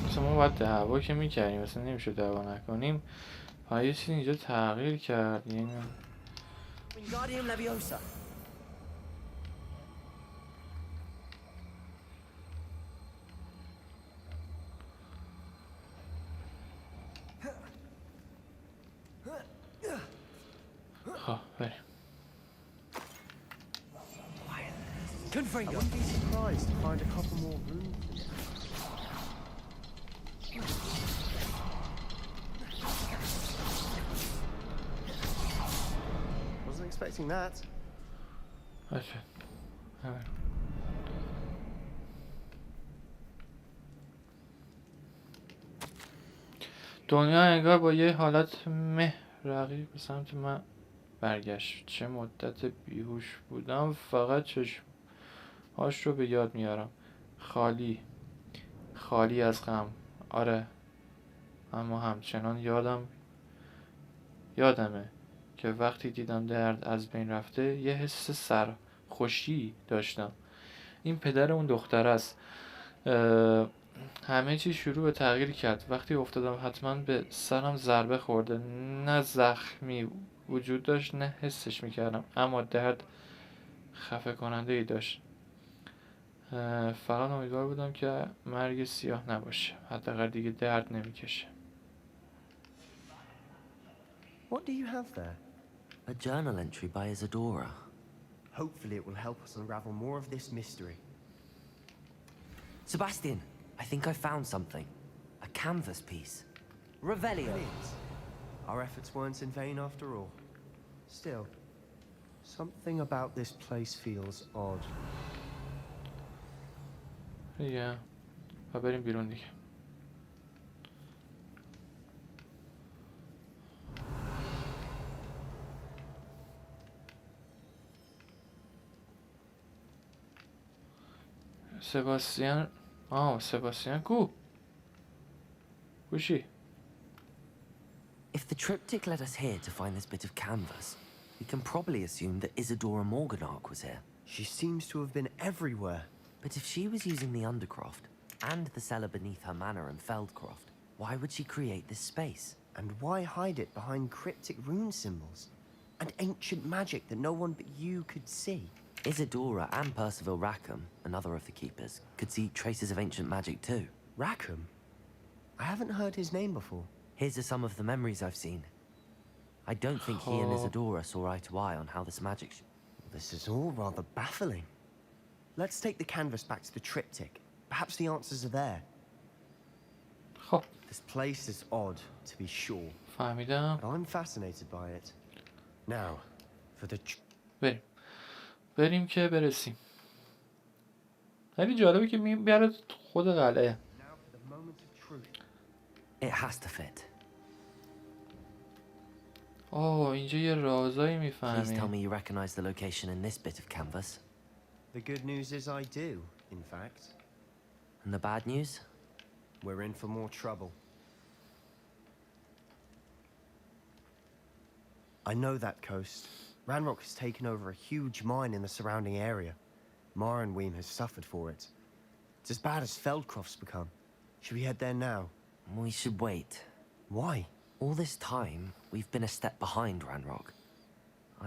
مثلا ما باید دعوا که میکردیم، مثلا نمیشه دعوا نکنیم. یه چیزی اینجا تغییر کرد. یعنی Wingardium Leviosa! خب بریم. I wouldn't be surprised to find a couple more rooms. Wasn't expecting that. باشه. دنیا انگار با یه حالت رقیب به سمت من برگشت. چه مدت بیهوش بودم، فقط چشم‌هاش رو به یاد میارم. خالی از غم. آره، اما همچنان یادمه که وقتی دیدم درد از بین رفته یه حس سرخوشی داشتم. این پدر اون دختر است. همه چی شروع به تغییر کرد وقتی افتادم. حتما به سرم ضربه خورده. نه زخمی وجود داشت نه حسش میکردم، اما درد خفه کننده ای داشت. فقط امیدوار بودم که مرگ سیاه نباشه، حداقل دیگه درد نمیکشه. What do you have there? A journal entry by Isadora. Hopefully it will help us unravel more of this mystery. Sebastian, I think I found something. A canvas piece. Revelio. Brilliant. Our efforts weren't in vain after all. Still, something about this place feels odd. دیگه و بریم بیرون دیگه. سباستیان گوشی. If the triptych led us here to find this bit of canvas, we can probably assume that Isadora Morganark was here. She seems to have been everywhere. But if she was using the Undercroft and the cellar beneath her manor in Feldcroft, why would she create this space? And why hide it behind cryptic rune symbols? And ancient magic that no one but you could see? Isadora and Percival Rackham, another of the keepers, could see traces of ancient magic too. Rackham? I haven't heard his name before. His are some of the memories I've seen. I don't think he and Isadora saw eye to eye on how this magic This is all rather baffling. Let's take the canvas back to the triptych. Perhaps the answers are there. This place is odd, to be sure. فهمیدم. But I'm fascinated by it. Now, for the... بریم که برسیم. خیلی جالبه که بیاره خود قلعه. It has to fit. اینجا یه رازایی Please tell میفهمی. me you recognize the location in this bit of canvas. The good news is I do, in fact. And the bad news? We're in for more trouble. I know that coast. Ranrock has taken over a huge mine in the surrounding area. Morinweem has suffered for it. It's as bad as Feldcroft's become. Should we head there now? We should wait. Why? All this time, we've been a step behind Ranrock.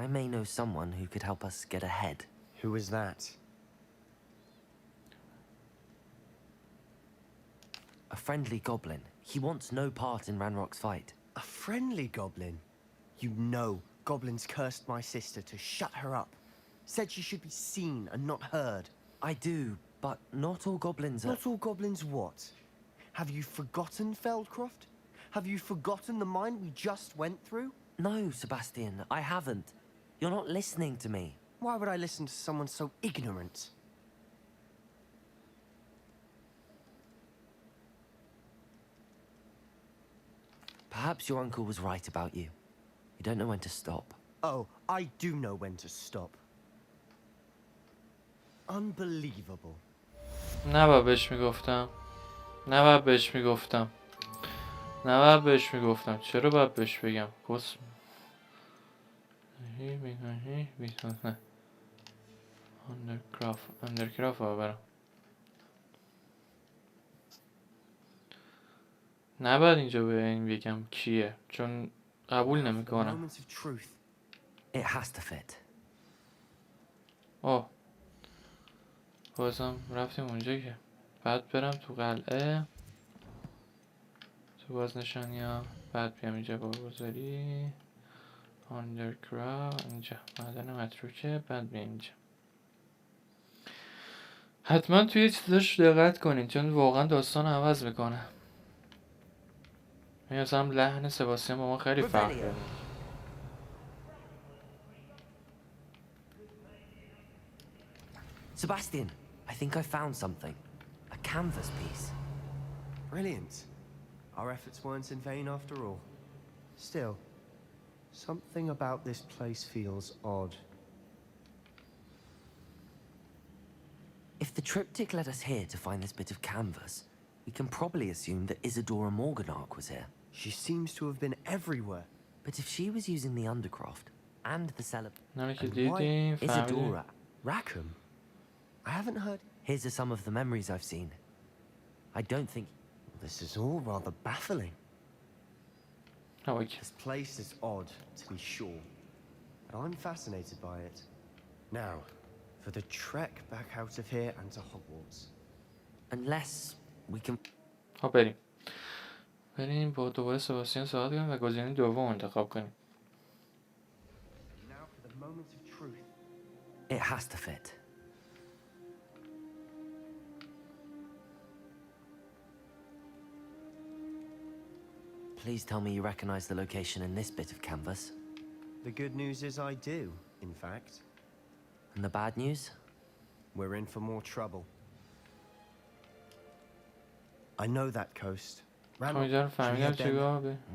I may know someone who could help us get ahead. Who is that? A friendly goblin. He wants no part in Ranrock's fight. A friendly goblin? You know goblins cursed my sister to shut her up. Said she should be seen and not heard. I do, but not all goblins are... Not all goblins what? Have you forgotten Feldcroft? Have you forgotten the mine we just went through? No, Sebastian, I haven't. You're not listening to me. Why would I listen to someone so ignorant? Perhaps your uncle was right about you. You don't know when to stop. Oh, I do know when to stop. Unbelievable. نباید بهش میگفتم. چرا باید بهش بگم؟ اندرکرافت برم. نباید اینجا به بگم کیه چون قبول نمیکنم. It has to fit. اوه بازم رفتیم اونجا که بعد برم تو قلعه تو بازنشانی ها، بعد بیام اینجا بارگذاری آندرگراوند، اینجا معدن متروکه، بعد بیام اینجا. حتما توی چیزاش دقت کنین چون واقعا داستان عوض میکنه. این اصلا لحن سباسیان با ما خیلی فرق داره. Sebastian, I think I found something. A canvas piece. Brilliant. Our efforts weren't in vain after all. Still, something about this place feels odd. If the triptych led us here to find this bit of canvas, we can probably assume that Isadora Morganark was here. She seems to have been everywhere. But if she was using the Undercroft and the cellar... why Isadora? Rackham? I haven't heard... Here's some of the memories I've seen. I don't think... This is all rather baffling. Oh, okay. This place is odd, to be sure. But I'm fascinated by it. Now, for the trek back out of here and to Hogwarts. Unless we can... بریم با دوباره سباسیان صحبت کنیم و گزینه دوم انتخاب کنیم. Now for the moment of truth. It has to fit. Please tell me you recognize the location in this bit of canvas. The good news is I do, in fact. And the bad news? We're in for more trouble. I know that coast.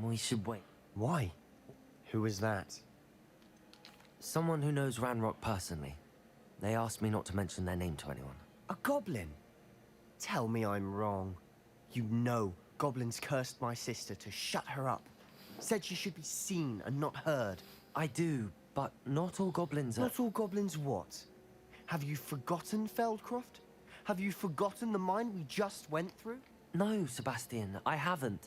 We should wait. Why? Who is that? Someone who knows Ranrock personally. They asked me not to mention their name to anyone. A goblin? Tell me I'm wrong. You know goblins cursed my sister to shut her up. Said she should be seen and not heard. I do, but not all goblins are... Not all goblins what? Have you forgotten Feldcroft? Have you forgotten the mine we just went through? No, Sebastian, I haven't.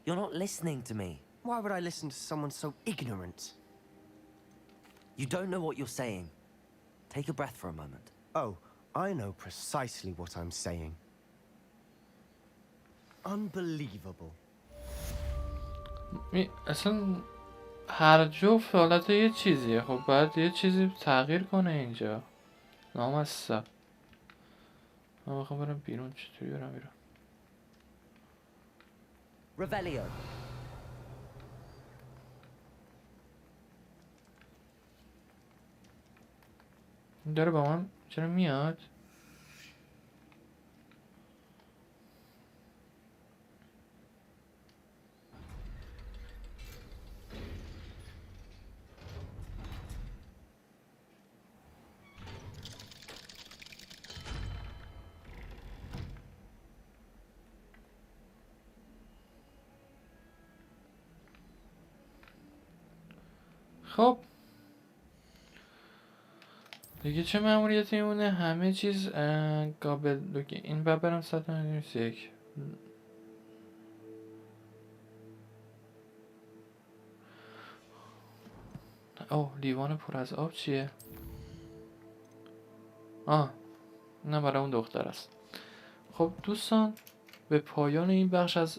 You're not listening to me. Why would I listen to someone so ignorant? You don't know what you're saying. Take a breath for a moment. Oh, I know precisely what I'm saying. Unbelievable. اصلا هر جفت حالت یه چیزیه. خب باید یه چیزی تغییر کنه اینجا. نامستم. من بخوام برم بیرون. چطوری برم بیرون؟ Revelio. این داره با من چرا میاد؟ خب دیگه چه مأموریتی میمونه؟ همه چیز قابل دوگه. این باید برم 191. اوه لیوان پر از آب چیه؟ نه برای اون دختر است. خب دوستان به پایان این بخش از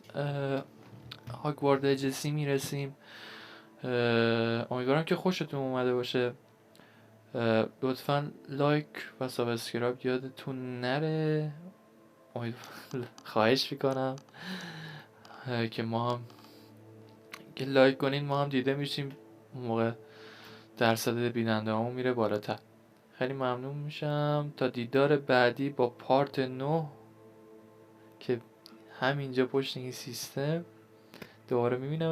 هاگوارد اجسی میرسیم. امیدوارم که خوشتون اومده باشه. لطفا لایک و سابسکرایب یادتون نره. خواهش میکنم که ما هم که لایک کنین ما هم دیده میشیم، اون موقع درصد بیننده همون میره بالاتر. خیلی ممنون میشم. تا دیدار بعدی با پارت 9 که همینجا پشت این سیستم دوباره میبینم.